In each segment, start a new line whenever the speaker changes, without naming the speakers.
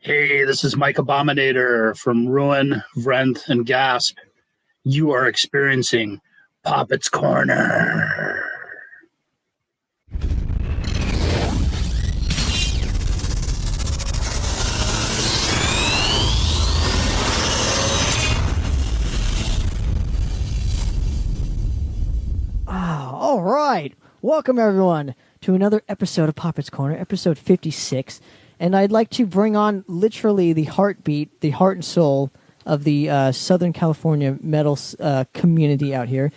Hey, this is Mike Abominator from Ruin, Vrenth, and Gasp. You are experiencing Poppitt's Corner.
All right. Welcome, everyone, to another episode of Poppitt's Corner, episode 56. And I'd like to bring on literally the heartbeat, the heart and soul of the Southern California metal community out here.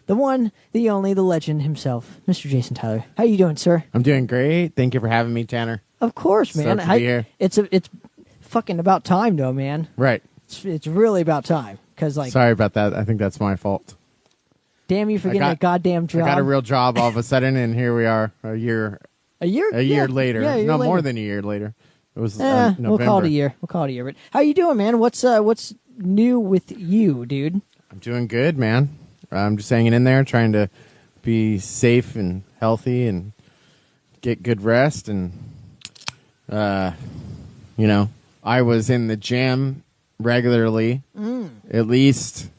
The one, the only, the legend himself, Mr. Jason Tyler. How you doing, sir?
I'm doing great. Thank you for having me, Tanner.
Of course, man.
Stoked to be here.
It's fucking about time, though, man.
Right.
It's really about time.
Sorry about that. I think that's my fault.
Damn you for getting that goddamn job.
I got a real job all of a sudden, and here we are a year later.
Yeah,
no, more than a year later. It was November.
We'll call it a year. But how you doing, man? What's new with you, dude?
I'm doing good, man. I'm just hanging in there, trying to be safe and healthy and get good rest. And, I was in the gym regularly, at least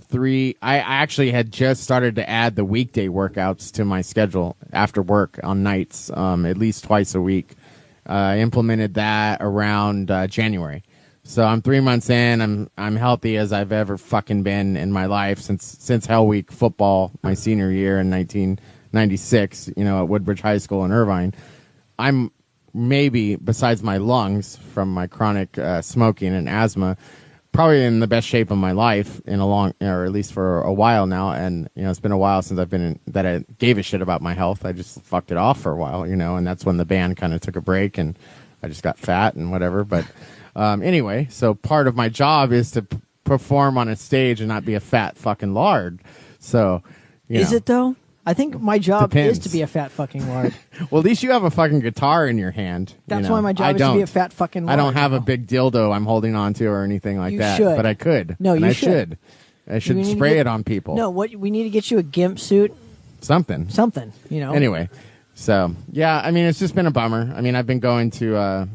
3. I actually had just started to add the weekday workouts to my schedule after work on nights, at least twice a week. I implemented that around January. So I'm 3 months in. I'm healthy as I've ever fucking been in my life since Hell Week football my senior year in 1996, at Woodbridge High School in Irvine. I'm maybe, besides my lungs from my chronic smoking and asthma, probably in the best shape of my life in a long, or at least for a while now. And, it's been a while since that I gave a shit about my health. I just fucked it off for a while, and that's when the band kind of took a break and I just got fat and whatever. But anyway, so part of my job is to perform on a stage and not be a fat fucking lard. So,
Is it though? I think my job
Depends.
is to be a fat fucking lard.
Well, at least you have a fucking guitar in your hand.
That's why my job is to be a fat fucking lard.
I don't have a big dildo I'm holding on to or anything like that.
Should.
But I could.
No, you
should. I should spray it on people.
No, we need to get you a gimp suit.
Something.
Anyway,
so, yeah, it's just been a bummer. I've been going to,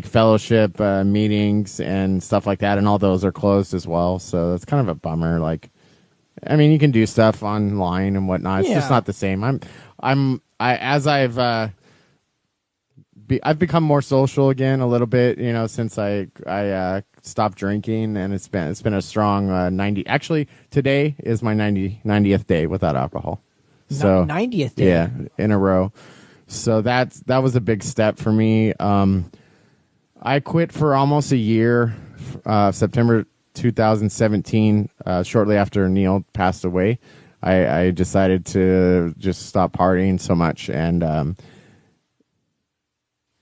fellowship meetings and stuff like that, and all those are closed as well. So it's kind of a bummer. You can do stuff online and whatnot. It's just not the same. I've become more social again a little bit, since I stopped drinking, and it's been a strong 90. Actually, today is my 90th day without alcohol. So
90th day,
yeah, in a row. So that was a big step for me. I quit for almost a year, September 2017, shortly after Neil passed away. I decided to just stop partying so much, and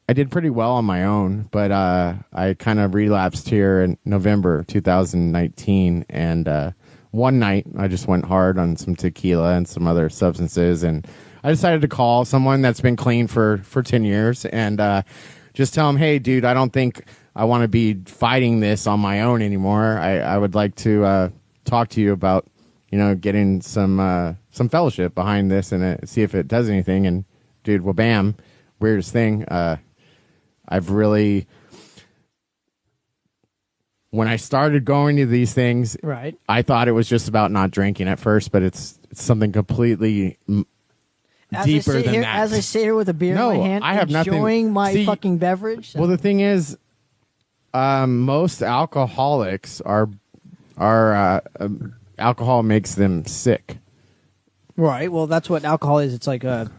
I did pretty well on my own, but I kind of relapsed here in November 2019, and one night I just went hard on some tequila and some other substances, and I decided to call someone that's been clean for 10 years and just tell him, hey, dude, I don't think I want to be fighting this on my own anymore. I would like to talk to you about, getting some fellowship behind this and see if it does anything. And dude, well, bam, weirdest thing. I've really, when I started going to these things,
right,
I thought it was just about not drinking at first, but it's something completely deeper than that.
As I sit here with a beer in my hand,
I have
enjoying my fucking beverage.
Well, the thing is, most alcoholics are alcohol makes them sick.
Right. Well, that's what alcohol is. It's like a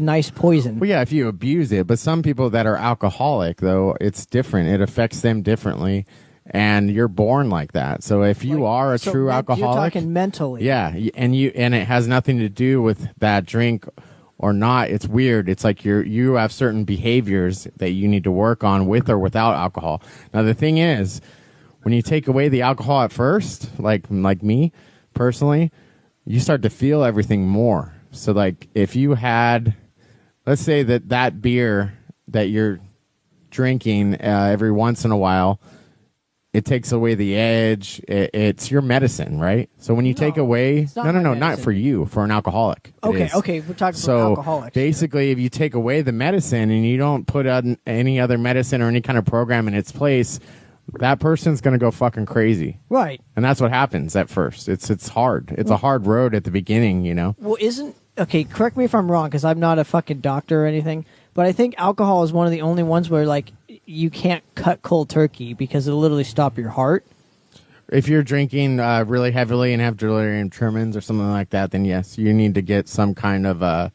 nice poison.
Well, yeah, if you abuse it. But some people that are alcoholic, though, it's different. It affects them differently, and you're born like that. So if you are a true alcoholic,
you're talking mentally.
Yeah, and it has nothing to do with that drink or not. It's weird. It's like you have certain behaviors that you need to work on with or without alcohol. Now, the thing is, when you take away the alcohol at first, like me personally, you start to feel everything more. So, if you had, let's say that beer that you're drinking every once in a while, it takes away the edge. It's your medicine, right? So when you take away,
it's not
no,
my
not
medicine.
for you, for an alcoholic. it
Okay,
is.
okay, we're talking
So
about alcoholics.
basically, if you take away the medicine and you don't put any other medicine or any kind of program in its place, that person's going to go fucking crazy.
Right.
And that's what happens at first. It's hard. It's a hard road at the beginning, you know?
Well, okay, correct me if I'm wrong, because I'm not a fucking doctor or anything, but I think alcohol is one of the only ones where, like, you can't cut cold turkey because it'll literally stop your heart.
If you're drinking really heavily and have delirium tremens or something like that, then yes, you need to get some kind of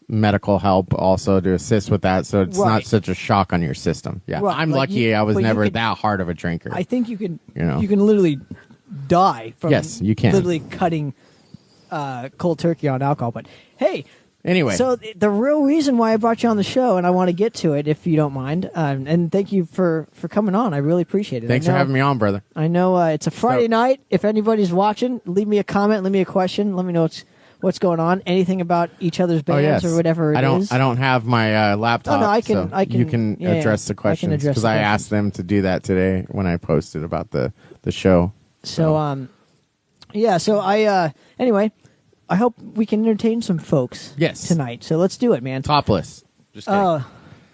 medical help also to assist with that, so it's not such a shock on your system. Yeah,
Right,
I'm
like
lucky I was never
could,
that hard of a drinker.
I think you can,
You
can literally die from
Yes, you can.
literally cutting cold turkey on alcohol. But hey,
anyway,
so the real reason why I brought you on the show, and I want to get to it if you don't mind, and thank you for coming on. I really appreciate it.
thanks for having me on, brother.
I know it's a Friday night. If anybody's watching, leave me a comment, leave me a question, let me know what's going on. Anything about each other's bands or whatever it is.
I don't have my laptop.
Oh, no,
so you can address the questions because I asked them to do that today when I posted about the show.
So so I anyway, I hope we can entertain some folks tonight. So let's do it, man.
Topless. Just kidding.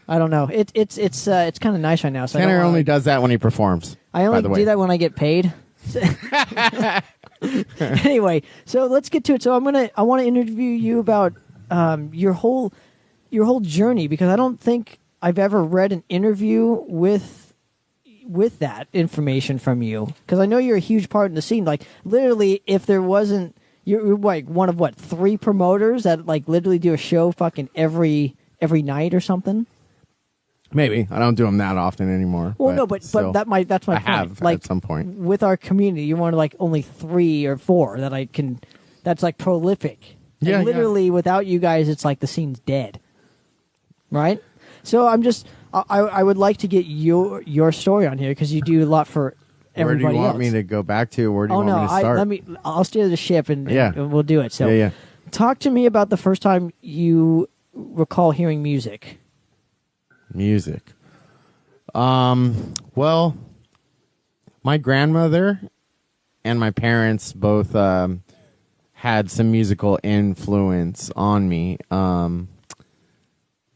I don't know. It's kind of nice right now. So
Tanner only does that when he performs.
I only do that when I get paid. Anyway, so let's get to it. So I want to interview you about your whole journey, because I don't think I've ever read an interview with that information from you, because I know you're a huge part in the scene. Like, literally, if there wasn't, you're like one of 3 promoters that like literally do a show fucking every night or something.
Maybe I don't do them that often anymore.
Well, but that's my point.
I have
like,
at some point
with our community. You're one of like only 3 or 4 that I can. That's like prolific.
Yeah,
and literally, without you guys, it's like the scene's dead. Right. So I would like to get your story on here, because you do a lot for everybody else.
Where do you want me to go back to? Where do you want me to start?
I'll steer the ship and we'll do it. So talk to me about the first time you recall hearing music.
Music. Well, my grandmother and my parents both had some musical influence on me. And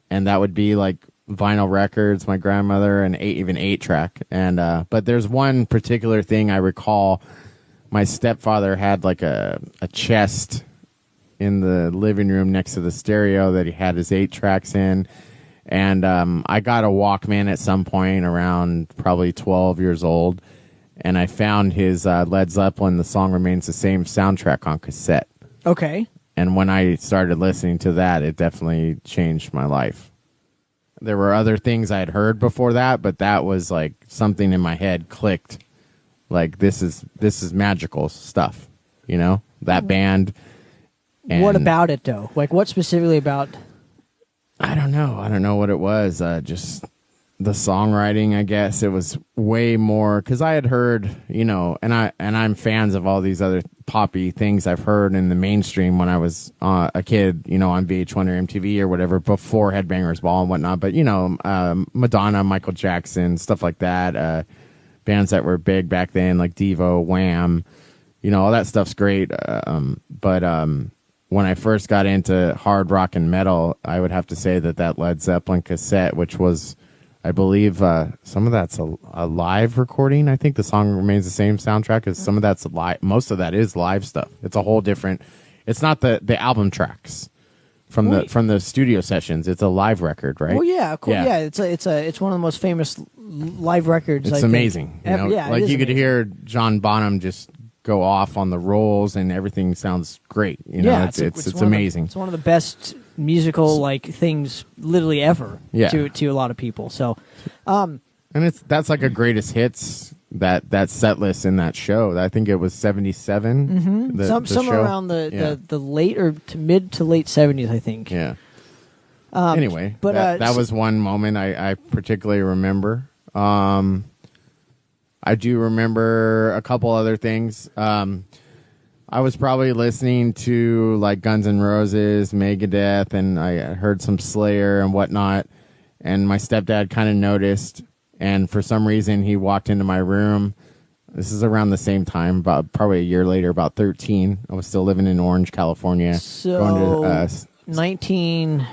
that would be like vinyl records, my grandmother, and even 8-track. And but there's one particular thing I recall. My stepfather had like a chest in the living room next to the stereo that he had his 8-tracks in. And I got a Walkman at some point around probably 12 years old, and I found his Led Zeppelin, The Song Remains the Same soundtrack on cassette.
Okay.
And when I started listening to that, it definitely changed my life. There were other things I had heard before that, but that was like something in my head clicked. Like, this is magical stuff, you know? That band. And
what about it, though? Like, what specifically about...
I don't know what it was. Just the songwriting, I guess. It was way more, because I had heard, and I'm fans of all these other poppy things I've heard in the mainstream when I was a kid, on VH1 or MTV or whatever, before Headbangers Ball and whatnot. But, Madonna, Michael Jackson, stuff like that. Bands that were big back then, like Devo, Wham, all that stuff's great. But when I first got into hard rock and metal, I would have to say that Led Zeppelin cassette, which was, I believe, some of that's a live recording. I think The Song Remains the Same soundtrack is some of that's live. Most of that is live stuff. It's a whole different. It's not the album tracks from the studio sessions. It's a live record, right?
Well, yeah, cool. Yeah, it's one of the most famous live records.
It's amazing. Like you could hear John Bonham just go off on the rolls, and everything sounds great. It's amazing.
It's one of the best musical things literally ever.
Yeah.
To a lot of people. So,
and that's like a greatest hits that set list in that show. I think it was 77.
Mm-hmm. Somewhere around the late or to mid to late 70s, I think.
Yeah. Anyway, but that was one moment I particularly remember. I do remember a couple other things. I was probably listening to like Guns N' Roses, Megadeth, and I heard some Slayer and whatnot. And my stepdad kind of noticed And for some reason, he walked into my room. This is around the same time, about probably a year later, about 13. I was still living in Orange, California.
So,
going to,
19...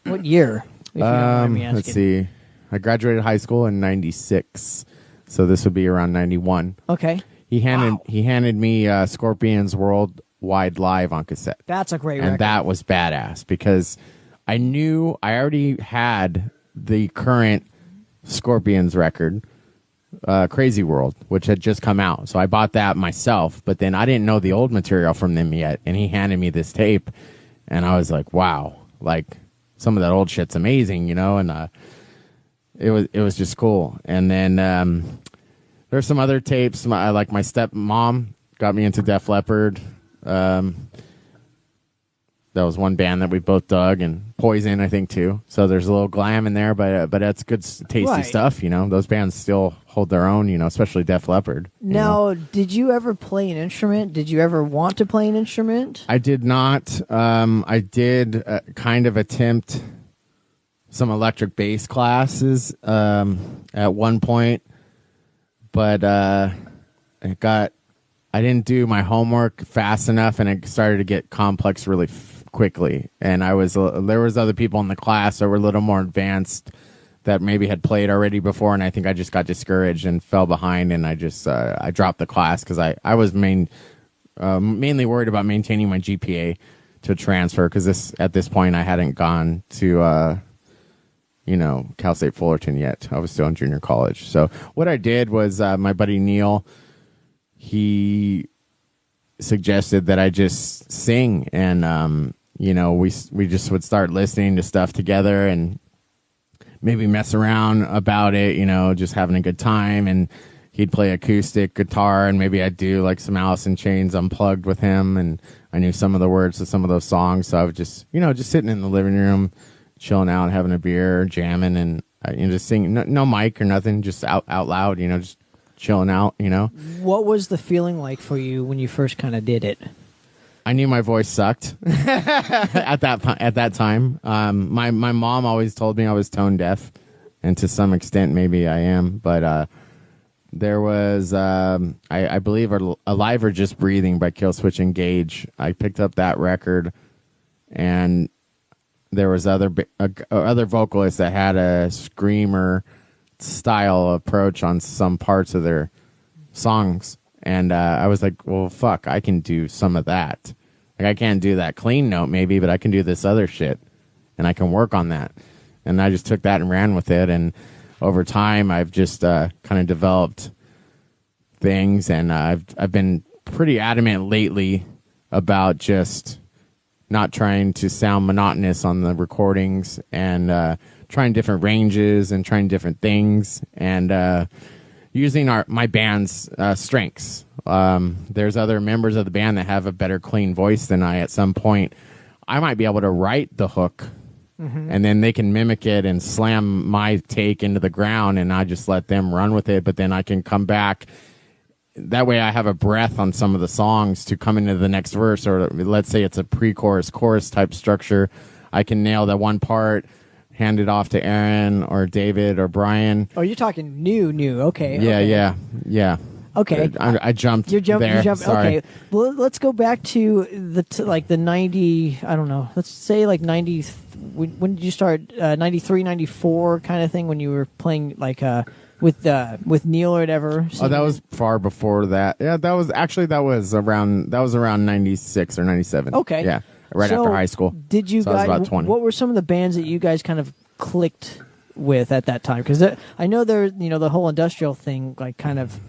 What year? If you don't mind me asking.
Let's see. I graduated high school in 96. So this would be around 91.
Okay.
He handed me Scorpions Worldwide Live on cassette.
That's a great
record.
record.
That was badass because I knew I already had the current Scorpions record, Crazy World, which had just come out. So I bought that myself, but then I didn't know the old material from them yet. And he handed me this tape, and I was like, wow, like some of that old shit's amazing, and it was just cool. And then there's some other tapes. My stepmom got me into Def Leppard. That was one band that we both dug, and Poison, I think, too. So there's a little glam in there, but that's good, tasty stuff. Those bands still hold their own. Especially Def Leppard.
Now, did you ever play an instrument? Did you ever want to play an instrument?
I did not. I did kind of attempt some electric bass classes at one point, but I didn't do my homework fast enough, and it started to get complex really quickly. And there was other people in the class that were a little more advanced that maybe had played already before, and I think I just got discouraged and fell behind, and I just I dropped the class because I was mainly worried about maintaining my GPA to transfer, because at this point I hadn't gone to Cal State Fullerton yet. I was still in junior college. So what I did was my buddy Neil, he suggested that I just sing, and we just would start listening to stuff together and maybe mess around about it, just having a good time. And he'd play acoustic guitar, and maybe I'd do like some Alice in Chains Unplugged with him, and I knew some of the words to some of those songs. So I was just sitting in the living room, chilling out, having a beer, jamming, and just singing. No mic or nothing, just out loud, just chilling out,
What was the feeling like for you when you first kind of did it?
I knew my voice sucked at that time. My mom always told me I was tone deaf, and to some extent maybe I am. But there was, I believe, Alive or Just Breathing by Killswitch Engage. I picked up that record, and there was other vocalists that had a screamer style approach on some parts of their songs, and I was like, well, fuck, I can do some of that. Like, I can't do that clean note maybe, but I can do this other shit, and I can work on that. And I just took that and ran with it, and over time I've just kind of developed things, and I've been pretty adamant lately about just not trying to sound monotonous on the recordings, and trying different ranges and trying different things, and using my band's strengths. There's other members of the band that have a better clean voice than I. At some point, I might be able to write the hook, and then they can mimic it and slam my take into the ground, and I just let them run with it. But then I can come back. That way I have a breath on some of the songs to come into the next verse, or let's say it's a pre-chorus, chorus type structure. I can nail that one part, hand it off to Aaron or David or Brian.
Oh, you're talking new. Okay.
Yeah.
Okay.
I jumped
You jumped.
Sorry.
Okay. Well, let's go back to the 90, I don't know, let's say like 90, when did you start, 93, 94 kind of thing, when you were playing like with Neil or whatever?
Oh, that was far before that. Yeah, that was around 96 or 97.
Okay.
Yeah, right after high school.
Did you
guys? I was about 20.
What were some of the bands that you guys kind of clicked with at that time? Because I know the whole industrial thing like kind of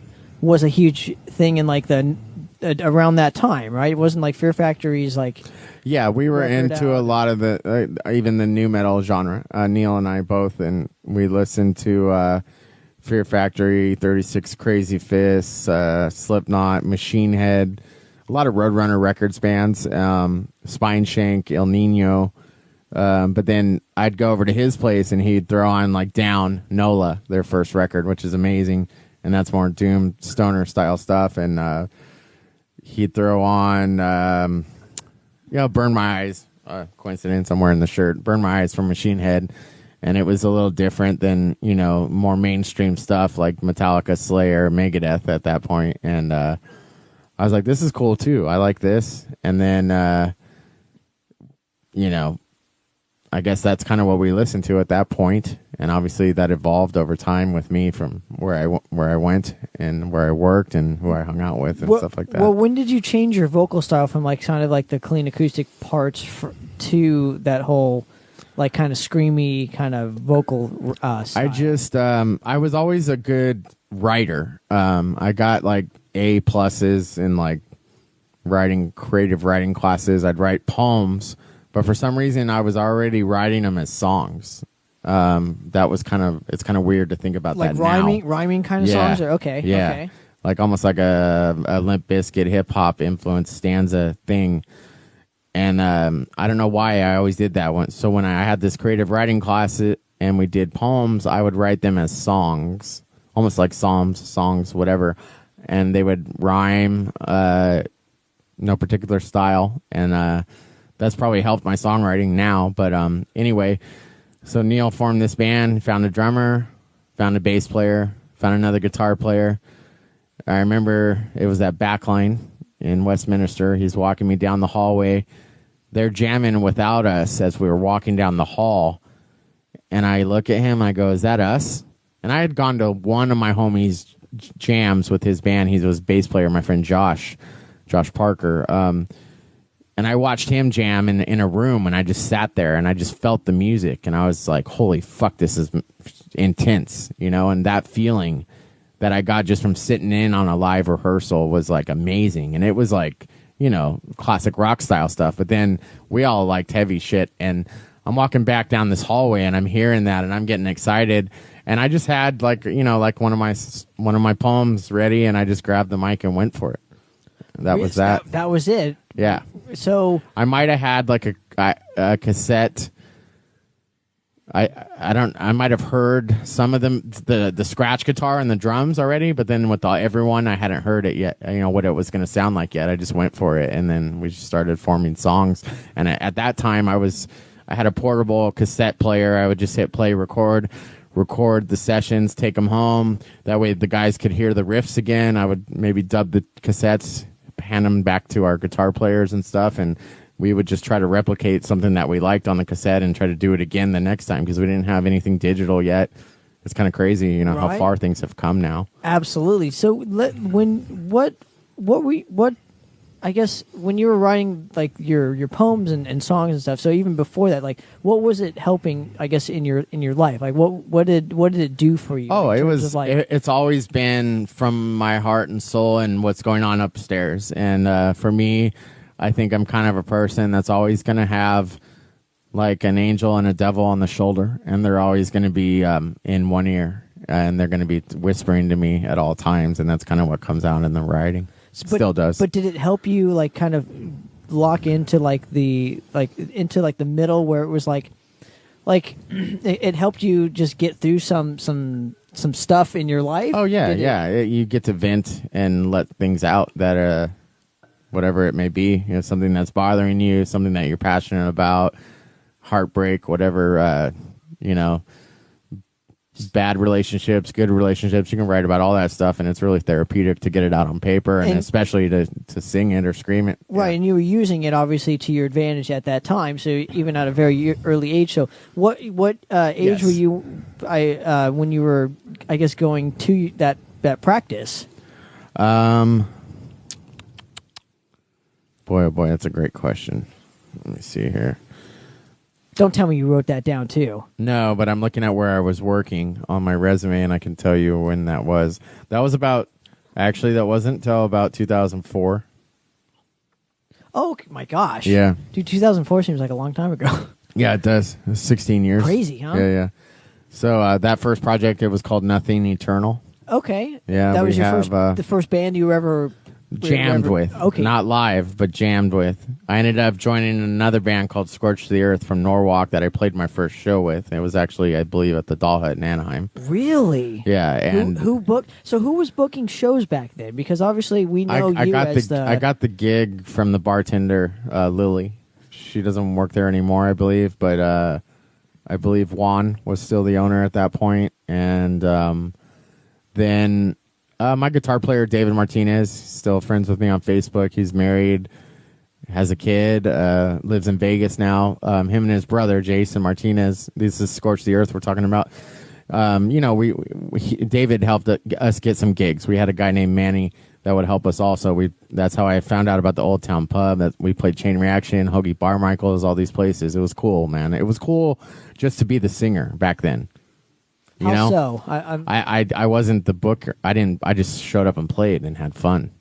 was a huge thing in like the around that time, right? It wasn't like Fear Factory's like. Yeah,
we were into a lot of the even the new metal genre. Neil and I both, and we listened to Fear Factory, 36 Crazy Fists, Slipknot, Machine Head, a lot of Roadrunner Records bands, Spine Shank, El Nino. But then I'd go over to his place and he'd throw on like Down, NOLA, their first record, which is amazing. And that's more doom stoner style stuff. And he'd throw on, Burn My Eyes. Coincidence, I'm wearing the shirt. Burn My Eyes from Machine Head. and it was a little different than, you know, more mainstream stuff like Metallica, Slayer, Megadeth at that point. And I was like, this is cool too. I like this. And then, you know, I guess that's kind of what we listened to at that point. And obviously that evolved over time with me from where I went and where I worked and who I hung out with and stuff like that.
Well, when did you change your vocal style from like kind of like the clean acoustic parts to that whole like kind of screamy kind of vocal style?
I just I was always a good writer. I got like A pluses in like creative writing classes. I'd write poems. But for some reason, I was already writing them as songs. That was it's kind of weird to think about
like
that
rhyming kind of songs? Or, okay.
Yeah.
Okay.
Like almost like a Limp Bizkit hip hop influence stanza thing. And I don't know why I always did that. So when I had this creative writing class and we did poems, I would write them as songs, almost like psalms, songs, whatever. And they would rhyme, no particular style. And that's probably helped my songwriting now. But anyway, so Neil formed this band, found a drummer, found a bass player, found another guitar player. I remember it was that backline in Westminster. He's walking me down the hallway. They're jamming without us as we were walking down the hall. And I look at him, I go, is that us? And I had gone to one of my homies' jams with his band. He was bass player, my friend Josh Parker. And I watched him jam in a room, and I just sat there, and I just felt the music, and I was like, holy fuck, this is intense, you know? And that feeling that I got just from sitting in on a live rehearsal was, like, amazing. And it was, like, you know, classic rock style stuff. But then we all liked heavy shit, and I'm walking back down this hallway, and I'm hearing that, and I'm getting excited. And I just had, like, you know, like one of my poems ready, and I just grabbed the mic and went for it. That was that.
That was it.
Yeah.
So
I might have had like a cassette. I might have heard some of them, the scratch guitar and the drums already, but then with everyone, I hadn't heard it yet. You know what it was going to sound like yet. I just went for it, and then we just started forming songs. And at that time, I had a portable cassette player. I would just hit play, record the sessions, take them home. That way, the guys could hear the riffs again. I would maybe dub the cassettes, hand them back to our guitar players and stuff, and we would just try to replicate something that we liked on the cassette and try to do it again the next time because we didn't have anything digital yet. It's kind of crazy, you know,
right.
How far things have come now.
Absolutely. So I guess when you were writing like your poems and songs and stuff, so even before that, like what was it helping, I guess, in your life? Like what did it do for you?
Oh, it's always been from my heart and soul and what's going on upstairs. And for me, I think I'm kind of a person that's always going to have like an angel and a devil on the shoulder, and they're always going to be in one ear, and they're going to be whispering to me at all times, and that's kind of what comes out in the writing. Still does.
But did it help you like kind of lock into the middle where it was like it helped you just get through some stuff in your life?
Oh yeah, you get to vent and let things out that whatever it may be, you know, something that's bothering you, something that you're passionate about, heartbreak, whatever, you know, bad relationships, good relationships. You can write about all that stuff, and it's really therapeutic to get it out on paper, and especially to sing it or scream it.
Right, yeah. And you were using it obviously to your advantage at that time. So even at a very early age. So what age were you? When you were, I guess, going to that practice.
Boy, oh boy, that's a great question. Let me see here.
Don't tell me you wrote that down, too.
No, but I'm looking at where I was working on my resume, and I can tell you when that was. That wasn't until about 2004.
Oh, my gosh.
Yeah.
Dude, 2004 seems like a long time ago.
Yeah, it does. It was 16 years.
Crazy, huh?
Yeah. So that first project, it was called Nothing Eternal.
Okay.
Yeah,
that was the first band you ever...
Jammed with.
Okay.
Not live, but jammed with. I ended up joining another band called Scorch the Earth from Norwalk that I played my first show with. It was actually, I believe, at the Doll Hut in Anaheim.
Really?
Yeah. And
who booked? So who was booking shows back then? Because obviously we know I got
the gig from the bartender, Lily. She doesn't work there anymore, I believe, but I believe Juan was still the owner at that point. And then my guitar player, David Martinez, still friends with me on Facebook. He's married, has a kid, lives in Vegas now. Him and his brother, Jason Martinez. This is Scorch the Earth we're talking about. David helped us get some gigs. We had a guy named Manny that would help us also. That's how I found out about the Old Town Pub. That we played Chain Reaction, Hoagie Bar Michaels, all these places. It was cool, man. It was cool just to be the singer back then. You know?
So?
I wasn't the booker. I just showed up and played and had fun.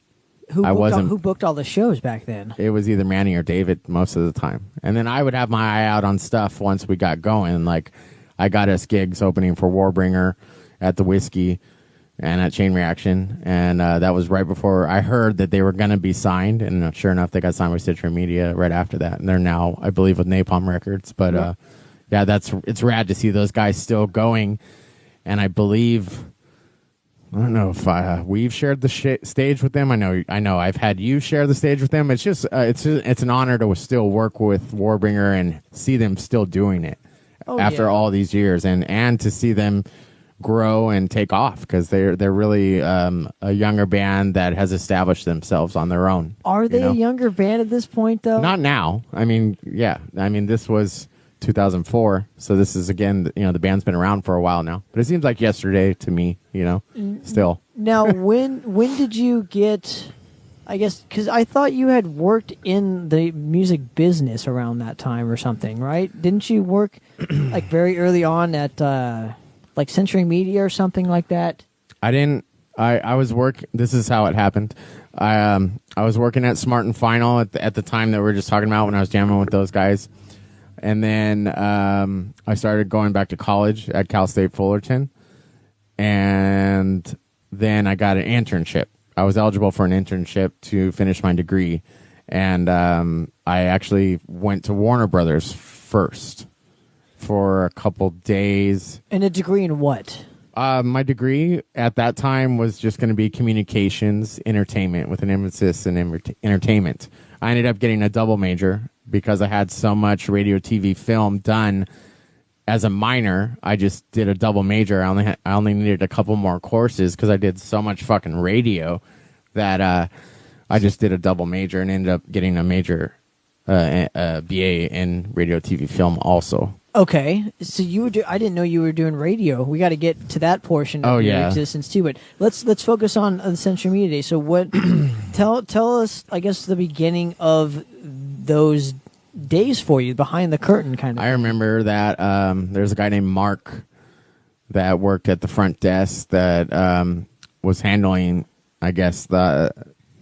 Who booked all the shows back then?
It was either Manny or David most of the time. And then I would have my eye out on stuff once we got going. Like, I got us gigs opening for Warbringer at the Whiskey and at Chain Reaction. And that was right before I heard that they were going to be signed. And sure enough, they got signed with Citra Media right after that. And they're now, I believe, with Napalm Records. But yeah, it's rad to see those guys still going. And I believe, I don't know if we've shared the stage with them. I know I've had you share the stage with them. It's just it's an honor to still work with Warbringer and see them still doing it after all these years, and to see them grow and take off, because they're really a younger band that has established themselves on their own.
Are they a younger band at this point, though?
Not now. I mean, yeah. I mean, this was 2004, so this is, again, the band's been around for a while now, but it seems like yesterday to me, still. Now,
when did you get, I guess, because I thought you had worked in the music business around that time or something, right? Didn't you work like very early on at like Century Media or something like that?
I didn't. I was this is how it happened. I was working at Smart and Final at the time that we were just talking about when I was jamming with those guys. And then I started going back to college at Cal State Fullerton. And then I got an internship. I was eligible for an internship to finish my degree. And I actually went to Warner Brothers first for a couple days.
And a degree in what?
My degree at that time was just going to be communications, entertainment, with an emphasis in entertainment. I ended up getting a double major because I had so much radio, TV, film done as a minor. I just did a double major. I only needed a couple more courses because I did so much fucking radio that I just did a double major and ended up getting a major BA in radio, TV, film also.
Okay, so I didn't know you were doing radio. We got to get to that portion of your existence too. But let's focus on the Century Media Day. So what? tell us, I guess, the beginning of those days for you, behind the curtain, kind of.
I remember that there's a guy named Mark that worked at the front desk that was handling, I guess, the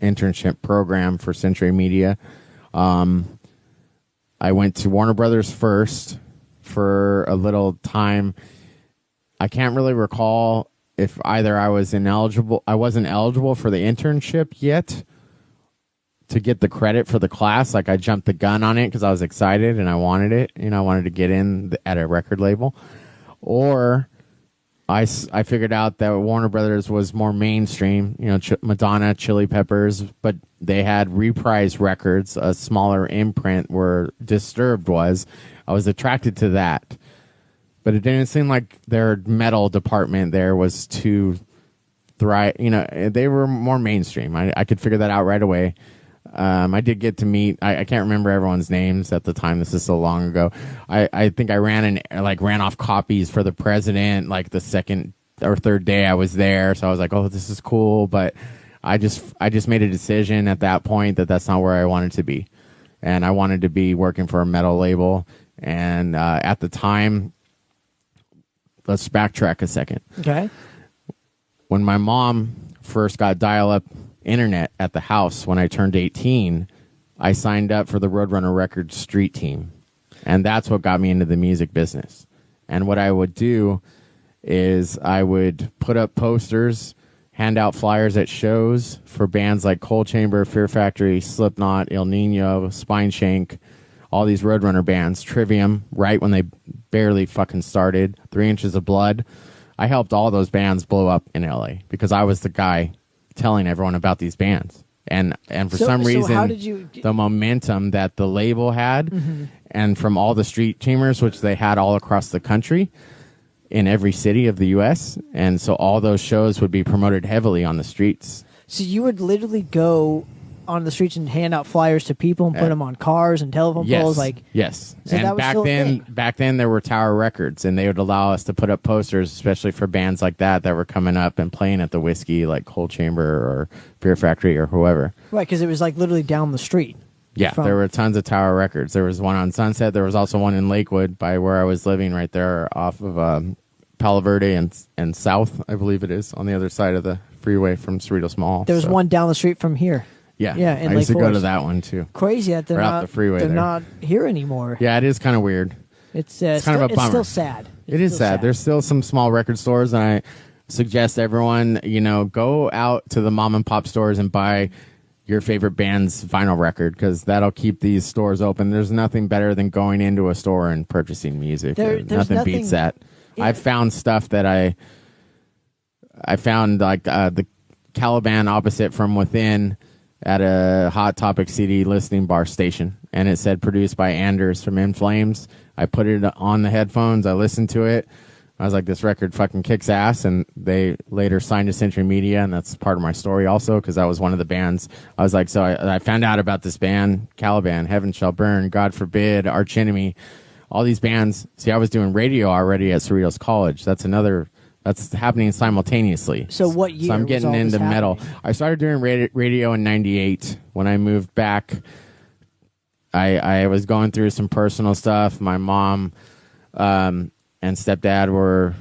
internship program for Century Media. I went to Warner Brothers first for a little time. I can't really recall if either I wasn't eligible for the internship yet to get the credit for the class. Like, I jumped the gun on it because I was excited and I wanted it. I wanted to get in at a record label. Or I figured out that Warner Brothers was more mainstream, Madonna, Chili Peppers, but they had Reprise Records, a smaller imprint where Disturbed was. I was attracted to that, but it didn't seem like their metal department there was too thrive. They were more mainstream. I could figure that out right away. I did get to meet, I can't remember everyone's names at the time. This is so long ago. I think I ran off copies for the president, like the second or third day I was there. So I was like, oh, this is cool. But I just made a decision at that point that that's not where I wanted to be. And I wanted to be working for a metal label. And at the time, let's backtrack a second.
Okay.
When my mom first got dial-up internet at the house when I turned 18, I signed up for the Roadrunner Records street team. And that's what got me into the music business. And what I would do is I would put up posters, hand out flyers at shows for bands like Cold Chamber, Fear Factory, Slipknot, El Nino, Spineshank, all these Roadrunner bands, Trivium, right when they barely fucking started, 3 Inches of Blood. I helped all those bands blow up in LA because I was the guy telling everyone about these bands. And for some reason,
how did you...
the momentum that the label had, and from all the street teamers, which they had all across the country, in every city of the U.S., and so all those shows would be promoted heavily on the streets.
So you would literally go on the streets and hand out flyers to people and put them on cars and telephone poles,
yes.
So
and
that was
back then there were Tower Records, and they would allow us to put up posters, especially for bands like that were coming up and playing at the Whiskey, like Coal Chamber or Beer Factory or whoever.
Right, because it was like literally down the street.
Yeah, there were tons of Tower Records. There was one on Sunset. There was also one in Lakewood by where I was living, right there off of Palo Verde and South, I believe it is, on the other side of the freeway from Cerritos Mall.
There was one down the street from here.
Yeah,
in
I used to
Lake
go to
Forest.
that one too.
Crazy that they're not
the freeway.
They're not here anymore.
Yeah, it is kind of weird.
It's
kind of a bummer.
It's still sad.
It is sad. There's still some small record stores, and I suggest everyone, go out to the mom and pop stores and buy your favorite band's vinyl record, because that'll keep these stores open. There's nothing better than going into a store and purchasing music.
There's
nothing beats that.
Yeah.
I've found stuff that I found, like the Caliban opposite From Within at a Hot Topic CD listening bar station, and it said produced by Anders from In Flames. I put it on the headphones. I listened to it. I was like, this record fucking kicks ass. And they later signed to Century Media, and that's part of my story also, because that was one of the bands. I was like, so I found out about this band, Caliban, Heaven Shall Burn, God Forbid, Arch Enemy, all these bands. See, I was doing radio already at Cerritos College. That's happening simultaneously.
So what year?
So I'm getting
was all
into
this
metal.
happening?
I started doing radio in '98. When I moved back, I was going through some personal stuff. My mom and stepdad were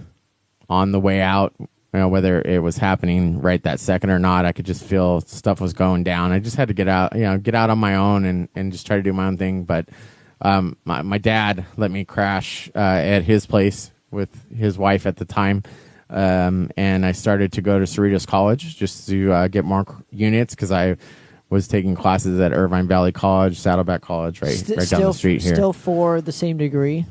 on the way out. Whether it was happening right that second or not, I could just feel stuff was going down. I just had to get out on my own and just try to do my own thing. But my dad let me crash at his place with his wife at the time. And I started to go to Cerritos College just to get more units, because I was taking classes at Irvine Valley College, Saddleback College, right down the street here.
Still for the same degree?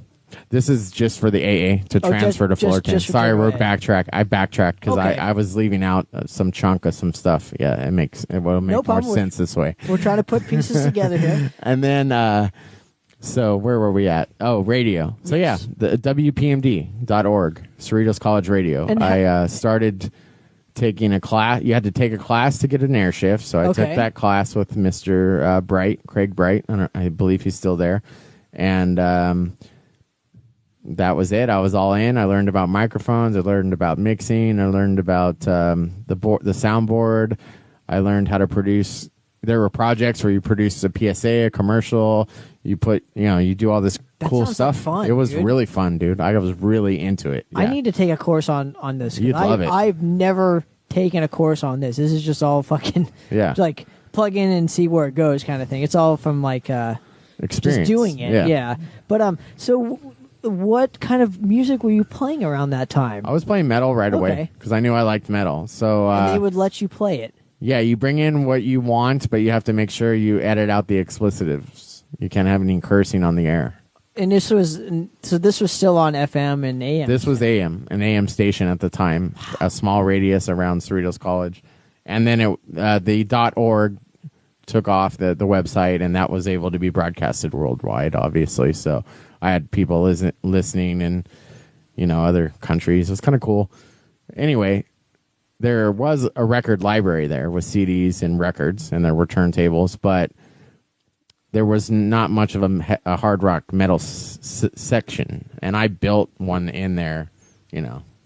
This is just for the AA to transfer to Fullerton. Sorry, we're backtrack. I backtracked because I was leaving out some chunk of some stuff. Yeah, it will make more sense this way.
We're trying to put pieces together here.
And then, so where were we at? Oh, radio. So yeah, the WPMD.org, Cerritos College Radio. And I started taking a class. You had to take a class to get an air shift. So I took that class with Mr. Bright, Craig Bright. I believe he's still there. And that was it. I was all in. I learned about microphones. I learned about mixing. I learned about the soundboard. I learned how to produce. There were projects where you produce a PSA, a commercial. You put, you do all this cool stuff.
Like fun,
it was really fun, dude. I was really into it. Yeah.
I need to take a course on this.
You'd love it.
I've never taken a course on this. This is just all fucking like plug in and see where it goes kind of thing. It's all from like
experience,
just doing it. Yeah. But so what kind of music were you playing around that time?
I was playing metal right away because I knew I liked metal. So
and they would let you play it.
Yeah, you bring in what you want, but you have to make sure you edit out the explicitives. You can't have any cursing on the air.
And this was still on FM and AM.
This was AM, an AM station at the time, a small radius around Cerritos College, and then the .org took off the website, and that was able to be broadcasted worldwide, obviously. So I had people listening in other countries. It was kind of cool. Anyway, there was a record library there with CDs and records, and there were turntables, but there was not much of a hard rock metal section. And I built one in there,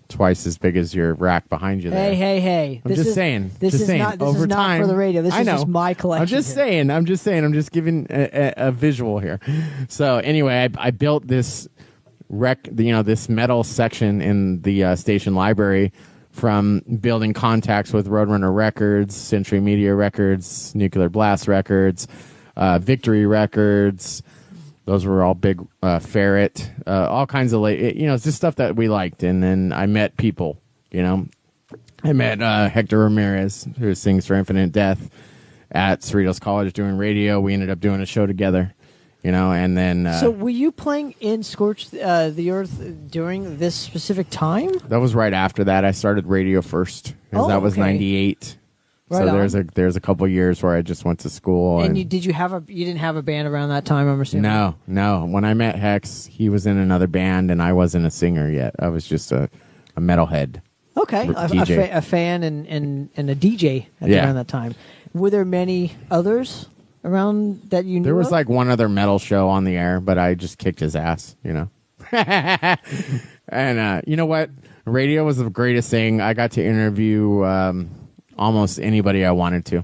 twice as big as your rack behind you there.
Hey.
I'm just saying.
This is not for the radio. This is just my collection.
I'm just saying. I'm just giving a visual here. So anyway, I built this this metal section in the station library, from building contacts with Roadrunner Records, Century Media Records, Nuclear Blast Records, Victory Records. Those were all big. Ferret, all kinds of it's just stuff that we liked. And then I met people. I met Hector Ramirez, who sings for Infinite Death, at Cerritos College doing radio. We ended up doing a show together. And then...
so were you playing in Scorch the Earth during this specific time?
That was right after that. I started radio first, because that was 98.
Right
so
on.
there's a couple years where I just went to school.
And you didn't have a band around that time, I'm assuming?
No. When I met Hex, he was in another band, and I wasn't a singer yet. I was just a metalhead.
Okay, a fan and a DJ around that time. Were there many others around that you knew
There was
of?
like one other metal show on the air, but I just kicked his ass, And you know what? Radio was the greatest thing. I got to interview almost anybody I wanted to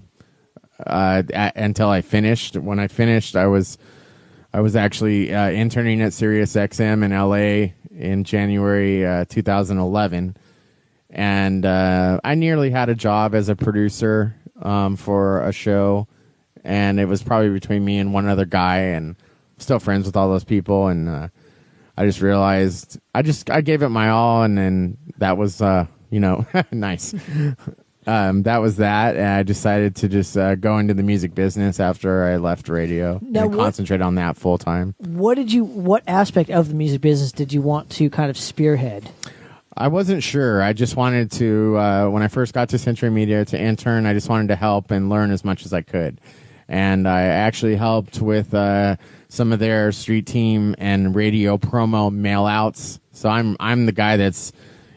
until I finished. When I finished, I was actually interning at Sirius XM in LA in January 2011. And I nearly had a job as a producer for a show. And it was probably between me and one other guy. And I'm still friends with all those people. And I just realized I gave it my all. And then that was, nice. That was that. And I decided to just go into the music business after I left radio and concentrate on that full time.
What aspect of the music business did you want to kind of spearhead?
I wasn't sure. I just wanted to, when I first got to Century Media to intern, I just wanted to help and learn as much as I could. And I actually helped with some of their street team and radio promo mail outs. So I'm the guy that's,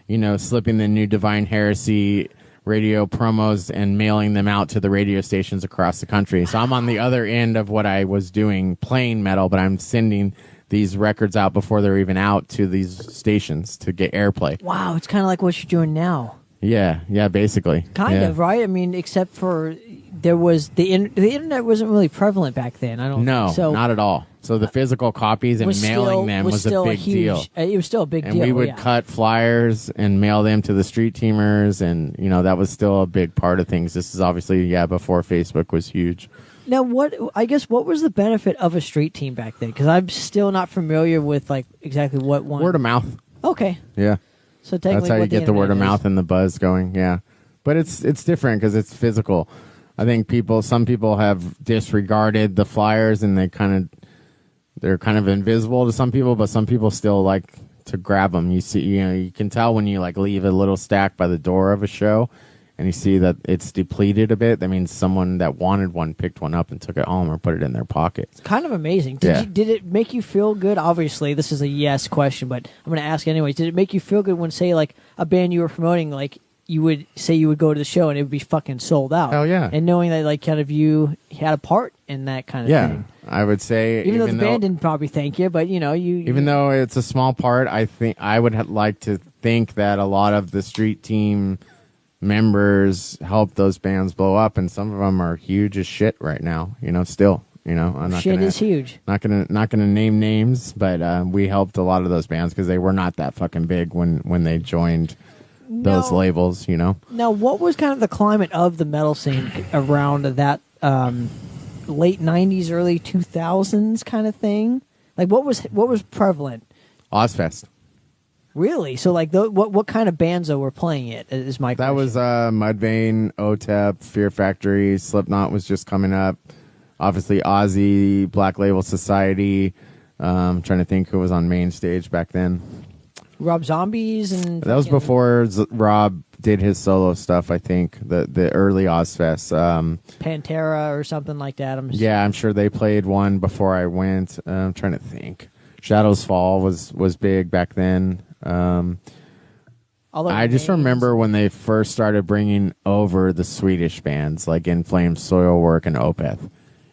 slipping the new Divine Heresy radio promos and mailing them out to the radio stations across the country. So I'm on the other end of what I was doing, playing metal, but I'm sending these records out before they're even out to these stations to get airplay.
Wow, it's kind of like what you're doing now.
Yeah, basically.
Kind of, right? I mean, except for there was the internet wasn't really prevalent back then. I don't think so.
Not at all. So the physical copies and mailing them was a big deal.
It was still a big deal.
And we would cut flyers and mail them to the street teamers, and that was still a big part of things. This is obviously before Facebook was huge.
Now, what was the benefit of a street team back then? Because I'm still not familiar with exactly what one.
Word of mouth.
Okay.
Yeah.
So technically,
that's how you get the word of mouth and the buzz going. Yeah, but it's different because it's physical. I think some people have disregarded the flyers and they're kind of invisible to some people, but some people still like to grab them. You see, you can tell when you leave a little stack by the door of a show and you see that it's depleted a bit. That means someone that wanted one picked one up and took it home or put it in their pocket. It's
kind of amazing. Did it make you feel good? Obviously, this is a yes question, but I'm going to ask anyways. Did it make you feel good when, say, a band you were promoting, you would say you would go to the show and it would be fucking sold out?
Hell yeah.
And knowing that, kind of you had a part in that kind of thing.
I would say,
even though the band didn't probably thank you, but
even though it's a small part, I think I would like to think that a lot of the street team members helped those bands blow up, and some of them are huge as shit right now. Still, I'm not
shit is huge.
Not gonna name names, but we helped a lot of those bands because they were not that fucking big when they joined those labels.
Now, what was kind of the climate of the metal scene around that late '90s, early 2000s kind of thing? What was prevalent?
Ozfest.
Really? So, what kind of bands were playing it? Is my question.
That was Mudvayne, OTEP, Fear Factory, Slipknot was just coming up. Obviously, Ozzy, Black Label Society. I'm trying to think who was on main stage back then.
Rob Zombies and
that was before Rob did his solo stuff. I think the early Ozfest.
Pantera or something like that.
I'm sure they played one before I went. I'm trying to think. Shadows Fall was big back then. I just remember when they first started bringing over the Swedish bands like In Flames, Soilwork, and Opeth.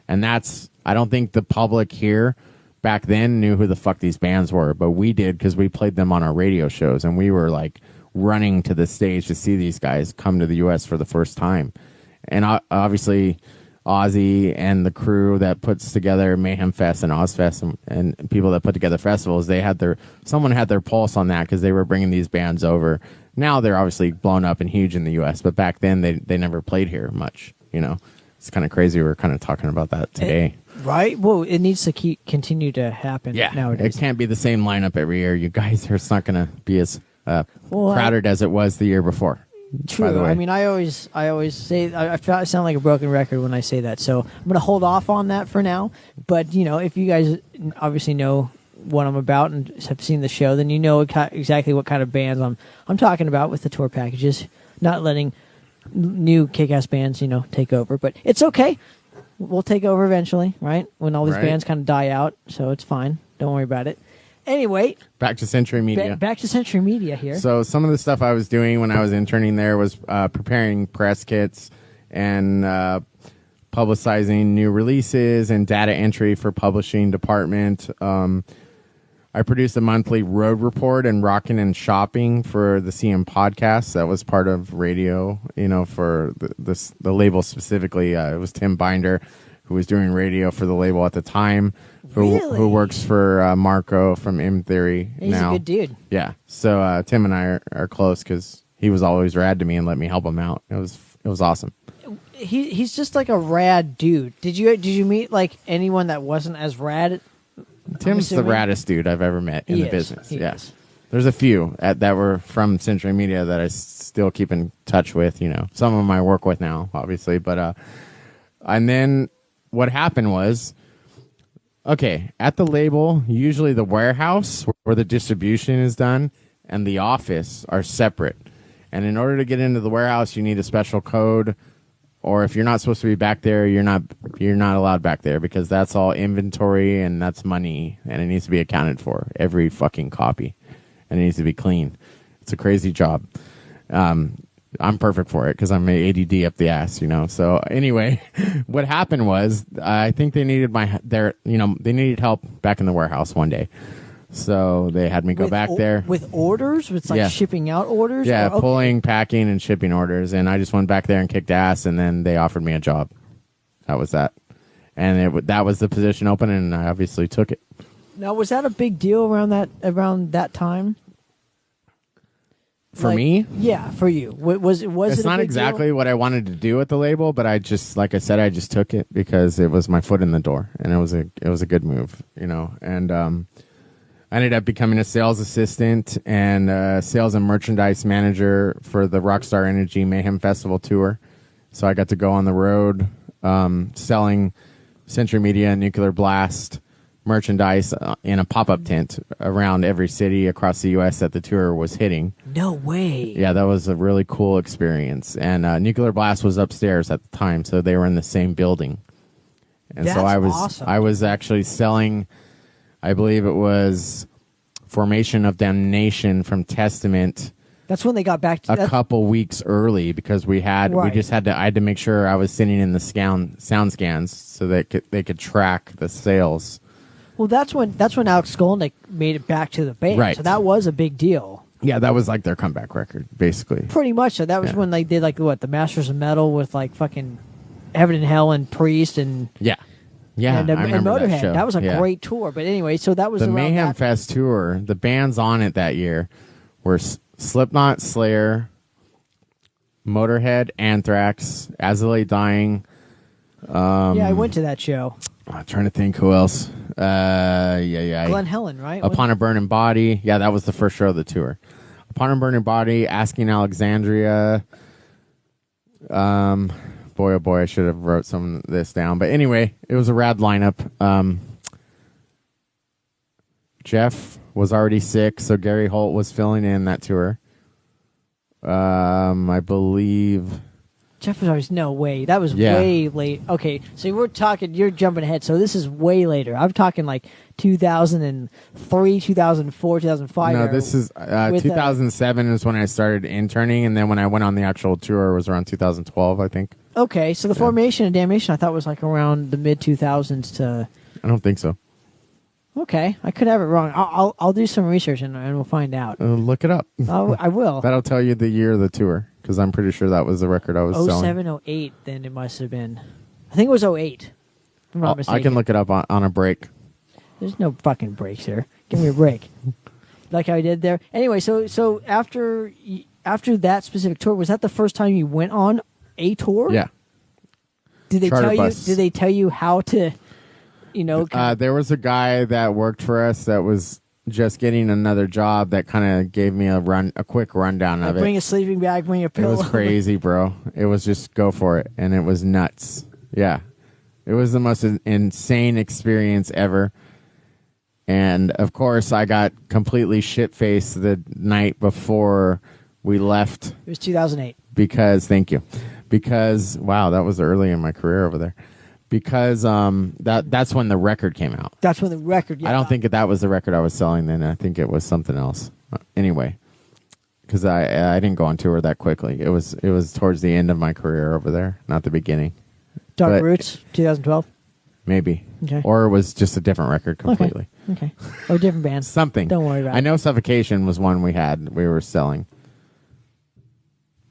And I don't think the public here back then knew who the fuck these bands were, but we did because we played them on our radio shows, and we were running to the stage to see these guys come to the U.S. for the first time. And obviously, Ozzy and the crew that puts together Mayhem Fest and Ozfest and people that put together festivals, someone had their pulse on that because they were bringing these bands over. Now they're obviously blown up and huge in the U.S., but back then they never played here much. It's kind of crazy. We're kind of talking about that today.
Right? Well, it needs to continue to happen nowadays.
It can't be the same lineup every year, you guys. It's not going to be as crowded as it was the year before.
True. By the way. I mean, I always say I sound like a broken record when I say that. So I'm going to hold off on that for now. But if you guys obviously know what I'm about and have seen the show, then you know exactly what kind of bands I'm talking about with the tour packages. Not letting new kick-ass bands, take over. But it's okay. We'll take over eventually, right? When all these bands kind of die out, so it's fine. Don't worry about it. Anyway,
back to Century Media.
Back to Century Media here.
So some of the stuff I was doing when I was interning there was preparing press kits and publicizing new releases and data entry for publishing department. I produced a monthly road report and rocking and shopping for the CM podcast. That was part of radio, for the label specifically. It was Tim Binder, who was doing radio for the label at the time, who works for Marco from M Theory now.
He's a good dude.
Yeah. So Tim and I are close because he was always rad to me and let me help him out. It was awesome.
He's just like a rad dude. Did you meet like anyone that wasn't as rad?
Tim's the raddest dude I've ever met in the business.
Yes.
There's a few that were from Century Media that I still keep in touch with, Some of them I work with now, obviously. But, and then what happened was, okay, at the label, usually the warehouse where the distribution is done and the office are separate. And in order to get into the warehouse, you need a special code. Or if you're not supposed to be back there, you're not allowed back there because that's all inventory and that's money and it needs to be accounted for, every fucking copy, and it needs to be clean. It's a crazy job. I'm perfect for it because I'm ADD up the ass, So anyway, what happened was I think they needed they needed help back in the warehouse one day. So they had me go back there.
With orders? With shipping out orders?
Yeah, pulling, packing, and shipping orders. And I just went back there and kicked ass, and then they offered me a job. That was that. And that was the position open, and I obviously took it.
Now, was that a big deal around that time?
For me?
Yeah, for you. Was it
It's not exactly what I wanted to do at the label, but I just, like I said, I just took it because it was my foot in the door, and it was a good move, And I ended up becoming a sales assistant and sales and merchandise manager for the Rockstar Energy Mayhem Festival tour. So I got to go on the road selling Century Media and Nuclear Blast merchandise in a pop-up tent around every city across the U.S. that the tour was hitting.
No way.
Yeah, that was a really cool experience. And Nuclear Blast was upstairs at the time, so they were in the same building. And
That's
so
awesome.
I was actually selling... I believe it was Formation of Damnation from Testament.
That's when they got back to
a couple weeks early because I had to make sure I was sitting in the sound scans so that they could track the sales.
Well, that's when Alex Skolnick made it back to the band.
Right.
So that was a big deal.
Yeah, that was like their comeback record, basically.
Pretty much. So that was when they did the Masters of Metal with like fucking Heaven and Hell and Priest and
and
Motorhead.
That,
that was a great tour. But anyway, so that was
the
around
Mayhem Fest tour. The bands on it that year were Slipknot, Slayer, Motorhead, Anthrax, As I Lay Dying.
I went to that show.
I'm trying to think who else.
Glenn Helen, right?
Upon a Burning Body. Yeah, that was the first show of the tour. Upon a Burning Body, Asking Alexandria. Boy, oh boy, I should have wrote some of this down. But anyway, it was a rad lineup. Jeff was already sick, so Gary Holt was filling in that tour. I believe...
Jeff was always... No way. That was way late. Okay, so we're talking... You're jumping ahead. So this is way later. I'm talking like 2003, 2004, 2005.
No, this is 2007 is when I started interning, and then when I went on the actual tour was around 2012, I think.
Okay, so the Formation and Damnation I thought was like around the mid-2000s to...
I don't think so.
Okay, I could have it wrong. I'll do some research and we'll find out.
Look it up.
I will.
That'll tell you the year of the tour, because I'm pretty sure that was the record I was selling.
07, 08, then it must have been. I think it was 08. If I'm not mistaken.
I can look it up on a break.
There's no fucking breaks here. Give me a break. Like how I did there. Anyway, so after that specific tour, was that the first time you went on a tour?
Yeah.
Did they tell you how to,
there was a guy that worked for us that was just getting another job that kind of gave me a quick rundown of it.
Bring a sleeping bag, bring a pillow.
It was crazy, bro. It was just go for it, and it was nuts. Yeah. It was the most insane experience ever. And, of course, I got completely shit-faced the night before we left.
It was 2008.
because thank you. Because wow, that was early in my career over there. Because that's when the record came out.
That's when the record. Yeah,
I don't think that was the record I was selling then. I think it was something else. Anyway, because I didn't go on tour that quickly. It was towards the end of my career over there, not the beginning.
Dark Roots, 2012.
Maybe.
Okay.
Or it was just a different record completely.
Okay. Or a different band.
Something.
Don't worry about it.
I know Suffocation was one we were selling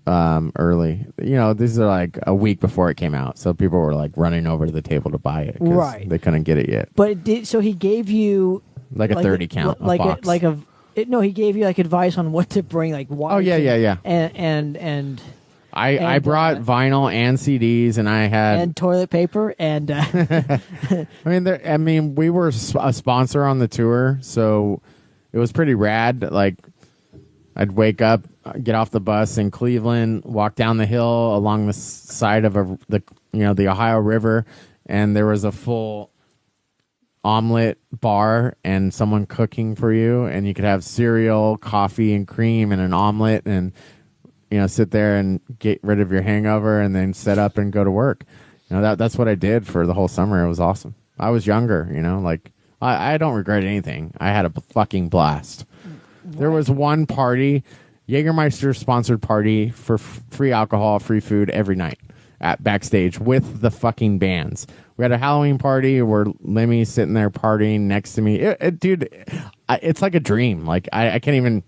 early. You know, these are like a week before it came out, so people were like running over to the table to buy it because
right.
they couldn't get it yet.
But so he gave you
like a 30 count,
like
a box.
No, he gave you like advice on what to bring, like why.
Oh yeah.
And
I brought vinyl and CDs, and I had
and toilet paper and.
I mean, we were a sponsor on the tour, so it was pretty rad. Like, I'd wake up, get off the bus in Cleveland, walk down the hill along the side of the Ohio River, and there was a full omelet bar and someone cooking for you, and you could have cereal, coffee, and cream, and an omelet, and sit there and get rid of your hangover, and then set up and go to work. That's what I did for the whole summer. It was awesome. I was younger, like I don't regret anything. I had a fucking blast. There was one party, Jägermeister sponsored party for free alcohol, free food every night at backstage with the fucking bands. We had a Halloween party where Lemmy's sitting there partying next to me. Dude, it's like a dream. Like I can't even.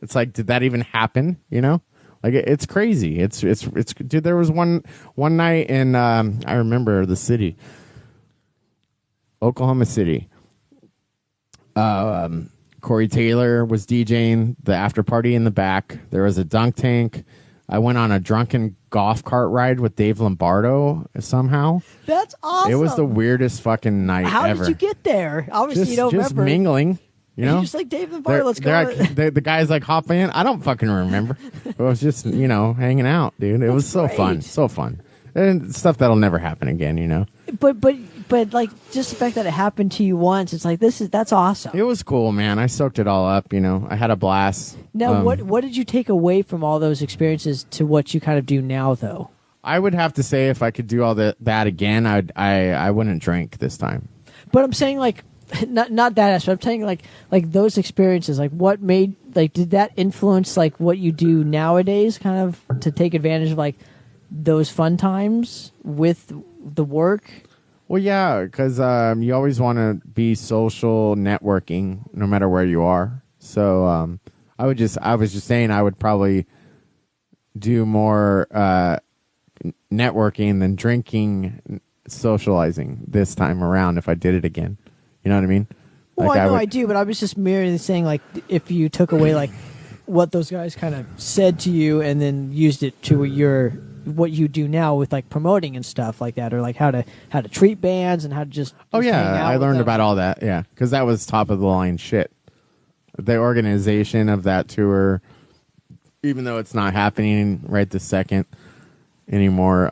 It's like, did that even happen? Like it's crazy. It's dude. There was one night in I remember the city, Oklahoma City. Corey Taylor was DJing the after party in the back. There was a dunk tank. I went on a drunken golf cart ride with Dave Lombardo somehow.
That's awesome.
It was the weirdest fucking night ever.
How did you get there? Obviously, you don't
just
remember.
mingling.
You're just like, Dave Lombardo, let's go.
The guys like hop in. I don't fucking remember. It was just, hanging out, dude. It was so
great.
fun. So fun. And stuff that'll never happen again,
But like just the fact that it happened to you once, it's like that's awesome.
It was cool, man. I soaked it all up, I had a blast.
Now, what did you take away from all those experiences to what you kind of do now, though?
I would have to say if I could do all that again, I wouldn't drink this time.
But I'm saying like not that aspect. I'm saying like those experiences, like what made did that influence like what you do nowadays, kind of to take advantage of like those fun times with the work?
Well, yeah, because you always want to be social networking no matter where you are. So I was just saying I would probably do more networking than drinking, socializing this time around if I did it again. You know what I mean?
Well, I do, but I was just merely saying like if you took away like what those guys kind of said to you and then used it to what you do now with like promoting and stuff like that, or like how to treat bands and how to just
hang out. I learned
them.
about all that, yeah, because that was top of the line shit. The organization of that tour, even though it's not happening right this second anymore,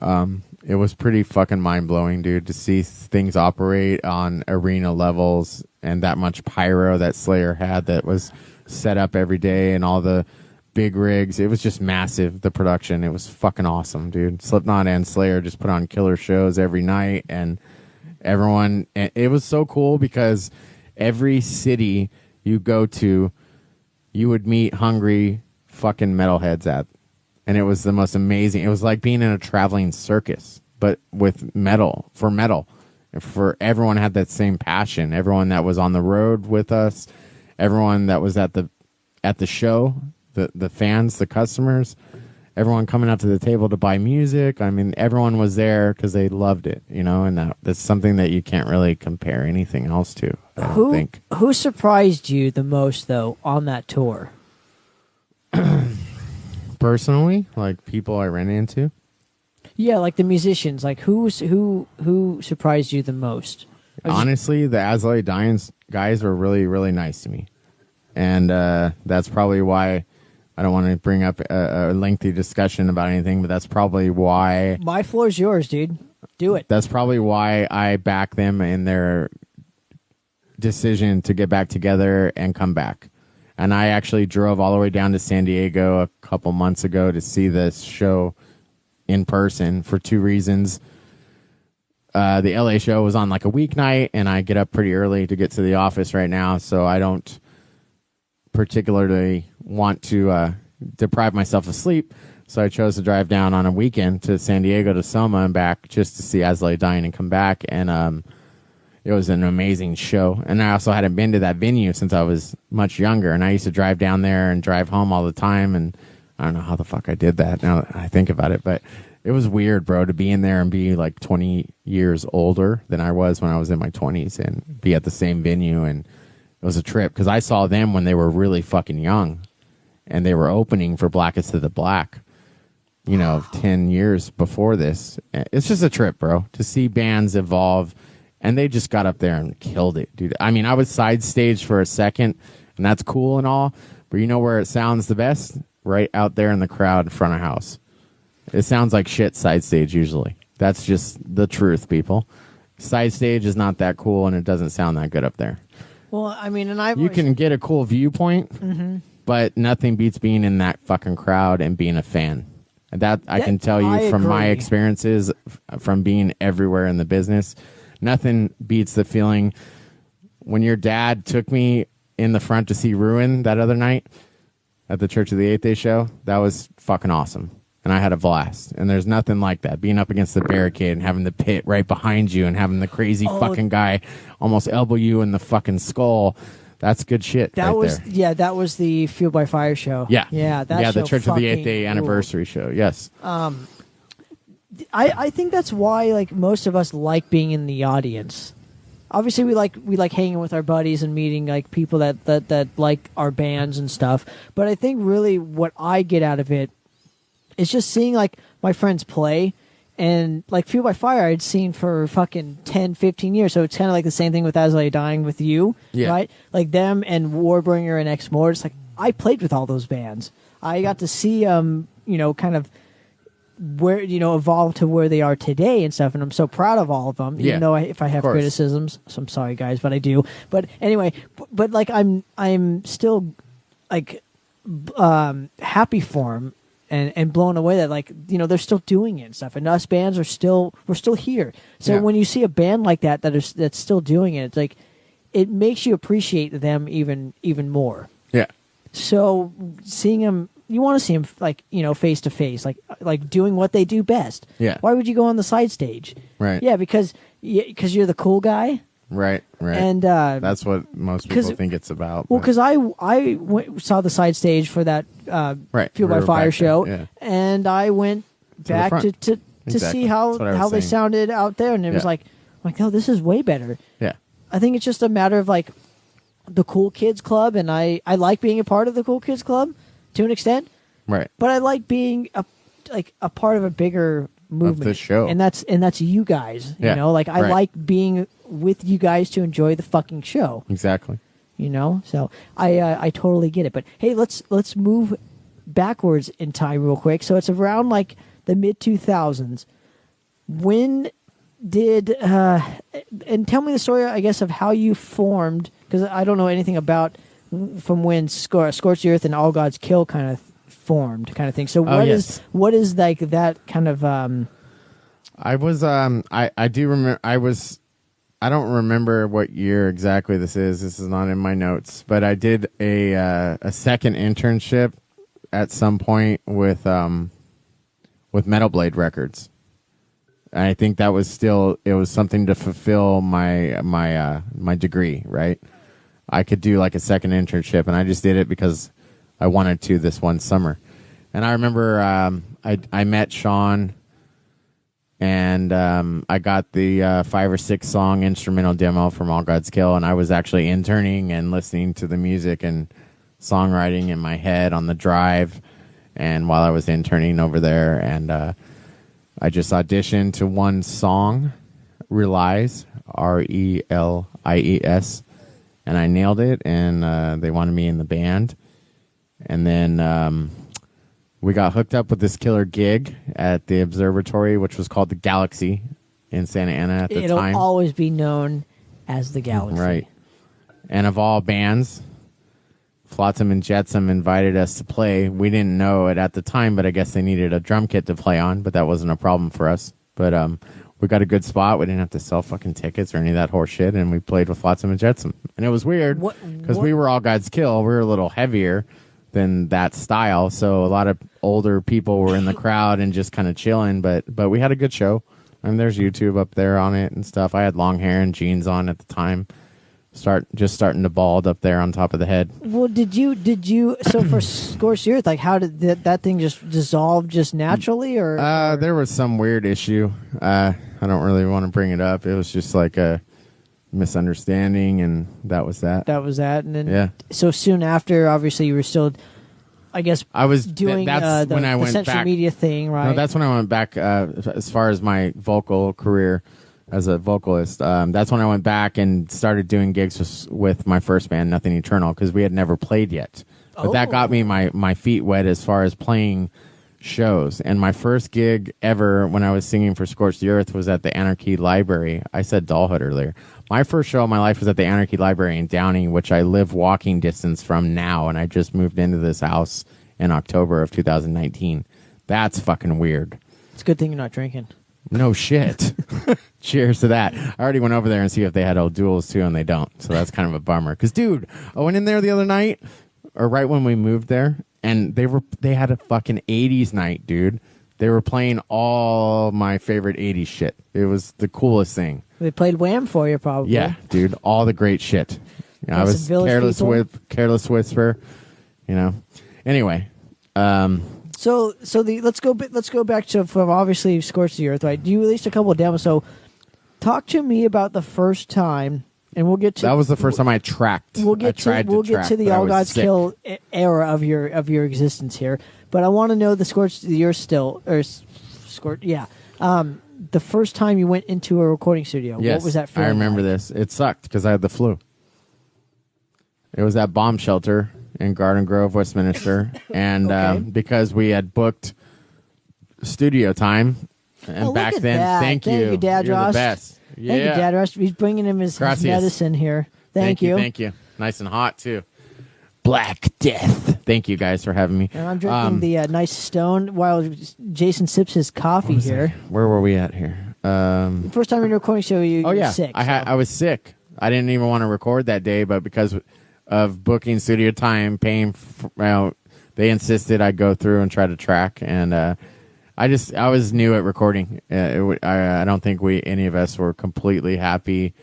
it was pretty fucking mind blowing, dude, to see things operate on arena levels and that much pyro that Slayer had that was set up every day and all the big rigs. It was just massive, the production. It was fucking awesome, dude. Slipknot and Slayer just put on killer shows every night, and it was so cool because every city you go to, you would meet hungry fucking metalheads at. And it was the most amazing. It was like being in a traveling circus, but with metal, for everyone had that same passion. Everyone that was on the road with us, everyone that was at the show, the fans, the customers, everyone coming up to the table to buy music. I mean, everyone was there because they loved it, and that's something that you can't really compare anything else to. I don't think.
Who surprised you the most though on that tour?
Personally, like people I ran into.
Yeah, like the musicians. Like who surprised you the most?
Honestly, the As I Lay Dying guys were really, really nice to me, and that's probably why I don't want to bring up a lengthy discussion about anything. But that's probably why
my floor's yours, dude. Do it.
That's probably why I back them in their decision to get back together and come back. And I actually drove all the way down to San Diego a couple months ago to see this show in person for 2 reasons. The LA show was on like a weeknight, and I get up pretty early to get to the office right now, so I don't particularly want to deprive myself of sleep. So I chose to drive down on a weekend to San Diego to Soma and back just to see As I Lay Dying and come back. And it was an amazing show. And I also hadn't been to that venue since I was much younger. And I used to drive down there and drive home all the time. And I don't know how the fuck I did that now that I think about it. But it was weird, bro, to be in there and be like 20 years older than I was when I was in my 20s and be at the same venue. And it was a trip because I saw them when they were really fucking young. And they were opening for Blackest of the Black, 10 years before this. It's just a trip, bro, to see bands evolve. And they just got up there and killed it, dude. I mean, I was side stage for a second, and that's cool and all. But you know where it sounds the best? Right out there in the crowd in front of house. It sounds like shit side stage usually. That's just the truth, people. Side stage is not that cool, and it doesn't sound that good up there.
Well, I mean, and
you can get a cool viewpoint, but nothing beats being in that fucking crowd and being a fan. That I can tell you from my experiences, from being everywhere in the business. Nothing beats the feeling when your dad took me in the front to see Ruin that other night at the Church of the Eighth Day show. That was fucking awesome. And I had a blast. And there's nothing like that. Being up against the barricade and having the pit right behind you and having the crazy fucking guy almost elbow you in the fucking skull. That's good shit.
That was the Fueled by Fire show.
Yeah.
Yeah,
the Church of the Eighth Day anniversary show. Yes.
I think that's why like most of us like being in the audience. Obviously, we like hanging with our buddies and meeting like people that like our bands and stuff. But I think really what I get out of it is just seeing like my friends play. And like Fueled by Fire, I'd seen for fucking 10, 15 years. So it's kind of like the same thing with As I Lay Dying with you, right? Like them and Warbringer and X-More. It's like I played with all those bands. I got to see kind of where evolve to where they are today and stuff, and I'm so proud of all of them. Even though if I have criticisms, so I'm sorry guys, but I do. But anyway, but like I'm still like happy for them and blown away that like they're still doing it and stuff, and us bands we're still here. So when you see a band like that's still doing it, it's like it makes you appreciate them even more. Yeah. So seeing them. You want to see them like face to face, like doing what they do best. Yeah. Why would you go on the side stage? Right. Yeah, because you're the cool guy. Right. And
that's what most people think it's about.
Well, because I saw the side stage for that Fueled by Fire show, and I went back to see how they sounded out there, and it was like, oh, this is way better. Yeah. I think it's just a matter of like the Cool Kids Club, and I like being a part of the Cool Kids Club. To an extent, right? But I like being a part of a bigger movement, of the show, and that's you guys. I like being with you guys to enjoy the fucking show. Exactly. So I totally get it. But hey, let's move backwards in time real quick. So it's around like the mid 2000s. When did and tell me the story, I guess, of how you formed, because I don't know anything about. From when Scorch the Earth and All Gods Kill kind of formed, kind of thing. So what is like that kind of?
I was I do remember I don't remember what year exactly this is. This is not in my notes, but I did a second internship at some point with Metal Blade Records. And I think that was it was something to fulfill my degree, right? I could do like a second internship, and I just did it because I wanted to this one summer. And I remember I met Sean, and I got the 5 or 6 song instrumental demo from All Gods Kill, and I was actually interning and listening to the music and songwriting in my head on the drive, and while I was interning over there, and I just auditioned to one song, Relies, Relies. And I nailed it, and they wanted me in the band. And then we got hooked up with this killer gig at the observatory, which was called the Galaxy in Santa Ana at the time.
It'll always be known as the Galaxy.
Right. And of all bands, Flotsam and Jetsam invited us to play. We didn't know it at the time, but I guess they needed a drum kit to play on, but that wasn't a problem for us. But we got a good spot. We didn't have to sell fucking tickets or any of that horse shit, and we played with Flotsam and Jetsam. And it was weird because we were all God's Kill. We were a little heavier than that style, so a lot of older people were in the crowd and just kind of chilling, but we had a good show. I mean, there's YouTube up there on it and stuff. I had long hair and jeans on at the time. Starting to bald up there on top of the head.
Well, did you? So for Scorched Earth, like, how did that thing just dissolve just naturally, or?
There was some weird issue. I don't really want to bring it up. It was just like a misunderstanding, and that was that.
That was that, and then
yeah.
So soon after, obviously, you were still, I guess,
I was
doing
that's when I went
central
back,
media thing, right?
No, that's when I went back as far as my vocal career. As a vocalist, that's when I went back and started doing gigs with my first band, Nothing Eternal, because we had never played yet. But that got me my feet wet as far as playing shows. And my first gig ever when I was singing for Scorched Earth was at the Anarchy Library. I said Dollhood earlier. My first show of my life was at the Anarchy Library in Downey, which I live walking distance from now, and I just moved into this house in October of 2019. That's fucking weird.
It's a good thing you're not drinking.
No shit. Cheers to that. I already went over there and see if they had old duels too, and they don't. So that's kind of a bummer. Because, dude, I went in there the other night, or right when we moved there, and they had a fucking 80s night, dude. They were playing all my favorite 80s shit. It was the coolest thing.
They played Wham for you, probably.
Yeah, dude, all the great shit. You know, I was Careless Whisper, you know. Anyway,
So let's go back to from obviously Scorched the Earth, right? You released a couple of demos, so talk to me about the first time, and we'll get to
that was the first time I tracked.
We'll get to the All God's Kill era of your existence here, but I want to know the Scorched the Earth still or Scorched, yeah. The first time you went into a recording studio,
yes,
what was that feeling?
I remember
like?
this. It sucked because I had the flu. It was at bomb shelter in Garden Grove, Westminster, and
Okay.
Because we had booked studio time, and back
look at
then,
that.
thank you,
Dad
you're
Ross.
the best. Yeah.
Thank you, Dad Rush. He's bringing him his medicine here. Thank you.
Thank you. Nice and hot too. Black Death. Thank you guys for having me.
And I'm drinking the nice Stone while Jason sips his coffee here.
Where were we at here?
First time in a recording show, you were sick.
I was sick. I didn't even want to record that day, but because of booking studio time, paying, they insisted I go through and try to track, and I was new at recording. I don't think any of us were completely happy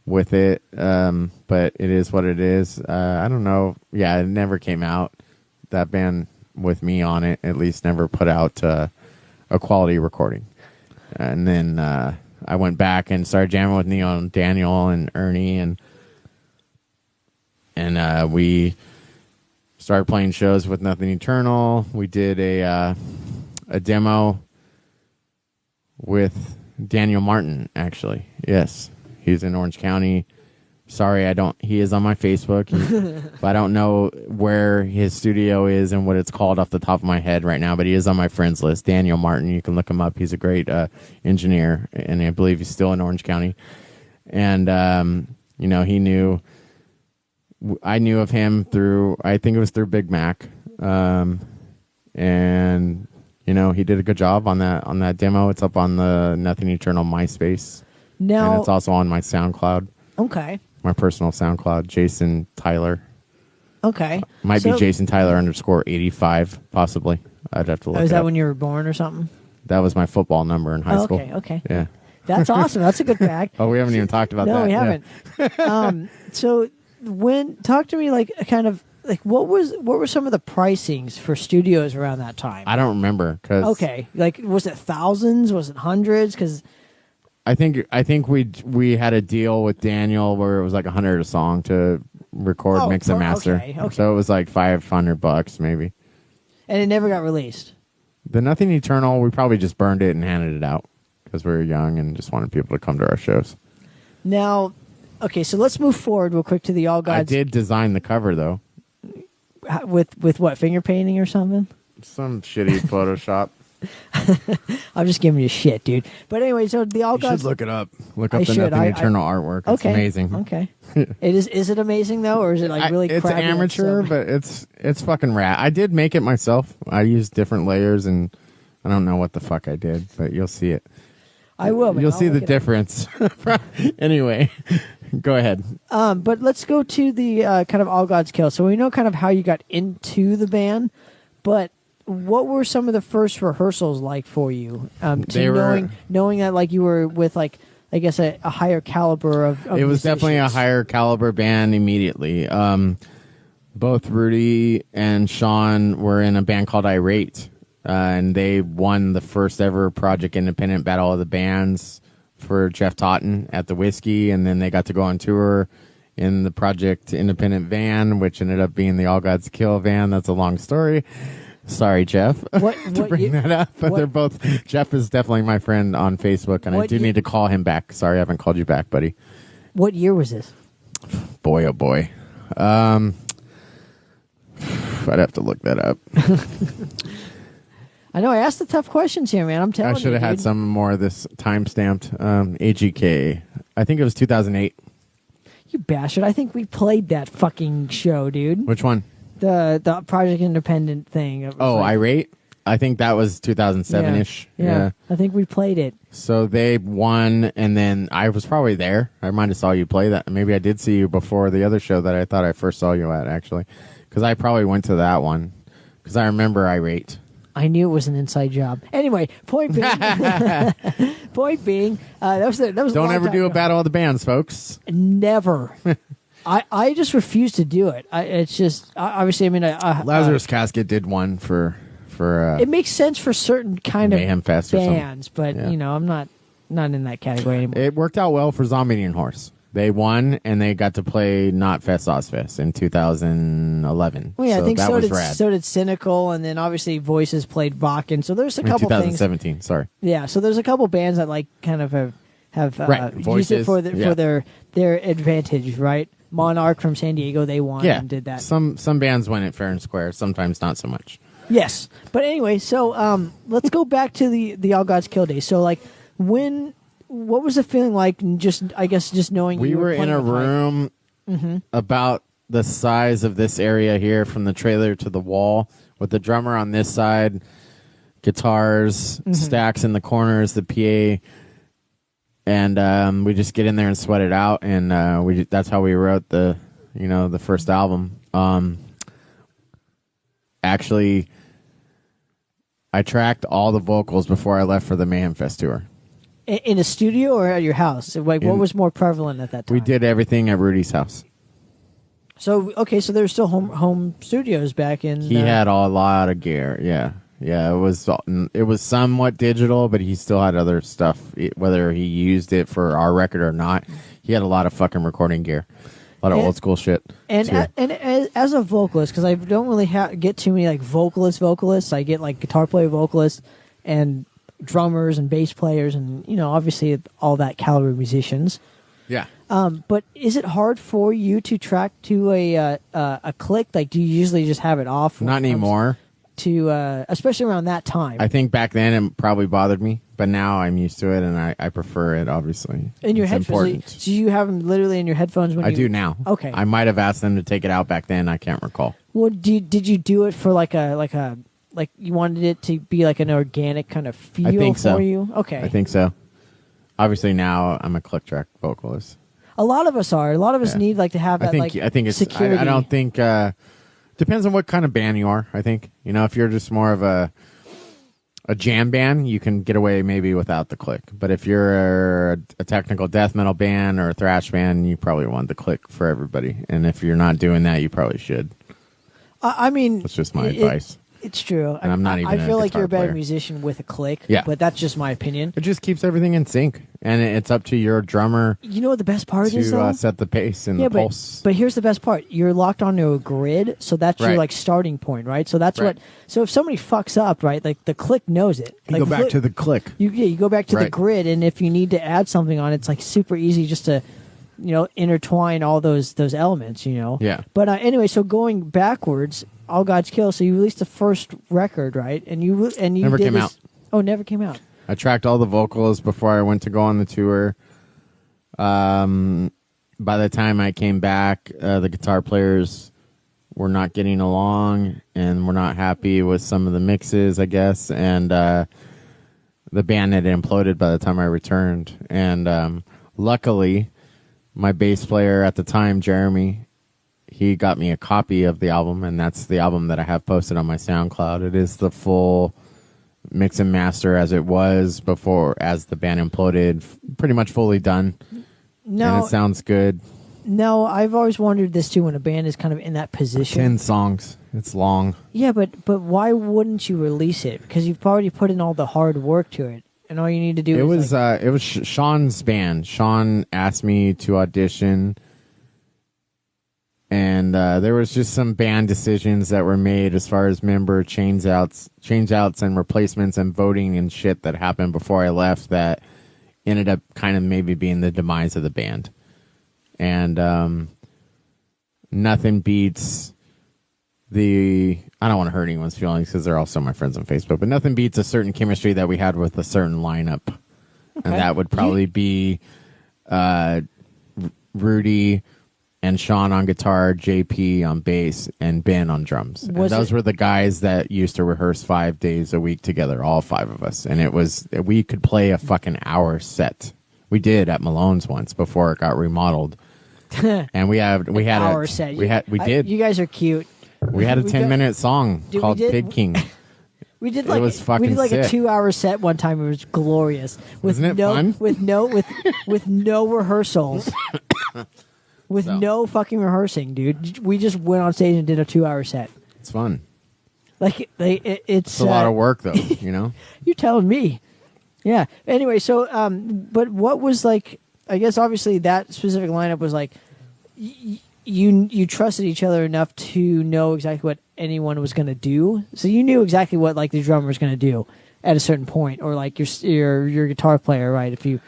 with it, but it is what it is. I don't know. Yeah, it never came out. That band with me on it at least never put out a quality recording. And then I went back and started jamming with Neil and Daniel and Ernie, and we started playing shows with Nothing Eternal. We did a demo with Daniel Martin, actually. Yes, he's in Orange County. Sorry, he is on my Facebook, but I don't know where his studio is and what it's called off the top of my head right now, but he is on my friends list. Daniel Martin, you can look him up. He's a great engineer, and I believe he's still in Orange County. And, he knew, I knew of him through, I think it was through Big Mac. And, he did a good job on that demo. It's up on the Nothing Eternal MySpace.
Now,
and it's also on my SoundCloud.
Okay.
My personal SoundCloud, Jason Tyler.
Okay.
Might be Jason Tyler _85, possibly. I'd have to look.
Was that
up.
when you were born or something?
That was my football number in high school.
Okay.
Yeah.
That's awesome. That's a good fact.
Oh, we haven't even talked about that.
No, we haven't. So talk to me what were some of the pricings for studios around that time?
I don't remember
Okay. Was it thousands? Was it hundreds? Because
I think we had a deal with Daniel where it was like $100 a song to record, mix, and master.
Okay.
So it was like $500 maybe.
And it never got released.
The Nothing Eternal, we probably just burned it and handed it out because we were young and just wanted people to come to our shows.
Now, okay, so let's move forward real quick to the All Gods.
I did design the cover though.
With what, finger painting or something?
Some shitty Photoshop.
I'm just giving you shit, dude. But anyway, so the All
You should
Gods.
look it up. Look up
I
the
should.
Nothing Eternal artwork. It's
Okay,
amazing.
Okay, is it amazing though, or is it like really?
It's
crappy,
amateur,
like,
but it's fucking rad. I did make it myself. I used different layers, and I don't know what the fuck I did, but you'll see it.
I will. Man.
You'll
I'll
see the
look it up.
difference. Anyway, go ahead.
But let's go to the kind of All Gods Kill. So we know kind of how you got into the band, but what were some of the first rehearsals like for you? Knowing that like you were with like I guess a higher caliber of
it was definitely a
musicians.
higher caliber band immediately. Both Rudy and Sean were in a band called Irate, and they won the first ever Project Independent Battle of the Bands for Jeff Totten at the Whiskey, and then they got to go on tour in the Project Independent van, which ended up being the All Gods Kill van. That's a long story. Sorry, Jeff, to bring that up. But they're both. Jeff is definitely my friend on Facebook, and I do need to call him back. Sorry, I haven't called you back, buddy.
What year was this?
Boy, oh boy. I'd have to look that up.
I know I asked the tough questions here, man. I'm telling you.
I should have had
dude.
some more of this time stamped. AGK. I think it was 2008.
You bastard! I think we played that fucking show, dude.
Which one?
The Project Independent thing. It was
Oh,
like,
Irate? I think that was 2007-ish.
Yeah, I think we played it.
So they won, and then I was probably there. I might have saw you play that. Maybe I did see you before the other show that I thought I first saw you at, actually. Because I probably went to that one. Because I remember Irate.
I knew it was an inside job. Anyway, point being, that was
Don't ever do a battle of the bands, folks.
Never. I just refuse to do it. It's just obviously. I mean,
Lazarus Casket did one for
it makes sense for certain kind of
Mayhem Fest or
bands, but
Yeah.
you know, I'm not in that category anymore.
It worked out well for Zombie Eating Horse. They won, and they got to play Not Fest Ozfest in 2011.
Well, yeah,
so
I think
that
so
was
did
rad.
so did Cynical, and then obviously Voices played Bakken. So there's a couple things.
2017. Sorry.
Yeah, so there's a couple bands that like kind of have
Right,
used
Voices,
it for
yeah.
their advantage, right? Monarch from San Diego, they won
Yeah,
and did that.
Some bands win it fair and square. Sometimes not so much.
Yes, but anyway, so let's go back to the All Gods Kill Day. So like, what was the feeling like? Just knowing
We
you
were in
playing
a
with, like-
room about the size of this area here, from the trailer to the wall, with the drummer on this side, guitars, stacks in the corners, the PA. And we just get in there and sweat it out, and that's how we wrote the first album. Actually, I tracked all the vocals before I left for the Mayhem Fest tour.
in a studio or at your house. Like, what was more prevalent at that time?
We did everything at Rudy's house.
So okay, so there's still home studios back in.
He had a lot of gear. Yeah. It was somewhat digital, but he still had other stuff. Whether he used it for our record or not, he had a lot of fucking recording gear, a lot of old school shit.
And as a vocalist, because I don't really get too many like vocalists. I get like guitar player vocalists and drummers and bass players, and obviously all that caliber musicians.
Yeah.
But is it hard for you to track to a click? Like, do you usually just have it off?
Not anymore.
Especially around that time.
I think back then it probably bothered me, but now I'm used to it and I prefer it. Obviously,
in your
it's
headphones.
important.
So you have them literally in your headphones when
I do now.
Okay.
I might have asked them to take it out back then. I can't recall.
Well, did you do it for like you wanted it to be like an organic kind of feel
I think
for
so.
you? Okay.
I think so. Obviously now I'm a click track vocalist.
A lot of us are. A lot of us
Yeah.
need like to have that
I think it's.
security.
I don't think. Depends on what kind of band you are. I think if you're just more of a jam band, you can get away maybe without the click. But if you're a technical death metal band or a thrash band, you probably want the click for everybody. And if you're not doing that, you probably should.
I mean,
That's just my advice.
It's true.
And I'm not even
I
a
feel like
guitar
you're a better
player.
musician with a click.
Yeah.
But that's just my opinion.
It just keeps everything in sync, and it's up to your drummer
You know what the best part is, though?
to set the pace and the pulse.
But here's the best part. You're locked onto a grid, so that's your
Right.
like starting point, right? So that's
Right.
so if somebody fucks up, right, like the click knows it.
You
Like,
go back to the click.
you go back to the
Right.
grid, and if you need to add something on, it's like super easy just to intertwine all those elements,
Yeah.
But anyway, so going backwards, All God's Kill. So you released the first record, right? And you
Never
did
came
this,
out.
Oh, it never came out.
I tracked all the vocals before I went to go on the tour. By the time I came back, the guitar players were not getting along and were not happy with some of the mixes, I guess. And the band had imploded by the time I returned. And luckily, my bass player at the time, Jeremy, he got me a copy of the album, and that's the album that I have posted on my SoundCloud. It is the full mix and master as it was before, as the band imploded, pretty much fully done.
No,
and it sounds good.
No, I've always wondered this too when a band is kind of in that position.
10 songs. It's long.
Yeah, but why wouldn't you release it? Because you've already put in all the hard work to it, and all you need to do is
it was Sean's band. Sean asked me to audition, and there was just some band decisions that were made as far as member change outs and replacements and voting and shit that happened before I left that ended up kind of maybe being the demise of the band. And nothing beats I don't want to hurt anyone's feelings because they're also my friends on Facebook, but nothing beats a certain chemistry that we had with a certain lineup. Okay. And that would probably be Rudy and Sean on guitar, JP on bass, and Ben on drums. And those were the guys that used to rehearse 5 days a week together, all 5 of us. And we could play a fucking hour set. We did at Malone's once before it got remodeled. And we had
hour set. We did. You guys are cute.
We had a 10-minute song called Pig King.
We did like a 2-hour set one time. It was glorious.
Wasn't it fun?
With no rehearsals. No fucking rehearsing, dude. We just went on stage and did a 2-hour set.
It's fun.
It's
a lot of work, though. You know.
You're telling me. Yeah. Anyway, so but what was like? I guess obviously that specific lineup was like you trusted each other enough to know exactly what anyone was going to do. So you knew exactly what like the drummer was going to do at a certain point, or like your guitar player, right? If you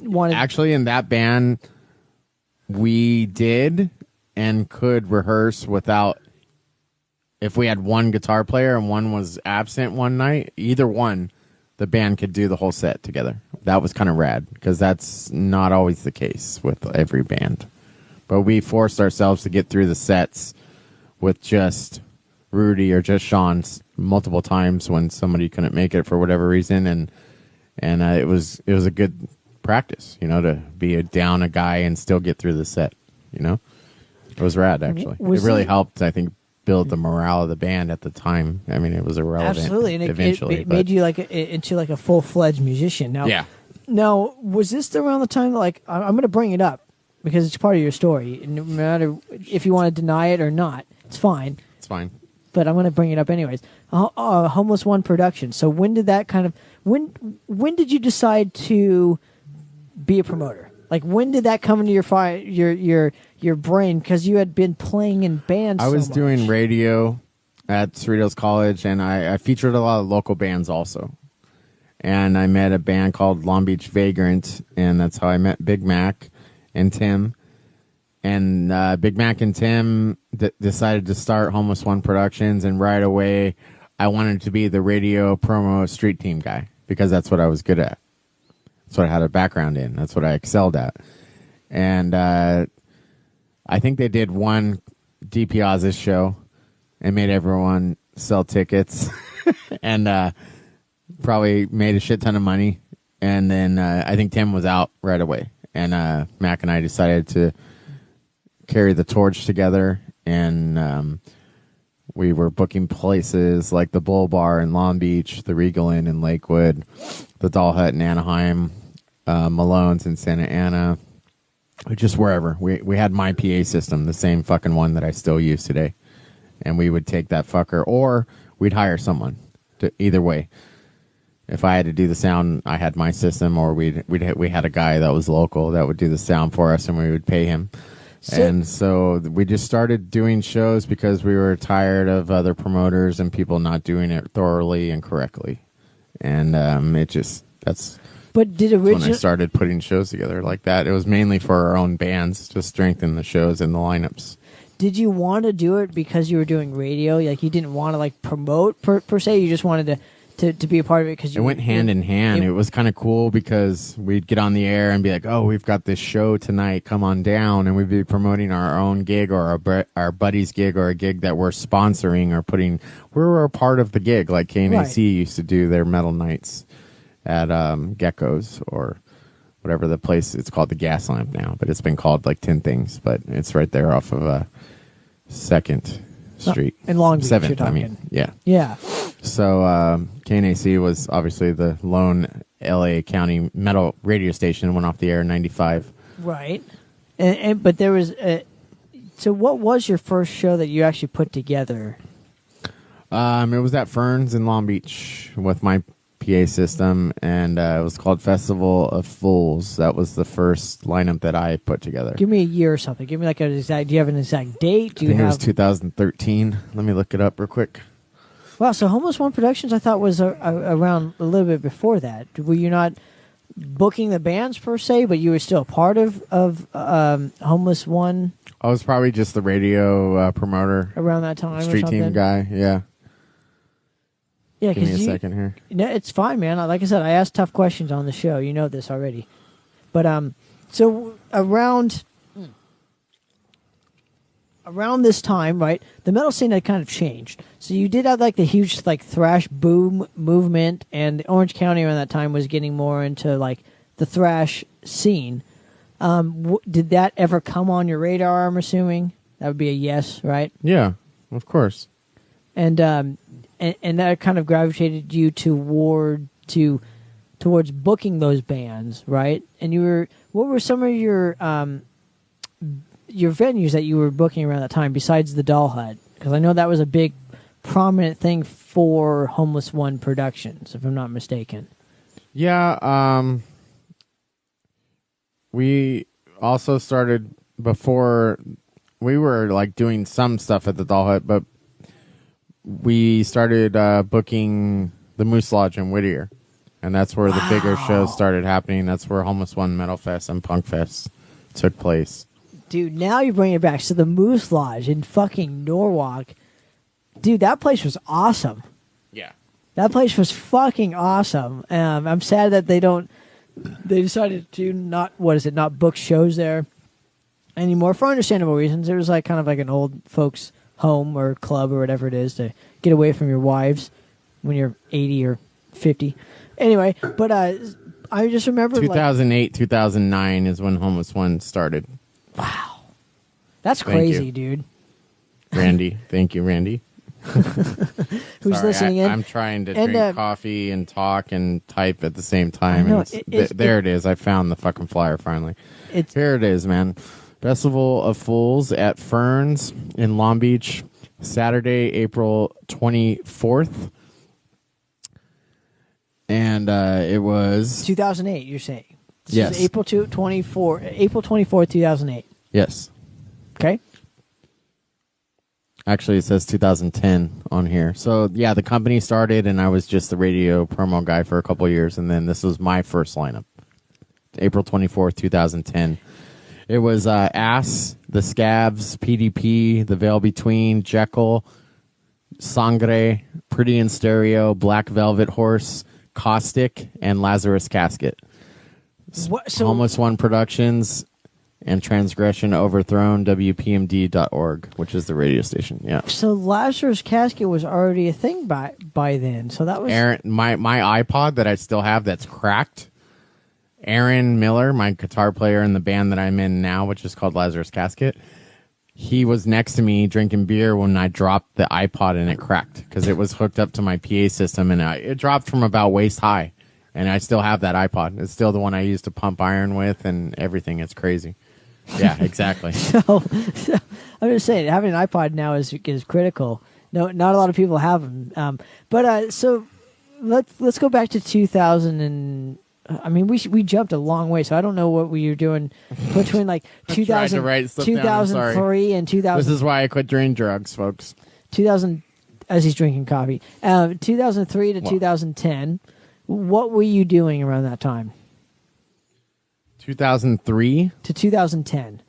wanted. Actually,
in that band, we did and could rehearse without. If we had one guitar player and one was absent one night, either one, the band could do the whole set together. That was kind of rad because that's not always the case with every band. But we forced ourselves to get through the sets with just Rudy or just Sean multiple times when somebody couldn't make it for whatever reason, and it was a good practice, you know, to be down a guy and still get through the set. You know, it was rad actually. It really helped, I think, build the morale of the band at the time. I mean, it was irrelevant.
Absolutely, and it made you into a full-fledged musician. Now,
yeah.
Now, was this around the time I'm going to bring it up because it's part of your story, and no matter if you want to deny it or not, it's fine.
It's fine.
But I'm going to bring it up anyways. Homeless One production. So when did that when did you decide to be a promoter? Like when did that come into your brain? Because you had been playing in bands.
I was doing radio at Cerritos College, and I featured a lot of local bands also. And I met a band called Long Beach Vagrant, and that's how I met Big Mac and Tim. And Big Mac and Tim decided to start Homeless One Productions, and right away I wanted to be the radio promo street team guy because that's what I was good at. That's what I had a background in. That's what I excelled at. And I think they did one DiPiazza show and made everyone sell tickets and probably made a shit ton of money. And then I think Tim was out right away. And Mac and I decided to carry the torch together. And we were booking places like the Bull Bar in Long Beach, the Regal Inn in Lakewood, the Doll Hut in Anaheim, Malone's in Santa Ana, just wherever. We had my PA system, the same fucking one that I still use today. And we would take that fucker, or we'd hire someone. Either way. If I had to do the sound, I had my system, or we had a guy that was local that would do the sound for us, and we would pay him. And so we just started doing shows because we were tired of other promoters and people not doing it thoroughly and correctly. And that's when I started putting shows together like that. It was mainly for our own bands to strengthen the shows and the lineups.
Did you want to do it because you were doing radio? Like you didn't want to like promote per se? You just wanted to to be a part of it because
it went hand in hand. It was kind of cool because we'd get on the air and be like, "Oh, we've got this show tonight. Come on down," and we'd be promoting our own gig or our buddy's gig or a gig that we're sponsoring or putting. We're a part of the gig, like KNAC used to do their metal nights at Gecko's or whatever the place. It's called the Gas Lamp now, but it's been called like 10 things. But it's right there off of 2nd Street
in Long Beach.
7th,
You're talking.
I mean, yeah.
Yeah.
So KNAC was obviously the lone LA County metal radio station. Went off the air in '95.
Right. But there was so what was your first show that you actually put together?
It was at Ferns in Long Beach with my PA system, and it was called Festival of Fools. That was the first lineup that I put together.
Give me a year or something. Give me like an exact. Do you have an exact date?
I think it was 2013. Let me look it up real quick.
Wow, so Homeless One Productions, I thought was around a little bit before that. Were you not booking the bands per se, but you were still a part of Homeless One?
I was probably just the radio promoter
around that time.
Street
or something?
team guy, yeah.
Yeah,
give me a second here.
No, it's fine, man. Like I said, I ask tough questions on the show. You know this already. But so around this time, right, the metal scene had kind of changed. So you did have like the huge like thrash boom movement, and Orange County around that time was getting more into like the thrash scene. Did that ever come on your radar? I'm assuming that would be a yes, right?
Yeah, of course.
And that kind of gravitated you towards booking those bands, right? And what were some of your venues that you were booking around that time besides the Doll Hut? Because I know that was a big, prominent thing for Homeless One Productions, if I'm not mistaken.
Yeah, we also started before. We were like doing some stuff at the Doll Hut, but we started booking the Moose Lodge in Whittier, and that's where the bigger shows started happening. That's where Homeless One Metal Fest and Punk Fest took place.
Dude, now you're bringing it back. So the Moose Lodge in fucking Norwalk, dude, that place was awesome.
Yeah,
that place was fucking awesome. I'm sad that they decided to not book shows there anymore for understandable reasons. It was like kind of like an old folks home or club or whatever it is to get away from your wives when you're 80 or 50. Anyway, but I just remember
2008, 2009 is when Homeless One started.
Wow. That's crazy, dude.
Randy. Thank you, Randy.
Who's listening in?
I'm trying to drink coffee and talk and type at the same time. There it is. I found the fucking flyer finally. Here it is, man. Festival of Fools at Ferns in Long Beach, Saturday, April 24th. And it was
2008, you're saying?
Yes.
This is April 24th, 2008.
Yes.
Okay.
Actually, it says 2010 on here. So, yeah, the company started, and I was just the radio promo guy for a couple of years, and then this was my first lineup. April 24th, 2010. It was Ass, The Scabs, PDP, The Veil Between, Jekyll, Sangre, Pretty in Stereo, Black Velvet Horse, Caustic, and Lazarus Casket. Homeless One Productions and Transgression Overthrown, WPMD.org, which is the radio station. Yeah.
So Lazarus Casket was already a thing by then. So that was
Aaron, my iPod that I still have that's cracked. Aaron Miller, my guitar player in the band that I'm in now, which is called Lazarus Casket, he was next to me drinking beer when I dropped the iPod and it cracked because it was hooked up to my PA system, and it dropped from about waist high. And I still have that iPod. It's still the one I used to pump iron with and everything. It's crazy. Yeah, exactly.
so I'm just saying, having an iPod now is critical. No, not a lot of people have them. So let's go back to 2000 and. I mean, we jumped a long way, so I don't know what we were doing between like 2003 and 2000.
This is why I quit doing drugs, folks.
2000, as he's drinking coffee. 2003 to 2010. What were you doing around that time?
2003
to 2010.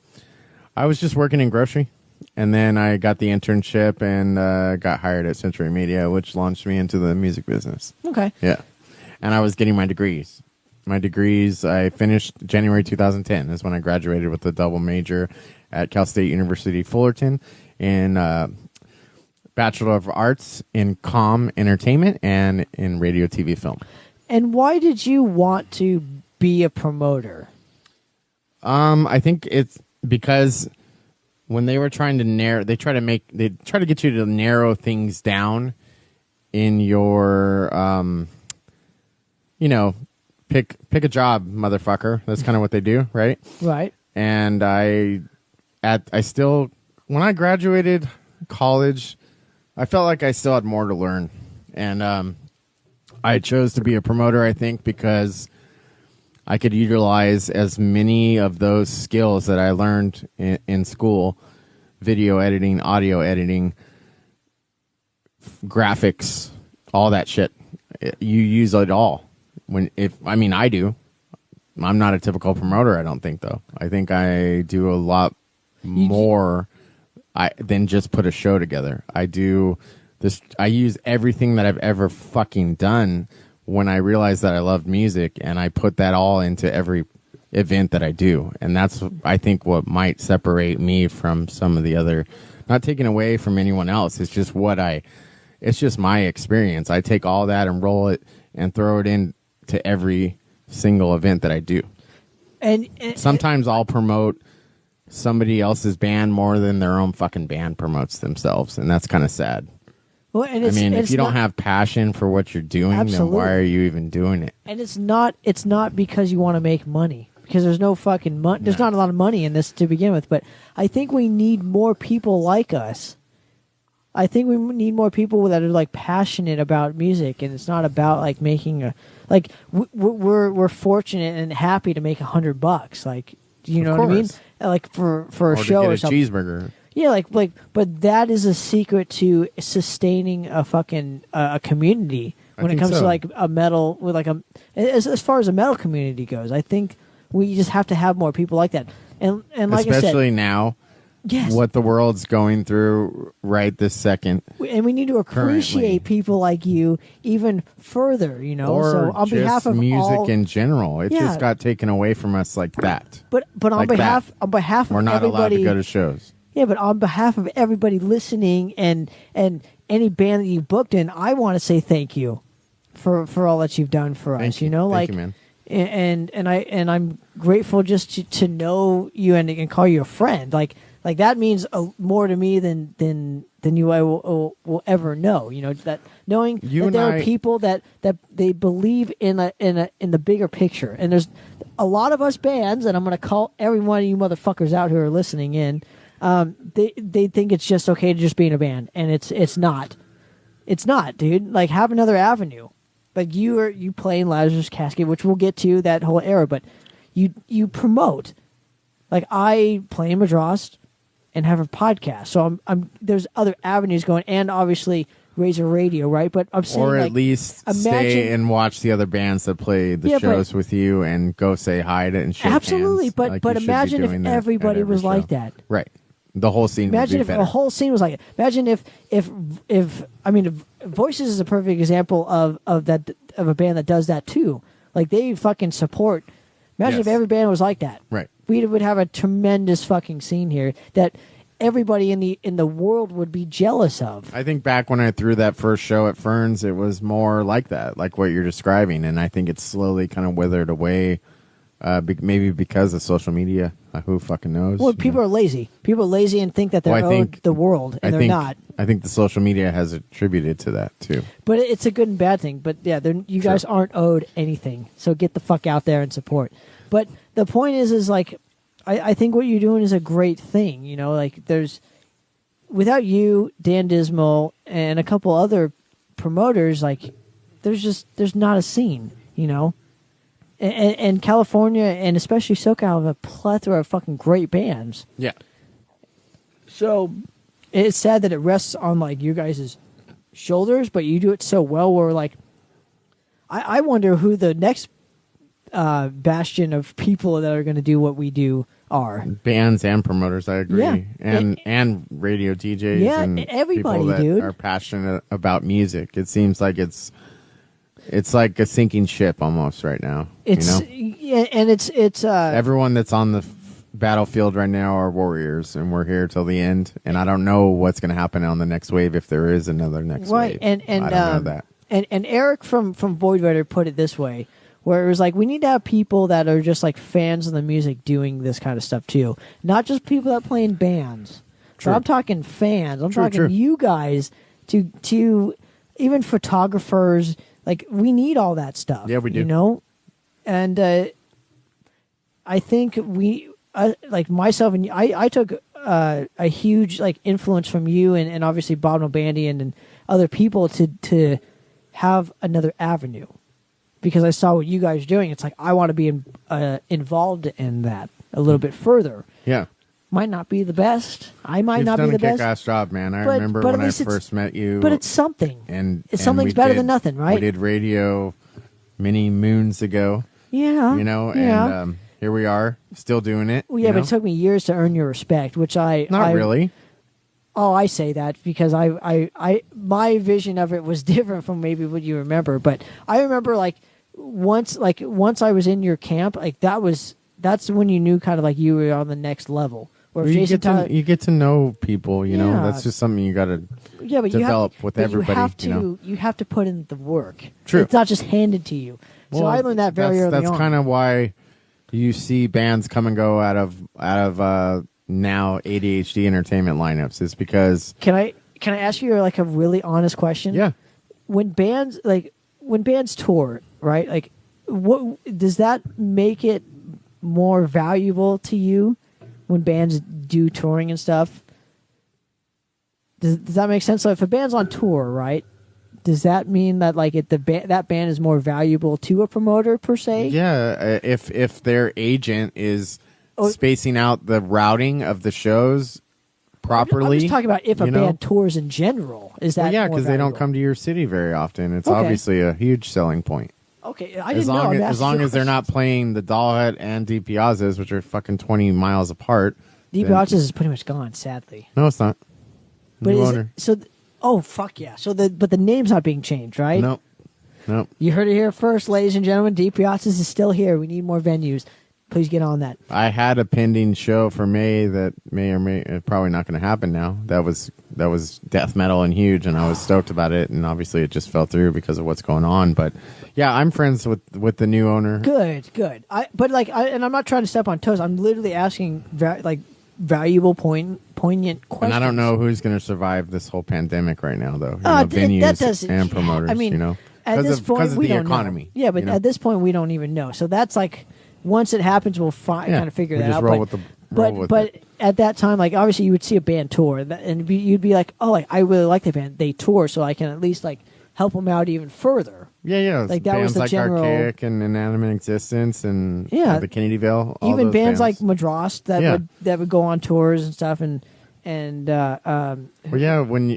I was just working in grocery. And then I got the internship and got hired at Century Media, which launched me into the music business.
Okay.
Yeah. And I was getting my degrees. My degrees, I finished January 2010 is when I graduated with a double major at Cal State University Fullerton in Bachelor of Arts in Comm Entertainment and in Radio, TV, Film.
And why did you want to be a promoter?
I think it's because when they were trying to they try to get you to narrow things down in your, pick a job, motherfucker. That's kind of what they do, right?
Right.
And when I graduated college, I felt like I still had more to learn. And I chose to be a promoter, I think, because I could utilize as many of those skills that I learned in school, video editing, audio editing, graphics, all that shit. You use it all. I do. I'm not a typical promoter, I don't think, though. I think I do a lot more than just put a show together. I do this. I use everything that I've ever fucking done when I realized that I loved music, and I put that all into every event that I do. And that's, I think, what might separate me from some of the other, not taking away from anyone else. It's just it's just my experience. I take all that and roll it and throw it into every single event that I do. And sometimes I'll promote somebody else's band more than their own fucking band promotes themselves. And that's kind of sad. Well, and if you don't have passion for what you're doing, then why are you even doing it? And it's not because you want to make money, because there's no fucking money. There's not a lot of money in this to begin with. But I think we need more people like us. I think we need more people that are like passionate about music, and it's not about like making we're fortunate and happy to make $100. Like, you know what I mean? Like for a show or something. Cheeseburger.
Yeah, but that is a secret to sustaining a fucking a community when it comes to like a metal with like as far as a metal community goes. I think we just have to have more people like that, and like
especially
I said,
now.
Yes.
What the world's going through right this second.
And we need to appreciate people like you even further, you know.
Or
so on
just
behalf of
music in general. It just got taken away from us like that.
But on
like
behalf of
we're not
everybody,
allowed to go to shows.
Yeah, but on behalf of everybody listening and any band that you booked in, I want to say thank you for all that you've done for us. You know,
thank you, man.
And I'm grateful just to know you and call you a friend. Like that means more to me than you will ever know. You know, that knowing that there are people that they believe in the bigger picture. And there's a lot of us bands, and I'm going to call every one of you motherfuckers out who are listening in. They think it's just okay to just be in a band, and it's not. It's not, dude. Like, have another avenue. Like you play in Lazarus Casket, which we'll get to that whole era, but you promote. Like, I play in Madras and have a podcast, so I'm there's other avenues going, and obviously Razor Radio, right? But I'm saying,
or at least stay and watch the other bands that play the shows with you, and go say hi to and shake
absolutely.
hands.
But imagine if everybody was like that,
right? The whole scene.
Imagine
would be
if
better.
the whole scene was like it. Imagine if I mean, Voices is a perfect example of a band that does that too. Like, they fucking support. Imagine if every band was like that.
Right.
We would have a tremendous fucking scene here that everybody in the world would be jealous of.
I think back when I threw that first show at Ferns, it was more like that, like what you're describing, and I think it's slowly kind of withered away. Maybe because of social media. Who fucking knows?
Well, people are lazy. People are lazy and think that they're owed the world, and they're not.
I think the social media has attributed to that too.
But it's a good and bad thing. But yeah, you guys aren't owed anything. So get the fuck out there and support. But the point is like, I think what you're doing is a great thing. You know, like, without you, Dan Dismal, and a couple other promoters, like, there's not a scene. You know. And California, and especially SoCal, have a plethora of fucking great bands.
Yeah.
So it's sad that it rests on, like, you guys' shoulders, but you do it so well where, like, I wonder who the next bastion of people that are going to do what we do are.
Bands and promoters, I agree.
Yeah.
And radio DJs
Yeah,
and
everybody,
people that
dude.
are passionate about music. It seems like it's like a sinking ship almost right now.
It's yeah, and it's
everyone that's on the battlefield right now are warriors, and we're here till the end. And I don't know what's going to happen on the next wave if there is another next wave.
And
I don't know that.
And Eric from Void Rider put it this way, where it was like, we need to have people that are just like fans of the music doing this kind of stuff too, not just people that play in bands.
True.
So I'm talking fans. I'm talking
true.
you guys to even photographers. Like, we need all that stuff.
Yeah, we do.
You know, and I think we like myself and I took a huge like influence from you and obviously Bob Nobandian and other people to have another avenue, because I saw what you guys are doing. It's like, I want to be involved in that a little bit further.
Yeah.
Might not be the best. I might
You've
not
done
be the
a
best.
kick-ass job, man. I
But-
remember
but at
when I
least it's-
first met you.
But it's something.
and
something's
we
better
did-
than nothing, right?
We did radio many moons ago,
Yeah.
you know,
Yeah.
and here we are, still doing it.
Well, yeah,
you
but
know?
it took me years to earn your respect, which
Not really.
Oh, I say that because I my vision of it was different from maybe what you remember. But I remember once I was in your camp, that's when you knew kind of like you were on the next level. Where
Well,
Jason
you get to know people, you know.
Yeah.
That's just something you got to
yeah, but
develop
you have,
with
but
everybody.
You have to
you know?
you have to put in the work.
True.
It's not just handed to you. So
Well,
I learned that very early
That's
on.
kind of why you see bands come and go out of now ADHD Entertainment lineups, is because
Can I ask you like a really honest question?
yeah,
When bands tour, right? Like, what does that make it more valuable to you when bands do touring and stuff? Does that make sense? So if a band's on tour, right? Does that mean that like that band is more valuable to a promoter per se?
yeah. If their agent is
Oh.
spacing out the routing of the shows properly,
I'm just talking about if a
you know?
band tours in general. Is that
Well, yeah,
because
because they don't come to your city very often. It's
Okay.
obviously a huge selling point.
Okay, I didn't
As
know.
long
I'm
as
asking
long
you
as they're not
questions.
playing the Doll Hut and Deep Piazzas, which are fucking 20 miles apart.
Deep
then-
Arches is pretty much gone, sadly.
No, it's not.
But
New
is
owner.
it, so? Oh fuck yeah! So but the name's not being changed, right?
Nope. Nope.
You heard it here first, ladies and gentlemen. Deep Piazzas is still here. We need more venues. Please get on that.
I had a pending show for May that may or may probably not going to happen now. That was death metal and huge, and I was stoked about it. And obviously, it just fell through because of what's going on. But yeah, I'm friends with the new owner.
Good. And I'm not trying to step on toes. I'm literally asking valuable, poignant questions.
And I don't know who's going to survive this whole pandemic right now, though.
That
Venues
doesn't.
and promoters.
I mean,
you know,
at this point,
because of
we
the
don't
economy.
know. Yeah, but
you know?
at this point, we don't even know. So that's like, once it happens, we'll kind of figure
we
that
just
out.
roll with the- roll with
but
it.
at that time, like obviously, you would see a band tour, and you'd be like, oh, like I really like the band. They tour, so I can at least like help them out even further.
Yeah.
Like, that was
bands
the
like
general-
Archaic and Inanimate Existence and
Yeah.
the Kennedy-ville. All
Even
those
bands like Madras
Yeah.
that would go on tours and stuff, and
Well, yeah, when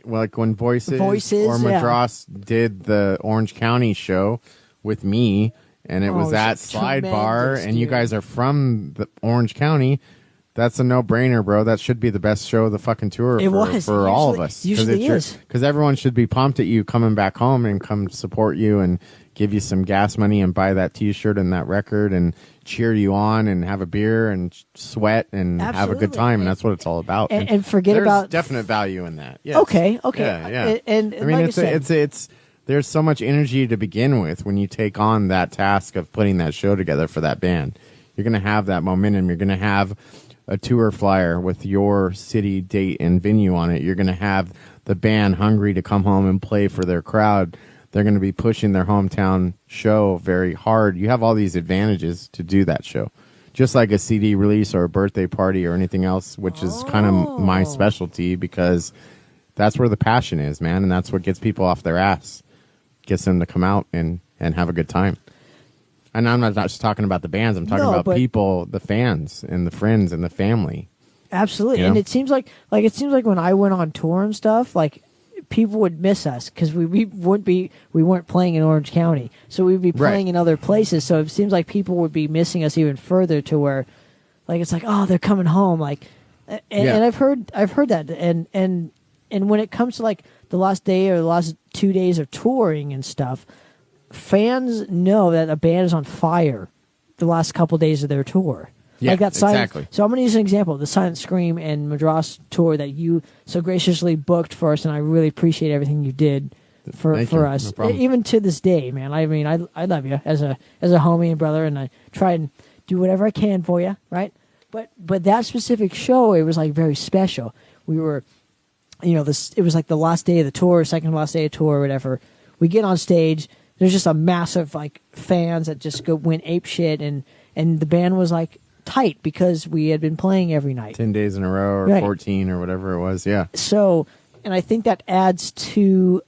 Voices or
yeah.
Madras did the Orange County show with me, and it was
Oh,
at
it's
Slide Bar,
tremendous,
and you
dude.
guys are from the Orange County. That's a no-brainer, bro. That should be the best show of the fucking tour
It
for,
was.
for
It
all of
usually-
us.
usually is.
Because everyone should be pumped at you coming back home and come support you and give you some gas money and buy that T-shirt and that record and cheer you on and have a beer and sweat and have a good
Absolutely.
time. And that's what it's all about.
and forget
there's
about
definite value in that. Yes.
Okay.
Yeah.
And
I mean,
like
it's
I said,
it's there's so much energy to begin with when you take on that task of putting that show together for that band. You're going to have that momentum. You're going to have a tour flyer with your city, date, and venue on it. You're going to have the band hungry to come home and play for their crowd. They're going to be pushing their hometown show very hard. You have all these advantages to do that show. Just like a CD release or a birthday party or anything else, which is kind of my specialty because that's where the passion is, man. And that's what gets people off their ass. Gets them to come out and have a good time. And I'm not just talking about the bands. I'm talking about people, the fans and the friends and the family.
absolutely.
You
And
know?
it seems like when I went on tour and stuff, like people would miss us because we weren't playing in Orange County, so we'd be playing in other places. So it seems like people would be missing us even further to where, like, it's like, oh, they're coming home, like, and I've heard that, and when it comes to like the last day or the last 2 days of touring and stuff, fans know that a band is on fire the last couple days of their tour.
Yeah,
like that
exactly.
So I'm going to use an example. The Silent Scream and Madras tour that you so graciously booked for us, and I really appreciate everything you did for us.
No problem.
Even to this day, man. I mean, I love you as a homie and brother, and I try and do whatever I can for you, right? But that specific show, it was like very special. We were, it was like the last day of the tour, second last day of tour, or whatever. We get on stage. There's just a massive like fans that just went ape shit, and the band was like tight because we had been playing every night
10 days in a row or 14 or whatever it was. Yeah.
So, and I think that adds to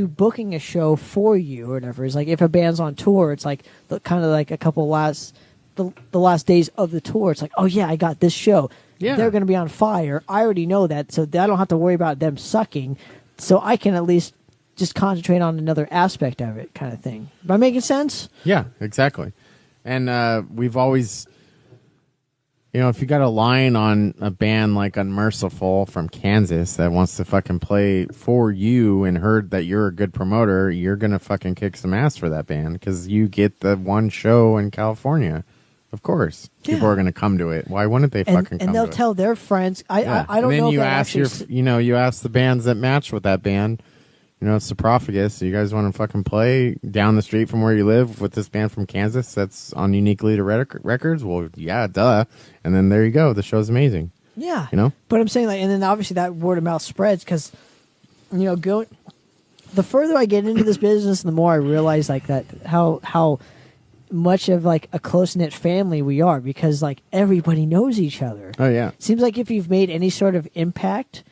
booking a show for you or whatever. It's like if a band's on tour, it's like kind of like a couple the last days of the tour. It's like, oh yeah, I got this show.
Yeah.
They're going to be on fire. I already know that, so I don't have to worry about them sucking. So I can at least just concentrate on another aspect of it, kind of thing. Am I making sense?
Yeah, exactly. And we've always, if you got a line on a band like Unmerciful from Kansas that wants to fucking play for you and heard that you're a good promoter, you're going to fucking kick some ass for that band because you get the one show in California. Of course. Yeah. People are going to come to it. Why wouldn't they fucking come to it?
And they'll tell their friends. I don't know if that
you ask the bands that match with that band. Sarcophagus. You guys want to fucking play down the street from where you live with this band from Kansas that's on Unique Leader Records? Well, yeah, duh. And then there you go. The show's amazing.
Yeah. But I'm saying, like, and then obviously that word of mouth spreads because, the further I get into this business, the more I realize, like, that how much of, like, a close-knit family we are because, like, everybody knows each other.
Oh, yeah.
Seems like if you've made any sort of impact,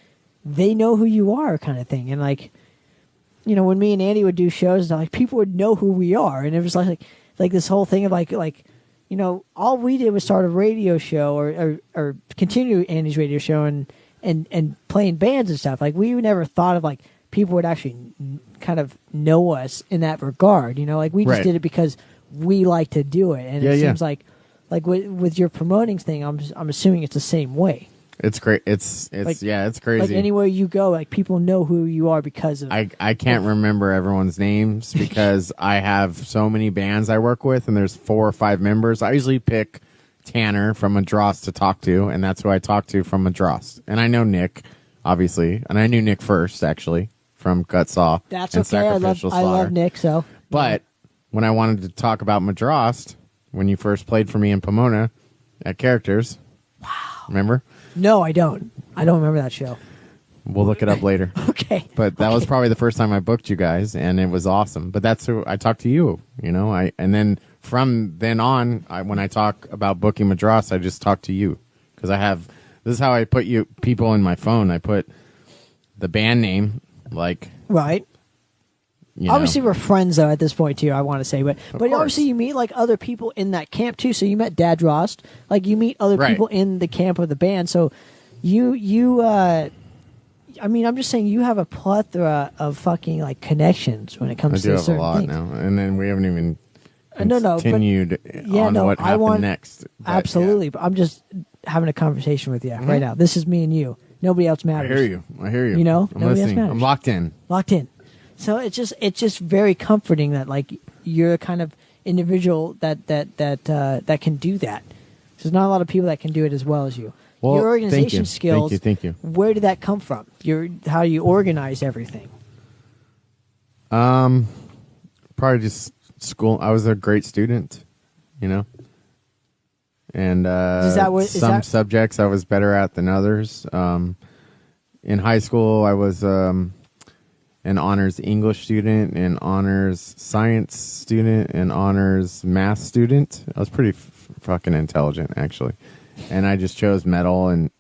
they know who you are kind of thing. And, like, when me and Andy would do shows, like people would know who we are, and it was like this whole thing of like all we did was start a radio show or continue Andy's radio show and playing bands and stuff. Like we never thought of like people would actually kind of know us in that regard. Like we just did it because we like to do it, and it seems like with your promoting thing, I'm assuming it's the same way.
It's great. It's crazy.
Like anywhere you go, like people know who you are because of.
I can't remember everyone's names because I have so many bands I work with, and there's 4 or 5 members. I usually pick Tanner from Madras to talk to, and that's who I talk to from Madras. And I know Nick, obviously, and I knew Nick first actually from Gutsaw.
That's
and
okay. I love Nick. So,
but when I wanted to talk about Madras, when you first played for me in Pomona at Characters, wow, remember?
No, I don't. I don't remember that show.
We'll look it up later.
Okay.
But that was probably the first time I booked you guys, and it was awesome. But that's who I talked to you, and then from then on, when I talk about booking Madras, I just talk to you because this is how I put people in my phone. I put the band name, like
right. Obviously, we're friends though at this point too. I want to say, but obviously you meet like other people in that camp too. So you met Dad Rost, like you meet other people in the camp of the band. So I mean, I'm just saying you have a plethora of fucking like connections when it comes to certain
lot
things.
now, and then we haven't even continued what happened next. But,
absolutely, but I'm just having a conversation with you right now. This is me and you. Nobody else matters.
I hear you.
I'm
nobody
listening.
Else matters. I'm locked in.
So it's just very comforting that like you're a kind of individual that can do that. There's not a lot of people that can do it as well as you.
Well,
your organization skills.
Thank you.
Where did that come from? How you organize everything.
Probably just school. I was a great student, and some subjects I was better at than others. In high school, I was an honors English student, an honors science student, an honors math student. I was pretty fucking intelligent, actually. And I just chose metal and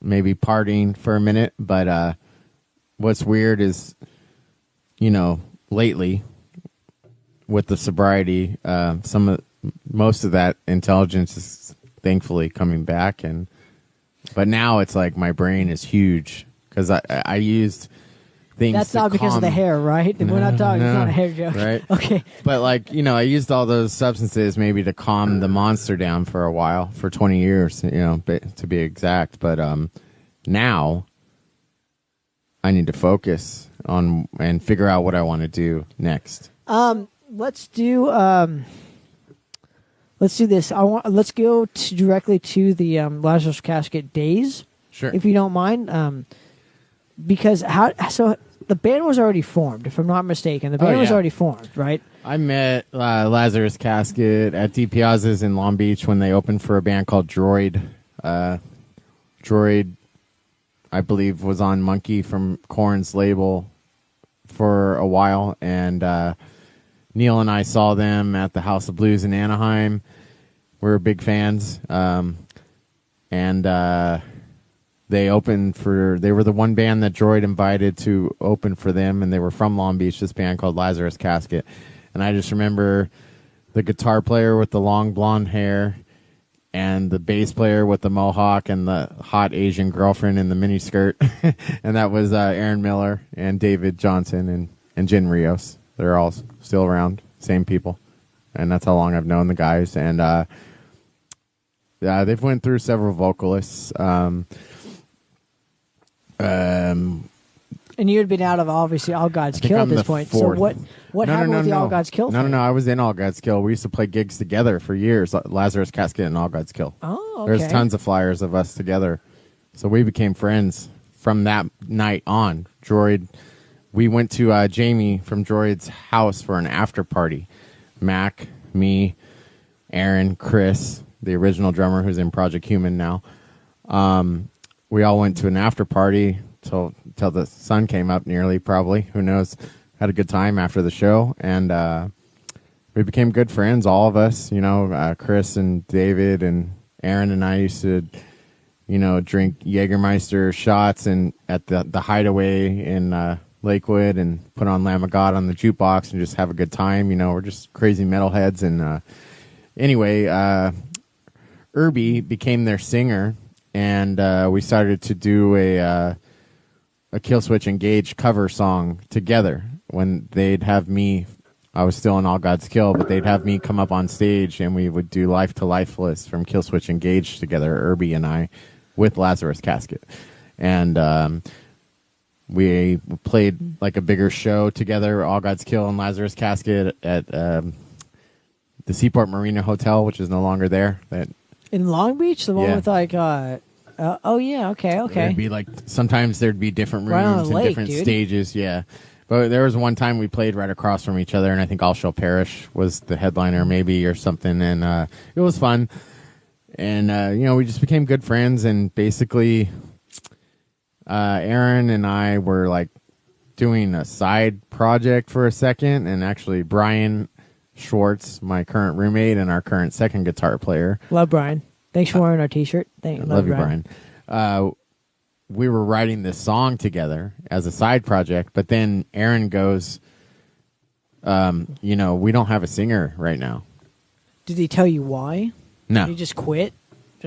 maybe partying for a minute. But what's weird is, lately with the sobriety, most of that intelligence is thankfully coming back, and But now it's like my brain is huge because I used things.
That's not because of the hair, right? We're not talking. It's not a hair joke,
right?
Okay.
But like I used all those substances maybe to calm the monster down for a while, for 20 years, to be exact. But now I need to focus on and figure out what I want to do next.
Let's do this. Let's go directly to the Lazarus Casket days,
Sure.
if you don't mind. Because the band was already formed, if I'm not mistaken. The band was already formed, right?
I met Lazarus Casket at D Piazza's in Long Beach when they opened for a band called Droid. Droid, I believe, was on Monkey from Korn's label for a while, and Neil and I saw them at the House of Blues in Anaheim. We were big fans, and they were the one band that Droid invited to open for them, and they were from Long Beach, this band called Lazarus Casket. And I just remember the guitar player with the long blonde hair and the bass player with the mohawk and the hot Asian girlfriend in the miniskirt. And that was Aaron Miller and David Johnson and Jen Rios. They're all still around, same people. And that's how long I've known the guys. And they've went through several vocalists.
And you had been out of, obviously, All God's Kill at this point.
Fourth.
So what happened with the All God's Kill thing?
No, I was in All God's Kill. We used to play gigs together for years, Lazarus Casket and All God's Kill.
Oh, okay.
There's tons of flyers of us together. So we became friends from that night on. Droid, we went to Jamie from Droid's house for an after party. Mac, me, Aaron, Chris, the original drummer who's in Project Human now. We all went to an after party till the sun came up nearly, probably. Who knows? Had a good time after the show. And we became good friends, all of us. Chris and David and Aaron and I used to, drink Jägermeister shots and at the Hideaway in Lakewood and put on Lamb of God on the jukebox and just have a good time. We're just crazy metalheads. And anyway, Irby became their singer. And we started to do a Killswitch Engage cover song together. When they'd have me, I was still in All God's Kill, but they'd have me come up on stage and we would do Life to Lifeless from Killswitch Engage together, Irby and I, with Lazarus Casket. And we played like a bigger show together, All God's Kill and Lazarus Casket at the Seaport Marina Hotel, which is no longer there.
In Long Beach? The one with like, oh yeah, okay.
It'd be like, sometimes there'd be different
Right on
rooms
the
and
lake,
different
dude.
stages, yeah. But there was one time we played right across from each other, and I think All Shall Perish was the headliner maybe or something, and it was fun. And, we just became good friends, and basically Aaron and I were like doing a side project for a second, and actually Brian Schwartz, my current roommate and our current second guitar player.
Love Brian. Thanks for wearing our T-shirt.
Love you, Brian. We were writing this song together as a side project, but then Aaron goes, we don't have a singer right now.
Did he tell you why?
No.
Did he just quit?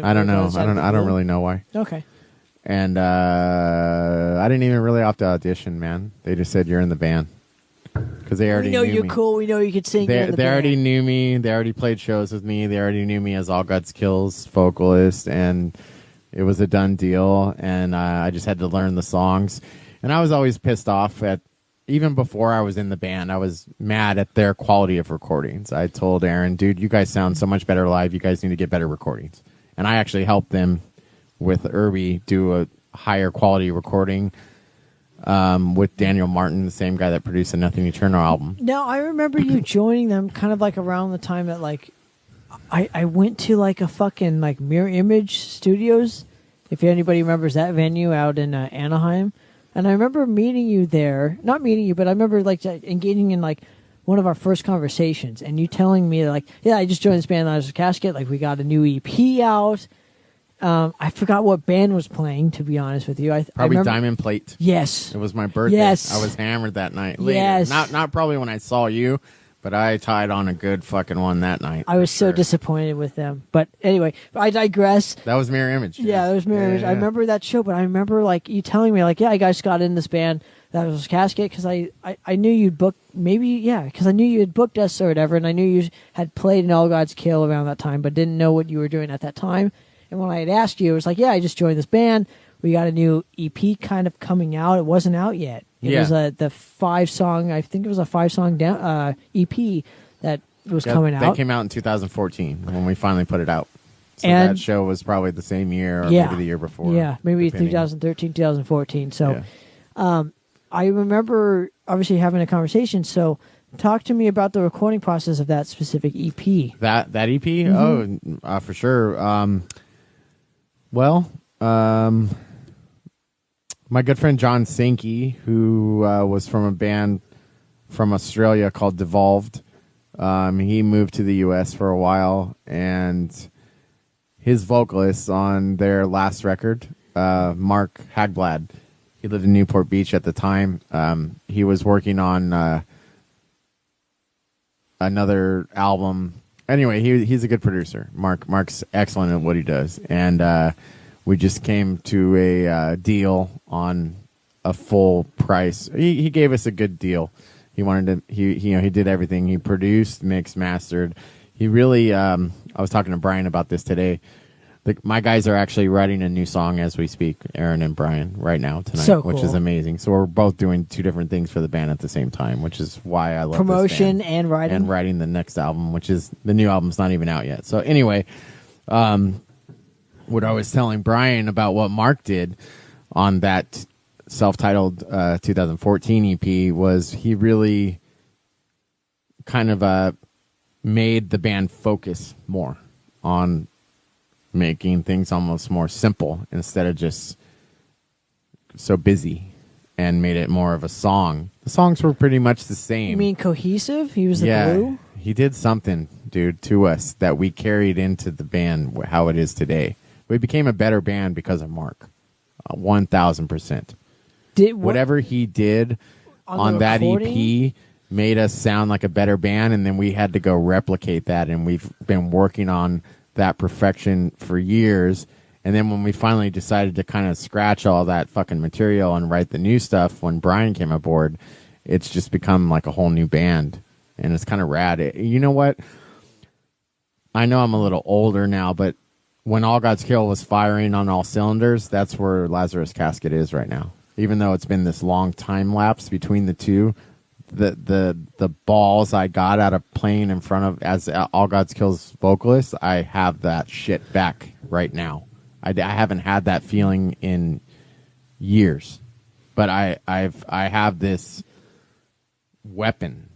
I don't know. I don't really know why.
Okay.
And I didn't even really have to audition, man. They just said you're in the band. Because they already
knew
you're
me. Cool. We know you could sing. They
already knew me. They already played shows with me. They already knew me as All God's Kills vocalist, and it was a done deal. And I just had to learn the songs. And I was always pissed off at, even before I was in the band, I was mad at their quality of recordings. I told Aaron, dude, you guys sound so much better live. You guys need to get better recordings. And I actually helped them with Irby do a higher quality recording. With Daniel Martin, the same guy that produced the Nothing Eternal album.
Now, I remember you joining them kind of like around the time that like I went to like a fucking like Mirror Image Studios, if anybody remembers that venue out in Anaheim. And I remember meeting you there, not meeting you, but I remember like engaging in like one of our first conversations and you telling me like, yeah, I just joined this band, Lazarus Casket, like we got a new EP out. I forgot what band was playing, to be honest with you.
Probably
I remember,
Diamond Plate.
Yes.
It was my birthday.
Yes.
I was hammered that night. Later.
Yes.
Not probably when I saw you, But I tied on a good fucking one that night.
I was so disappointed with them. But anyway, I digress.
That was Mirror Image.
Yeah, it was Mirror Image. I remember that show, but I remember like you telling me like, yeah, I guys got in this band. That was Casket because I knew you'd booked because I knew you had booked us or whatever, and I knew you had played in All God's Kill around that time, but didn't know what you were doing at that time. And when I had asked you, it was like, yeah, I just joined this band. We got a new EP kind of coming out. It wasn't out yet. It was the 5-song. I think it was a 5-song EP that was coming out.
That came out in 2014 when we finally put it out. So
and
that show was probably the same year or maybe the year before.
Yeah, maybe
depending.
2013, 2014. So I remember obviously having a conversation. So talk to me about the recording process of that specific EP.
That EP?
Mm-hmm.
Oh, for sure. My good friend John Sankey, who was from a band from Australia called Devolved, he moved to the U.S. for a while, and his vocalist on their last record, Mark Hagblad, he lived in Newport Beach at the time. He was working on another album. Anyway, he's a good producer. Mark's excellent at what he does, and we just came to a deal on a full price. He gave us a good deal. He wanted to. He did everything. He produced, mixed, mastered. He really. I was talking to Brian about this today. My guys are actually writing a new song as we speak, Aaron and Brian, right now tonight,
so cool.
Which is amazing. So we're both doing 2 different things for the band at the same time, which is why I love
promotion
this band.
and writing.
And writing the next album, which is the new album's not even out yet. So anyway, what I was telling Brian about what Mark did on that self-titled 2014 EP was he really kind of made the band focus more on making things almost more simple instead of just so busy, and made it more of a song. The songs were pretty much the same.
You mean cohesive? He was the glue?
He did something, dude, to us that we carried into the band how it is today. We became a better band because of Mark. 1,000%. Whatever he did on that EP made us sound like a better band, and then we had to go replicate that, and we've been working on that perfection for years. And then when we finally decided to kind of scratch all that fucking material and write the new stuff when Brian came aboard, it's just become like a whole new band, and it's kind of rad. You know what? I know I'm a little older now, but when All God's Kill was firing on all cylinders, that's where Lazarus Casket is right now. Even though it's been this long time lapse between the two, the balls I got out of playing in front of as All God's Kill's vocalist, I have that shit back right now. I haven't had that feeling in years, but I have this weapon,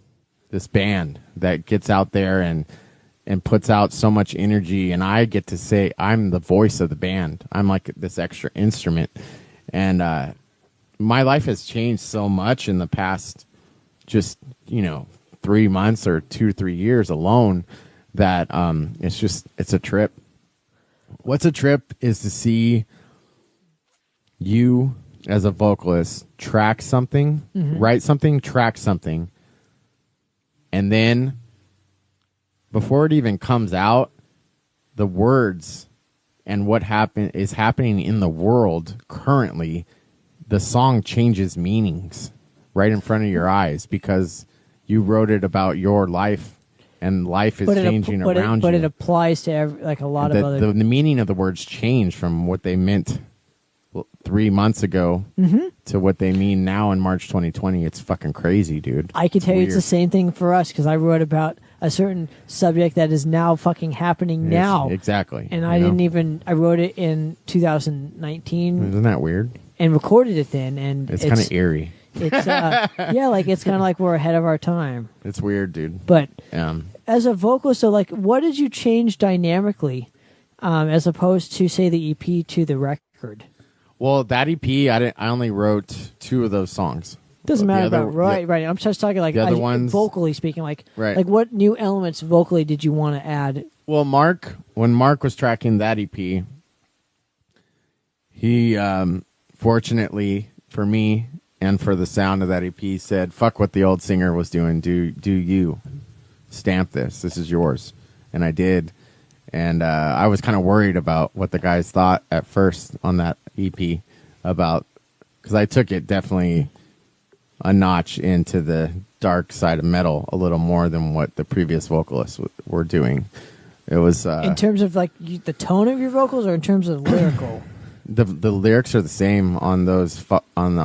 this band that gets out there and puts out so much energy, and I get to say I'm the voice of the band. I'm like this extra instrument, and my life has changed so much in the past just 3 months or 2-3 years alone that it's a trip. What's a trip is to see you as a vocalist track something, write something, track something, and then before it even comes out, the words and what is happening in the world currently, the song changes meanings right in front of your eyes because you wrote it about your life, and life is changing around you.
But it applies to a lot of other...
The meaning of the words change from what they meant 3 months ago to what they mean now in March 2020. It's fucking crazy, dude.
I can tell you it's the same thing for us because I wrote about a certain subject that is now fucking happening now.
Exactly.
And I wrote it in 2019.
Isn't that weird?
And recorded it then. And
it's kind of eerie.
It's it's kind of like we're ahead of our time.
It's weird, dude.
But as a vocalist, so what did you change dynamically as opposed to say the EP to the record?
Well, that EP, I only wrote 2 of those songs.
Doesn't matter about right. I'm just talking
the other ones,
vocally speaking. Like
what
new elements vocally did you want to add?
Well, when Mark was tracking that EP, he fortunately for me and for the sound of that EP said, "Fuck what the old singer was doing. Do you?" stamp this. This is yours. And I did. And I was kind of worried about what the guys thought at first on that EP about, because I took it definitely a notch into the dark side of metal a little more than what the previous vocalists were doing. It was
in terms of like the tone of your vocals, or in terms of lyrical.
The lyrics are the same on those on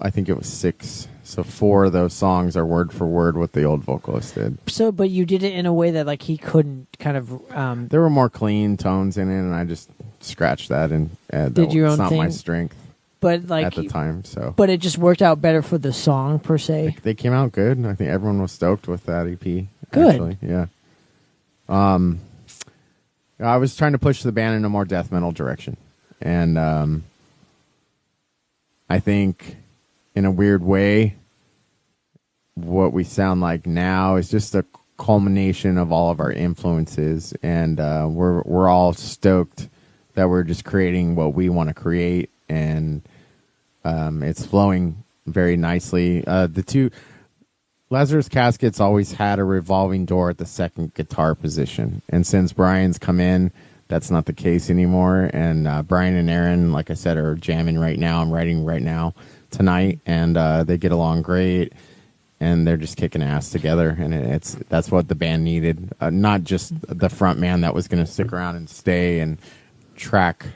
I think it was 6. So 4 of those songs are word for word what the old vocalist did.
So, but you did it in a way that like he couldn't kind of.
There were more clean tones in it, and I just scratched that and
did your own
thing. It's not my
thing?
strength,
but like
at the time. So,
but it just worked out better for the song per se.
they came out good. I think everyone was stoked with that EP.
Good.
Actually. Yeah. I was trying to push the band in a more death metal direction, and I think, in a weird way, what we sound like now is just a culmination of all of our influences, and we're all stoked that we're just creating what we want to create, and it's flowing very nicely. The two Lazarus Casket's always had a revolving door at the second guitar position, and since Brian's come in, that's not the case anymore. And Brian and Aaron, like I said, are jamming right now. I'm writing right now tonight, and they get along great, and they're just kicking ass together. And that's what the band needed, not just the front man that was going to stick around and stay and track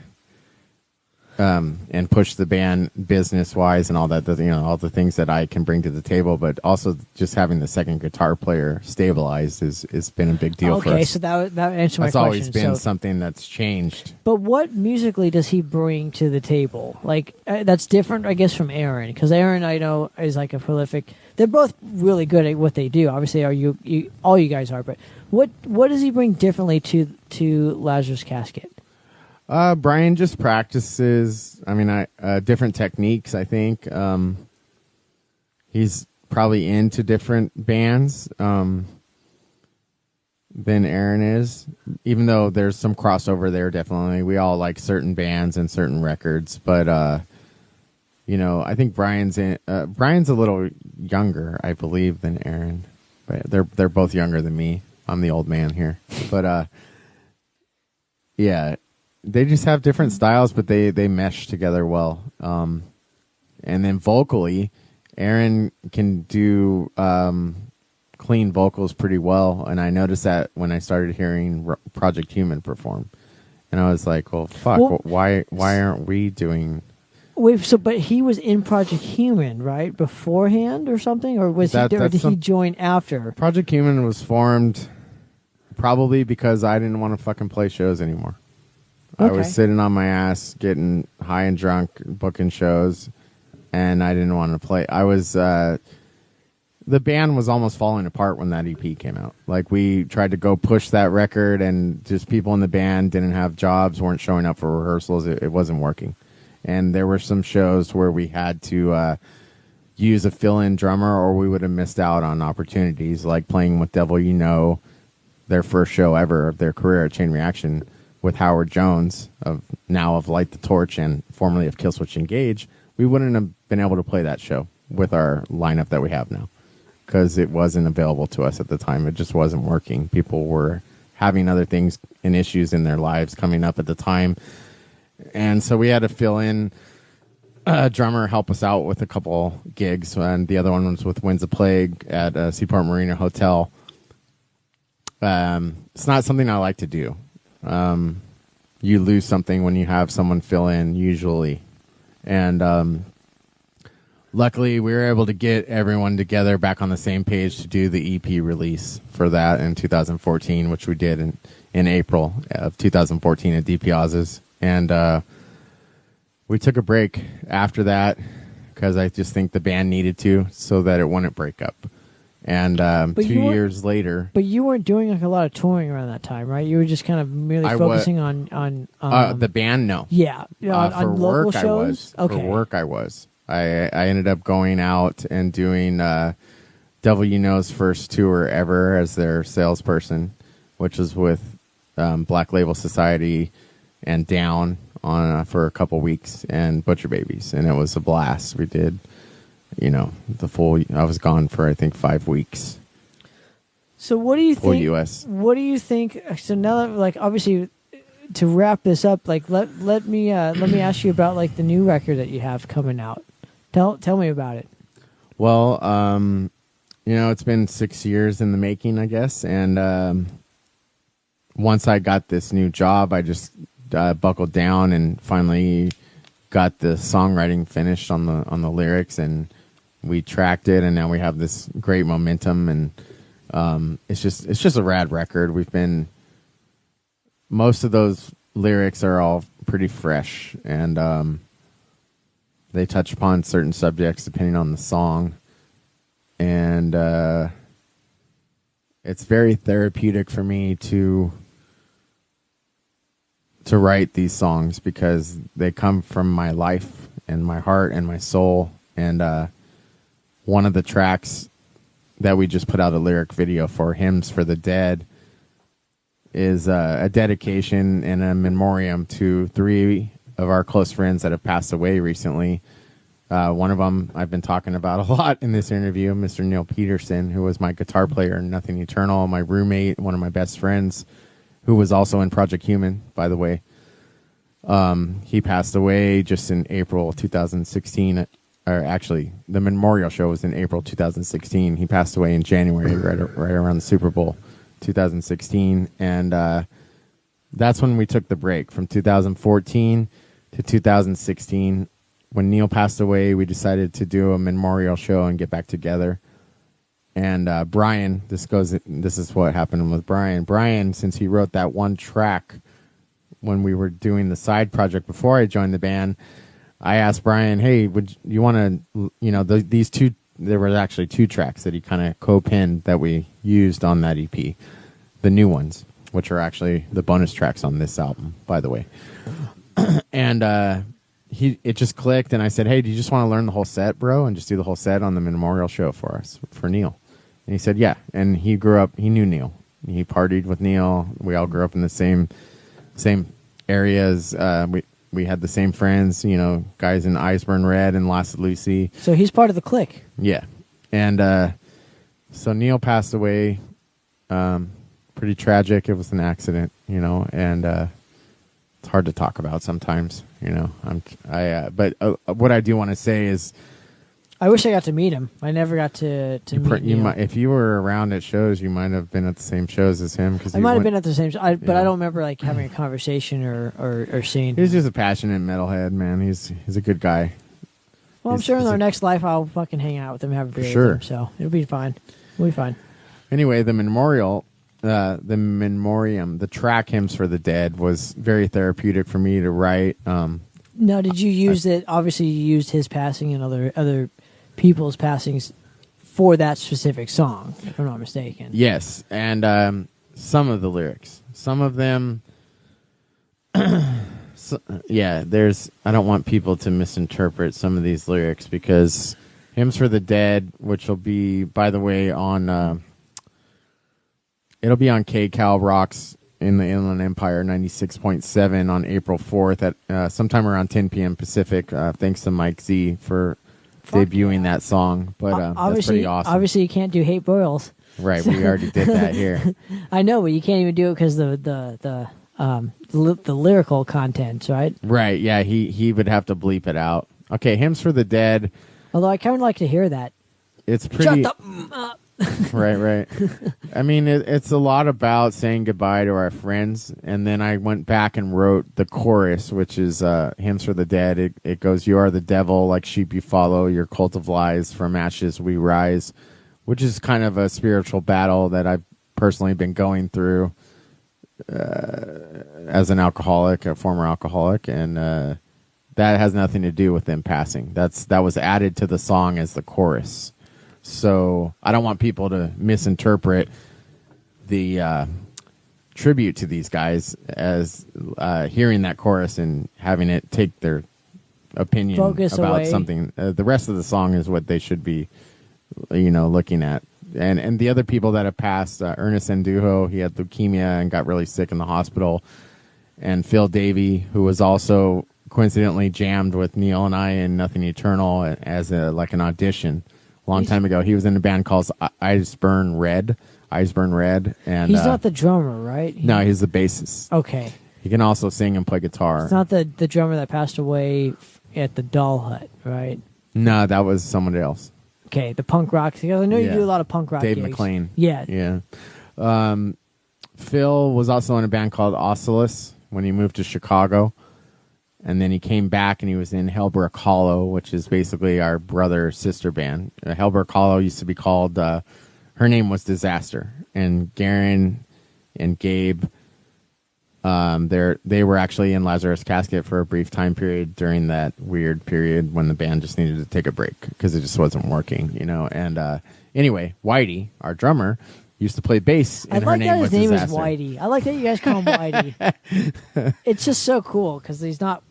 and push the band business wise and all that, all the things that I can bring to the table, but also just having the second guitar player stabilized has been a big deal for us.
Okay, so that answers my question.
That's always been something that's changed.
But what musically does he bring to the table? Like that's different, I guess, from Aaron, because Aaron, I know, is like a prolific. They're both really good at what they do. Obviously, all you guys are. But what does he bring differently to Lazarus Casket?
Brian just practices. I mean, different techniques. I think he's probably into different bands than Aaron is. Even though there's some crossover there, definitely. We all like certain bands and certain records, but I think Brian's a little younger, I believe, than Aaron. But they're both younger than me. I'm the old man here, but yeah. They just have different styles, but they mesh together well. And then vocally, Aaron can do clean vocals pretty well. And I noticed that when I started hearing Project Human perform. And I was like, well, fuck, why aren't we doing...
Wait, but he was in Project Human, right? Beforehand or something? Or did he join after?
Project Human was formed probably because I didn't want to fucking play shows anymore. Okay. I was sitting on my ass, getting high and drunk, booking shows, and I didn't want to play. I was, the band was almost falling apart when that EP came out. Like, we tried to go push that record, and just people in the band didn't have jobs, weren't showing up for rehearsals. It wasn't working. And there were some shows where we had to use a fill-in drummer, or we would have missed out on opportunities, like playing with Devil You Know, their first show ever of their career at Chain Reaction, with Howard Jones of Light the Torch and formerly of Killswitch Engage. We wouldn't have been able to play that show with our lineup that we have now, because it wasn't available to us at the time. It just wasn't working. People were having other things and issues in their lives coming up at the time, and so we had to fill in a drummer, help us out with a couple gigs, and the other one was with Winds of Plague at Seaport Marina Hotel. It's not something I like to do. You lose something when you have someone fill in, usually. And luckily, we were able to get everyone together back on the same page to do the EP release for that in 2014, which we did in April of 2014 at DP Oz's. And we took a break after that because I just think the band needed to, so that it wouldn't break up. And 2 years later...
But you weren't doing like a lot of touring around that time, right? You were just kind of merely focusing on
the band, no.
Yeah. On local shows?
Okay. For work, I was. I ended up going out and doing Devil You Know's first tour ever as their salesperson, which was with Black Label Society and Down on for a couple weeks, and Butcher Babies. And it was a blast. We did I was gone for, I think, 5 weeks.
So what do you
Full
think?
US.
What do you think? So now that, like, obviously, to wrap this up, like, let me ask you about, like, the new record that you have coming out. Tell me about it.
Well, it's been 6 years in the making, I guess. And once I got this new job, I just buckled down and finally got the songwriting finished on the lyrics, and we tracked it, and now we have this great momentum, and it's just a rad record. Most of those lyrics are all pretty fresh, and they touch upon certain subjects depending on the song, and it's very therapeutic for me to write these songs because they come from my life and my heart and my soul. And one of the tracks that we just put out a lyric video for, Hymns for the Dead, is a dedication and a memoriam to 3 of our close friends that have passed away recently. One of them I've been talking about a lot in this interview, Mr. Neil Peterson, who was my guitar player in Nothing Eternal, my roommate, one of my best friends, who was also in Project Human, by the way. He passed away just in April 2016. Or actually, the memorial show was in April 2016. He passed away in January, right around the Super Bowl 2016. And that's when we took the break. From 2014 to 2016. When Neil passed away, we decided to do a memorial show and get back together. And Brian, this is what happened with Brian. Brian, since he wrote that one track when we were doing the side project before I joined the band, I asked Brian, hey, would you want to, these two, there were actually 2 tracks that he kind of co-pinned that we used on that EP, the new ones, which are actually the bonus tracks on this album, by the way. And it just clicked, and I said, hey, do you just want to learn the whole set, bro, and just do the whole set on the memorial show for us, for Neil? And he said, yeah. And he knew Neil. He partied with Neil. We all grew up in the same areas. We had the same friends, guys in Eisburn Red and Las Lucy.
So he's part of the clique.
Yeah. And so Neil passed away. Pretty tragic. It was an accident, and it's hard to talk about sometimes, but what I do want to say is,
I wish I got to meet him. I never got to meet him.
If you were around at shows, you might have been at the same shows as him.
I might have been at the same, but I don't remember like having a conversation or seeing.
He's just a passionate metalhead, man. He's a good guy.
Well, I'm sure in our next life I'll fucking hang out with him, have a beer with him, so it'll be fine. We'll be fine.
Anyway, the memoriam, the track Hymns for the Dead was very therapeutic for me to write.
Now, did you use it? Obviously, you used his passing and other people's passings for that specific song, if I'm not mistaken.
Yes, and some of the lyrics. Some of them... I don't want people to misinterpret some of these lyrics, because Hymns for the Dead, which will be, by the way, on... it'll be on KCal Rocks in the Inland Empire 96.7 on April 4th at sometime around 10 p.m. Pacific. Thanks to Mike Z for debuting that song. But that's pretty awesome.
Obviously, you can't do Hate Boils.
Right, we already did that here.
I know, but you can't even do it because the lyrical content, right?
Right, yeah, he would have to bleep it out. Okay, Hymns for the Dead.
Although I kind of like to hear that.
It's pretty...
Shut the
Right. I mean, it's a lot about saying goodbye to our friends, and then I went back and wrote the chorus, which is Hymns for the Dead. It goes, you are the devil, like sheep you follow, your cult of lies, from ashes we rise, which is kind of a spiritual battle that I've personally been going through as an alcoholic, a former alcoholic, and that has nothing to do with them passing. That was added to the song as the chorus. So I don't want people to misinterpret the tribute to these guys as hearing that chorus and having it take their opinion
Focus
about
away.
something. The rest of the song is what they should be, looking at. And the other people that have passed, Ernest Andujo, he had leukemia and got really sick in the hospital. And Phil Davey, who was also coincidentally jammed with Neil and I in Nothing Eternal as an audition a long time ago. He was in a band called Iceburn Red, and
he's not the drummer, right?
No, he's the bassist.
Okay.
He can also sing and play guitar.
It's not the drummer that passed away at the Doll Hut, right?
No, that was somebody else.
Okay, the punk rock. I know you do a lot of punk rock
Dave
gigs.
McLean.
Yeah.
Phil was also in a band called Oculus when he moved to Chicago. And then he came back and he was in Hellbrook Hollow, which is basically our brother-sister band. Hellbrook Hollow used to be called, her name was Disaster. And Garen and Gabe, they were actually in Lazarus Casket for a brief time period during that weird period when the band just needed to take a break because it just wasn't working, And anyway, Whitey, our drummer, used to play bass, and her name was
Disaster.
Disaster.
I like that his name is Whitey. I like that you guys call him Whitey. It's just so cool because he's not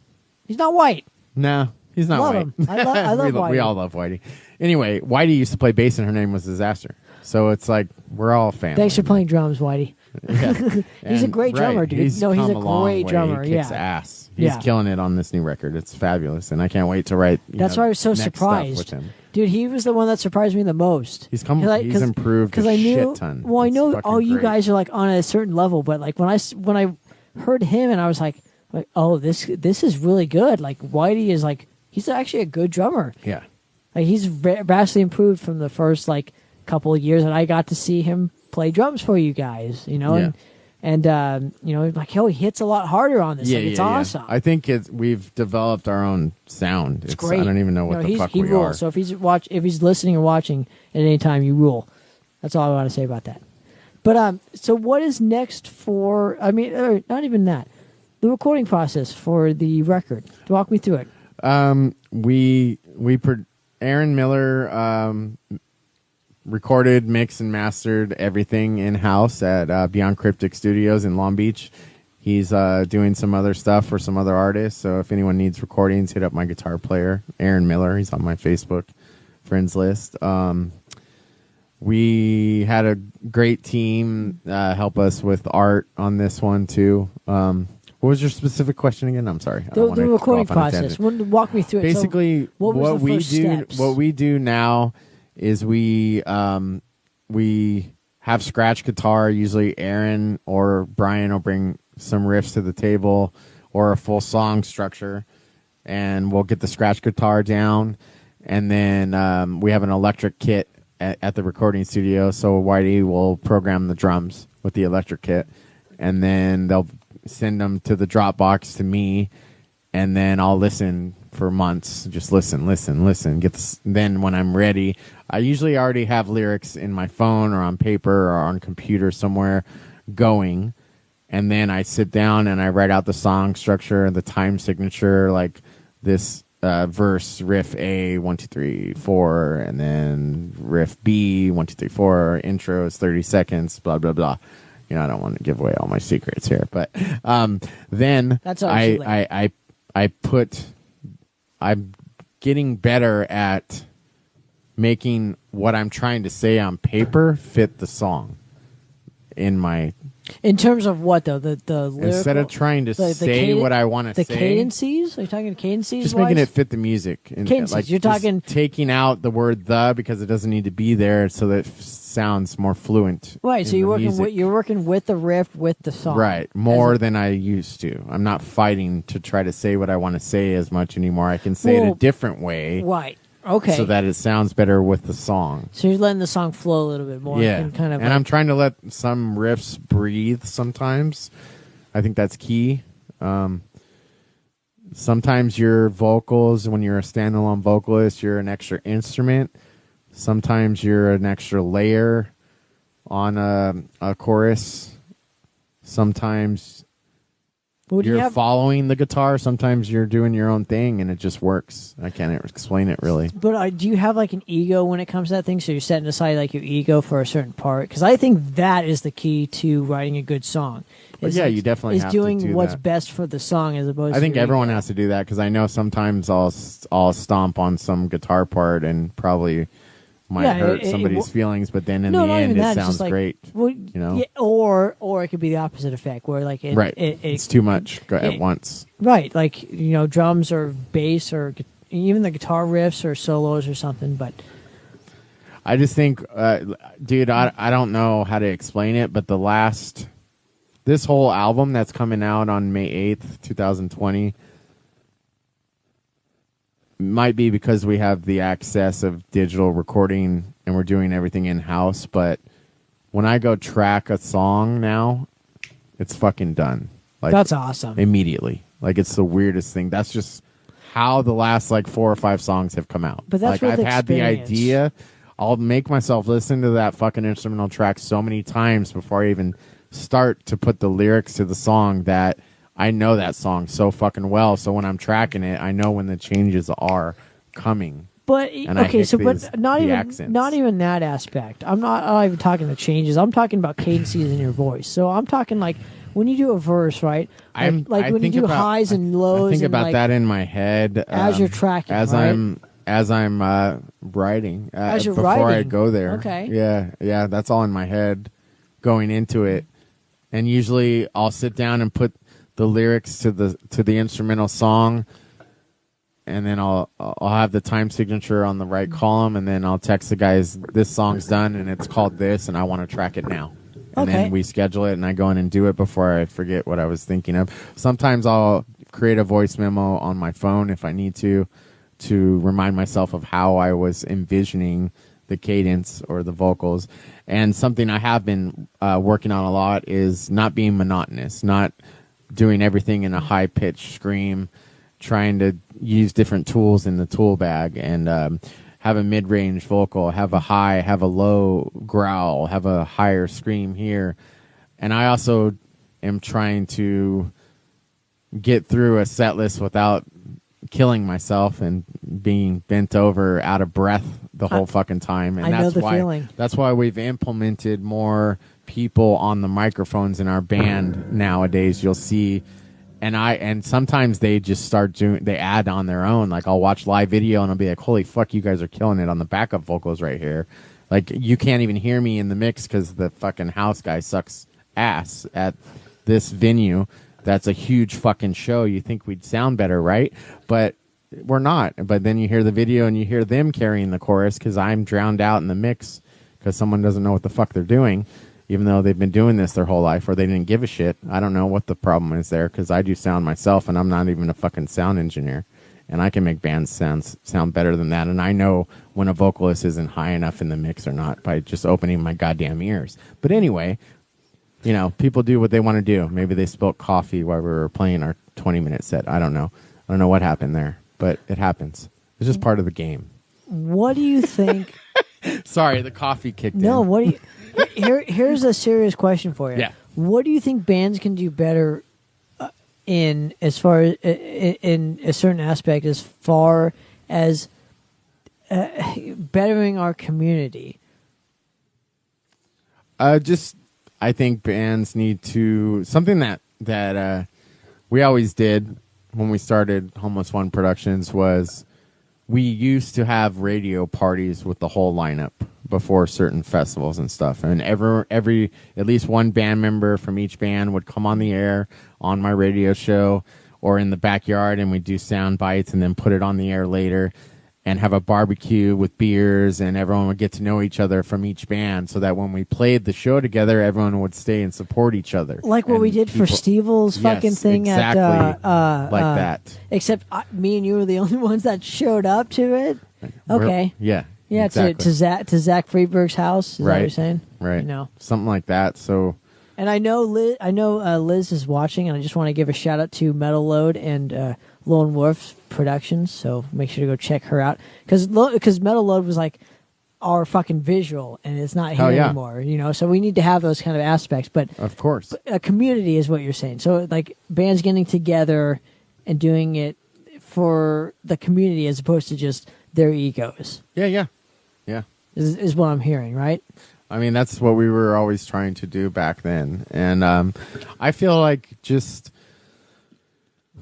white.
No, he's not
Love
white.
him. I love Whitey.
We all love Whitey. Anyway, Whitey used to play bass, and her name was Disaster. So it's like we're all family.
Thanks for playing drums, Whitey.
Yeah.
He's a great drummer, dude. He's a great drummer.
He kicks ass. He's killing it on this new record. It's fabulous, and I can't wait to write.
That's why I was so
next stuff
surprised.
with him.
Dude, he was the one that surprised me the most.
He's improved a shit ton.
Well, I know all you
great.
guys are like on a certain level, but like when I heard him and I was like, oh, this is really good. Like Whitey is like he's actually a good drummer.
Yeah.
Like he's vastly improved from the first like couple of years that I got to see him play drums for you guys.
Yeah.
And like he hits a lot harder on this. It's awesome.
I think we've developed our own sound.
It's great.
I don't even know what the fuck
he
we
rules.
are.
So if he's listening or watching at any time, you rule. That's all I want to say about that. But so what is next for? I mean, not even that. The recording process for the record. Walk me through it.
Aaron Miller recorded, mixed, and mastered everything in-house at Beyond Cryptic Studios in Long Beach. He's doing some other stuff for some other artists, so if anyone needs recordings, hit up my guitar player, Aaron Miller. He's on my Facebook friends list. We had a great team help us with art on this one, too. What was your specific question again? I'm sorry.
The recording process. Walk me through it.
Basically,
so what
we do now is we have scratch guitar. Usually Aaron or Brian will bring some riffs to the table or a full song structure, and we'll get the scratch guitar down. And then we have an electric kit at the recording studio, so Whitey will program the drums with the electric kit, and then they'll send them to the Dropbox to me, and then I'll listen for months. Just listen. Get this. Then when I'm ready, I usually already have lyrics in my phone or on paper or on computer somewhere going, and then I sit down and I write out the song structure and the time signature, like this verse, riff A, 1, 2, 3, 4, and then riff B, 1, 2, 3, 4, intro is 30 seconds, blah, blah, blah. I don't want to give away all my secrets here, but then I'm getting better at making what I'm trying to say on paper fit the song
in terms of what though, the lyrical,
instead of trying to say what I want to say.
The cadences? Are you talking cadences?
Just making it fit the music.
Cadences.
Like
you're talking
taking out the word "the" because it doesn't need to be there, so that it sounds more fluent.
Right. So you're working with the riff with the song.
Right. More than I used to. I'm not fighting to try to say what I want to say as much anymore. I can say it a different way.
Right. Okay.
So that it sounds better with the song.
So you're letting the song flow a little bit more.
Yeah.
And
I'm trying to let some riffs breathe sometimes. I think that's key. Sometimes your vocals, when you're a standalone vocalist, you're an extra instrument. Sometimes you're an extra layer on a chorus. Sometimes you're following the guitar. Sometimes you're doing your own thing, and it just works. I can't explain it really.
But do you have like an ego when it comes to that thing? So you're setting aside like your ego for a certain part? Because I think that is the key to writing a good song.
You definitely have to do
doing what's
that.
best for the song as opposed to...
I think everyone has to do that because I know sometimes I'll stomp on some guitar part and probably might hurt somebody's feelings, but then in the end, it sounds great.
Well,
you know,
yeah, or it could be the opposite effect, where like
it's too much at once.
Right, like drums or bass or even the guitar riffs or solos or something. But
I just think, dude, I don't know how to explain it, but this whole album that's coming out on May 8th, 2020. Might be because we have the access of digital recording and we're doing everything in-house, but when I go track a song now, it's fucking done. Like,
that's awesome.
Immediately. Like, it's the weirdest thing. That's just how the last, 4 or 5 songs have come out.
But that's
I've had the idea. I'll make myself listen to that fucking instrumental track so many times before I even start to put the lyrics to the song that I know that song so fucking well, so when I'm tracking it, I know when the changes are coming.
But not even that aspect. I'm not even talking the changes. I'm talking about cadences in your voice. So I'm talking like when you do a verse, right? Like when you do highs and lows.
I think about that in my head
as you're tracking,
as I'm writing before I go there.
Okay.
Yeah, that's all in my head going into it, and usually I'll sit down and put the lyrics to the instrumental song, and then I'll have the time signature on the right column, and then I'll text the guys, this song's done and it's called this and I want to track it now. And then we schedule it and I go in and do it before I forget what I was thinking of. Sometimes I'll create a voice memo on my phone if I need to remind myself of how I was envisioning the cadence or the vocals. And something I have been working on a lot is not being monotonous, not doing everything in a high-pitched scream, trying to use different tools in the tool bag and have a mid-range vocal, have a high, have a low growl, have a higher scream here. And I also am trying to get through a set list without killing myself and being bent over out of breath the whole fucking time. And
I know the feeling.
That's why we've implemented more people on the microphones in our band nowadays. You'll see, and sometimes they just they add on their own. Like I'll watch live video and I'll be like, holy fuck, you guys are killing it on the backup vocals right here. Like you can't even hear me in the mix because the fucking house guy sucks ass at this venue. That's a huge fucking show. You think we'd sound better, right? But we're not. But then you hear the video and you hear them carrying the chorus because I'm drowned out in the mix because someone doesn't know what the fuck they're doing, even though they've been doing this their whole life, or they didn't give a shit. I don't know what the problem is there because I do sound myself and I'm not even a fucking sound engineer. And I can make bands sound better than that. And I know when a vocalist isn't high enough in the mix or not by just opening my goddamn ears. But anyway, people do what they want to do. Maybe they spilled coffee while we were playing our 20-minute set. I don't know. I don't know what happened there, but it happens. It's just part of the game.
What do you think?
Sorry, the coffee kicked in.
No, what do you... Here's a serious question for you.
Yeah.
What do you think bands can do better in a certain aspect as far as bettering our community?
I think bands need to something that we always did when we started Homeless One Productions was we used to have radio parties with the whole lineup before certain festivals and stuff. And every at least one band member from each band would come on the air on my radio show or in the backyard, and we'd do sound bites and then put it on the air later and have a barbecue with beers, and everyone would get to know each other from each band so that when we played the show together, everyone would stay and support each other.
Like what we did for Stevel's fucking thing
exactly
at...
like that.
Except me and you were the only ones that showed up to it. Okay.
Yeah,
exactly. to Zach Friedberg's house, is that what you're saying?
Right. Something like that, so...
And I know Liz is watching, and I just want to give a shout-out to Metal Load and... Lone Wolf Productions, so make sure to go check her out because Metal Load was like our fucking visual, and it's not here anymore. So we need to have those kind of aspects. But
of course,
a community is what you're saying. So like bands getting together and doing it for the community as opposed to just their egos.
Yeah.
Is what I'm hearing, right?
I mean, that's what we were always trying to do back then, and I feel like just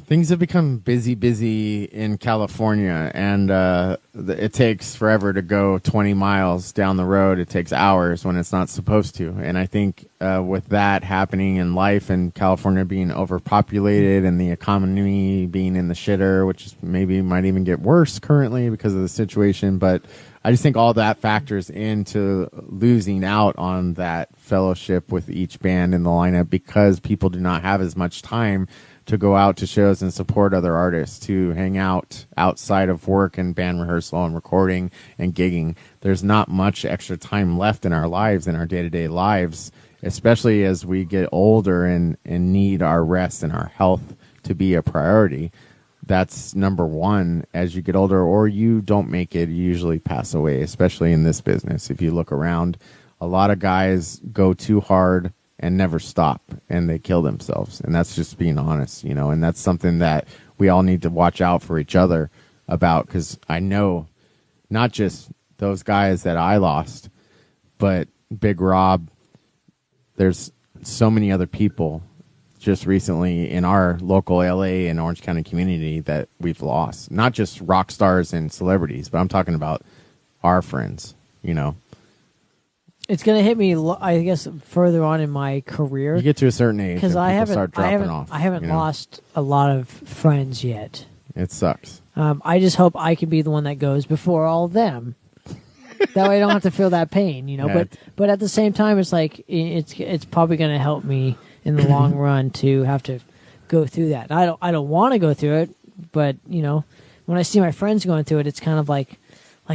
Things have become busy in California, and it takes forever to go 20 miles down the road. It takes hours when it's not supposed to. And I think with that happening in life and California being overpopulated and the economy being in the shitter, which maybe might even get worse currently because of the situation, but I just think all that factors into losing out on that fellowship with each band in the lineup because people do not have as much time to go out to shows and support other artists, to hang out outside of work and band rehearsal and recording and gigging. There's not much extra time left in our lives, in our day-to-day lives, especially as we get older and need our rest and our health to be a priority. That's number one. As you get older or you don't make it, you usually pass away, especially in this business. If you look around, a lot of guys go too hard and never stop, and they kill themselves. And that's just being honest, you know, and that's something that we all need to watch out for each other about, because I know not just those guys that I lost, but Big Rob, there's so many other people just recently in our local LA and Orange County community that we've lost. Not just rock stars and celebrities, but I'm talking about our friends, you know.
It's going to hit me, I guess, further on in my career.
You get to a certain age
because I haven't
you know?
lost a lot of friends yet.
It sucks.
I just hope I can be the one that goes before all of them. That way I don't have to feel that pain, you know.
Yeah.
But at the same time, it's like it's probably going to help me in the long run to have to go through that. I don't want to go through it, but you know, when I see my friends going through it, it's kind of like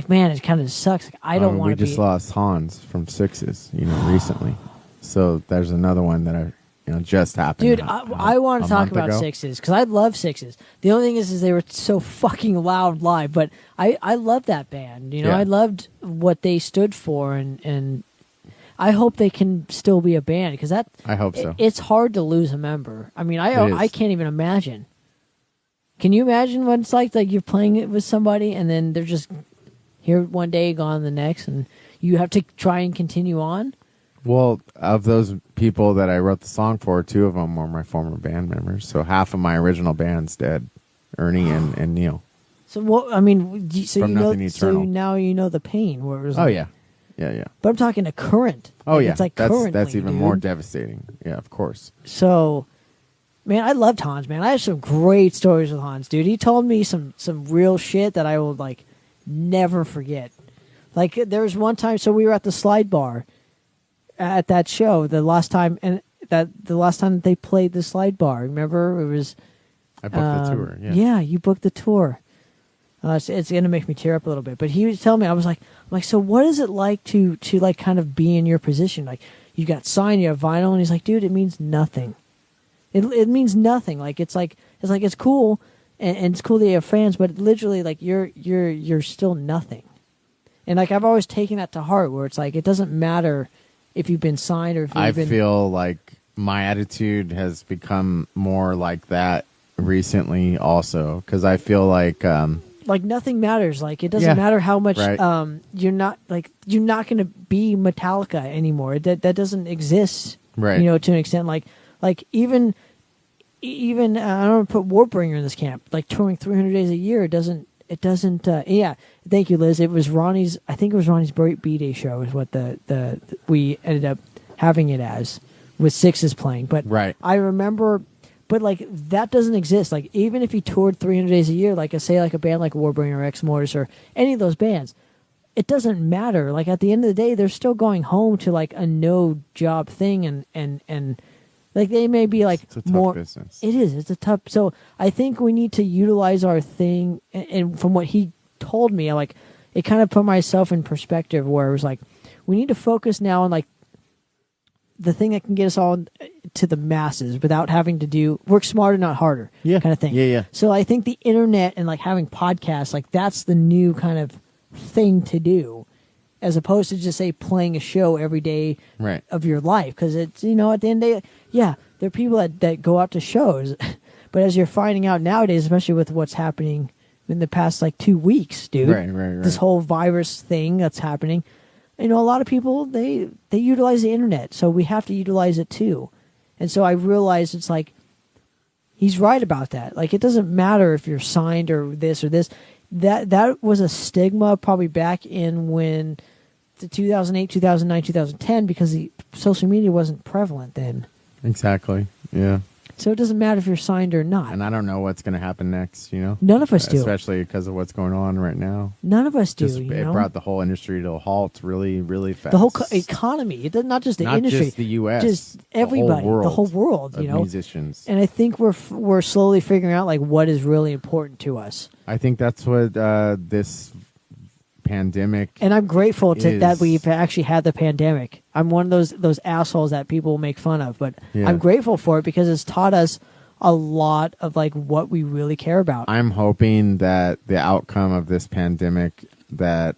man, it kind of sucks. Like, I don't want to be.
We just lost Hans from Sixes, you know, recently. So there's another one that just happened.
Dude, I want to talk about Sixes because I love Sixes. The only thing is they were so fucking loud live, but I love that band. You know,
Yeah.
I loved what they stood for, and I hope they can still be a band because that.
I hope so.
It's hard to lose a member. I mean, I can't even imagine. Can you imagine what it's like you're playing it with somebody and then they're just here one day, gone the next, and you have to try and continue on?
Well, of those people that I wrote the song for, 2 of them were my former band members. So half of my original band's dead, Ernie and Neil.
So what? I mean, so
From
you know,
Nothing Eternal.
so now you know the pain. Where it was
Oh
like,
yeah.
But I'm talking a current.
Oh yeah.
It's like
that's
currently,
even
dude.
more devastating. Yeah, of course.
So, man, I loved Hans. Man, I have some great stories with Hans, dude. He told me some real shit that I will never forget. Like there was one time, so we were at the Slide Bar at that show the last time, and the last time that they played the Slide Bar. Remember, it was.
I booked the tour. Yeah.
Yeah, you booked the tour. It's gonna make me tear up a little bit. But he was telling me, I'm like, so what is it like to kind of be in your position? Like you got signed, you have vinyl, and he's like, dude, it means nothing. It means nothing. It's cool, and it's cool that you have fans, but literally, you're still nothing. And I've always taken that to heart, where it's it doesn't matter if you've been signed or if you've been.
I feel like my attitude has become more like that recently, also, because I feel like
nothing matters. It doesn't matter how much
right.
You're not going to be Metallica anymore. That doesn't exist.
Right.
You know, to an extent. Even I don't want to put Warbringer in this camp. Touring 300 days a year, it doesn't. Yeah. Thank you, Liz. It was Ronnie's. I think it was Ronnie's B-Day show is what the we ended up having it as, with Sixes playing. But
right.
I remember. But that doesn't exist. Even if you toured 300 days a year, a band like Warbringer or Ex Mortis or any of those bands, it doesn't matter. At the end of the day, they're still going home to a no job thing, and they may be
it's a tough
more
business.
It is. It's a tough. So I think we need to utilize our thing. And from what he told me, it kind of put myself in perspective, where it was we need to focus now on the thing that can get us all to the masses without having to work smarter, not harder, kind of thing.
Yeah.
So I think the internet and having podcasts, that's the new kind of thing to do, as opposed to just playing a show every day
right.
of your life. Because it's, at the end of the day, yeah, there are people that go out to shows, but as you're finding out nowadays, especially with what's happening in the past 2 weeks, dude,
right.
this whole virus thing that's happening. A lot of people, they utilize the internet, so we have to utilize it too. And so I realized it's He's right about that. Like, it doesn't matter if you're signed or this or this. That was a stigma probably back in when the 2008, 2009, 2010, because the social media wasn't prevalent then.
Exactly. Yeah.
So it doesn't matter if you're signed or not.
And I don't know what's going to happen next, you know?
None of us do.
Especially because of what's going on right now.
None of us do.
It brought the whole industry to a halt really, really fast.
The whole economy. It does not just the industry.
Not just the U.S.
Just everybody. The whole world, you know?
Musicians.
And I think we're slowly figuring out, like, what is really important to us.
I think that's what this pandemic
and I'm grateful that we've actually had the pandemic. I'm one of those assholes that people make fun of, but I'm grateful for it because it's taught us a lot of like what we really care about.
I'm hoping that the outcome of this pandemic, that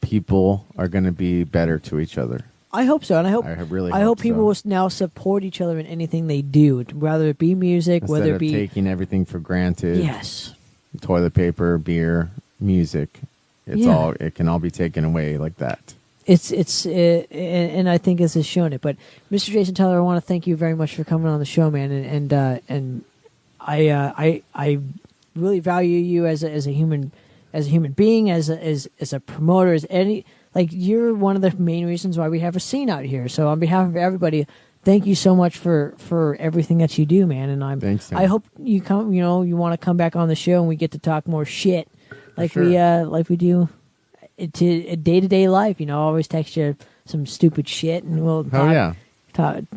people are going to be better to each other.
I hope so, and I hope people will now support each other in anything they do, whether it be music,
instead
whether it
of
be
taking everything for granted.
Yes,
toilet paper, beer, music. It can all be taken away like that.
And I think this has shown it. But Mr. Jason Tyler, I want to thank you very much for coming on the show, man. And I really value you as a human being, as a promoter, you're one of the main reasons why we have a scene out here. So on behalf of everybody, thank you so much for everything that you do, man. And
Thanks,
I hope you come. You know, you want to come back on the show and we get to talk more shit. Like we do to day-to-day life, you know. I'll always text you some stupid shit, and we'll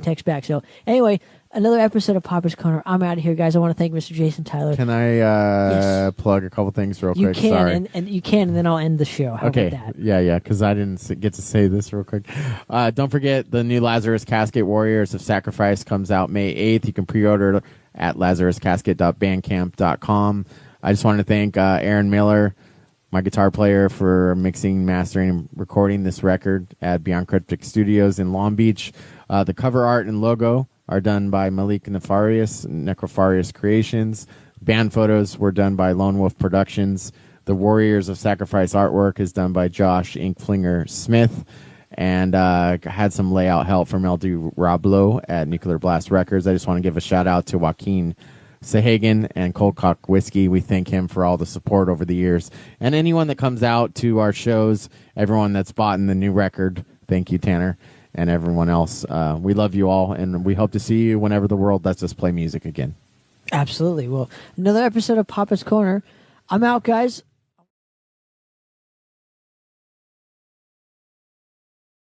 text back. So anyway, another episode of Poppitt's Corner. I'm out of here, guys. I want to thank Mr. Jason Tyler.
Can I plug a couple things real quick?
You can,
Sorry.
and you can, and then I'll end the show. How
okay.
about that?
Yeah, because I didn't get to say this real quick. Don't forget, the new Lazarus Casket Warriors of Sacrifice comes out May 8th. You can pre-order at lazaruscasket.bandcamp.com. I just want to thank Aaron Miller, my guitar player, for mixing, mastering, and recording this record at Beyond Cryptic Studios in Long Beach. The cover art and logo are done by Malik Necropharius Creations. Band photos were done by Lone Wolf Productions. The Warriors of Sacrifice artwork is done by Josh Inkflinger Smith. And had some layout help from LD Roblo at Nuclear Blast Records. I just want to give a shout out to Joaquin Sahagan and Cold Cock Whiskey. We thank him for all the support over the years. And anyone that comes out to our shows, everyone that's bought in the new record, thank you, Tanner, and everyone else. We love you all, and we hope to see you whenever the world lets us play music again.
Absolutely. Well, another episode of Poppitt's Corner. I'm out, guys.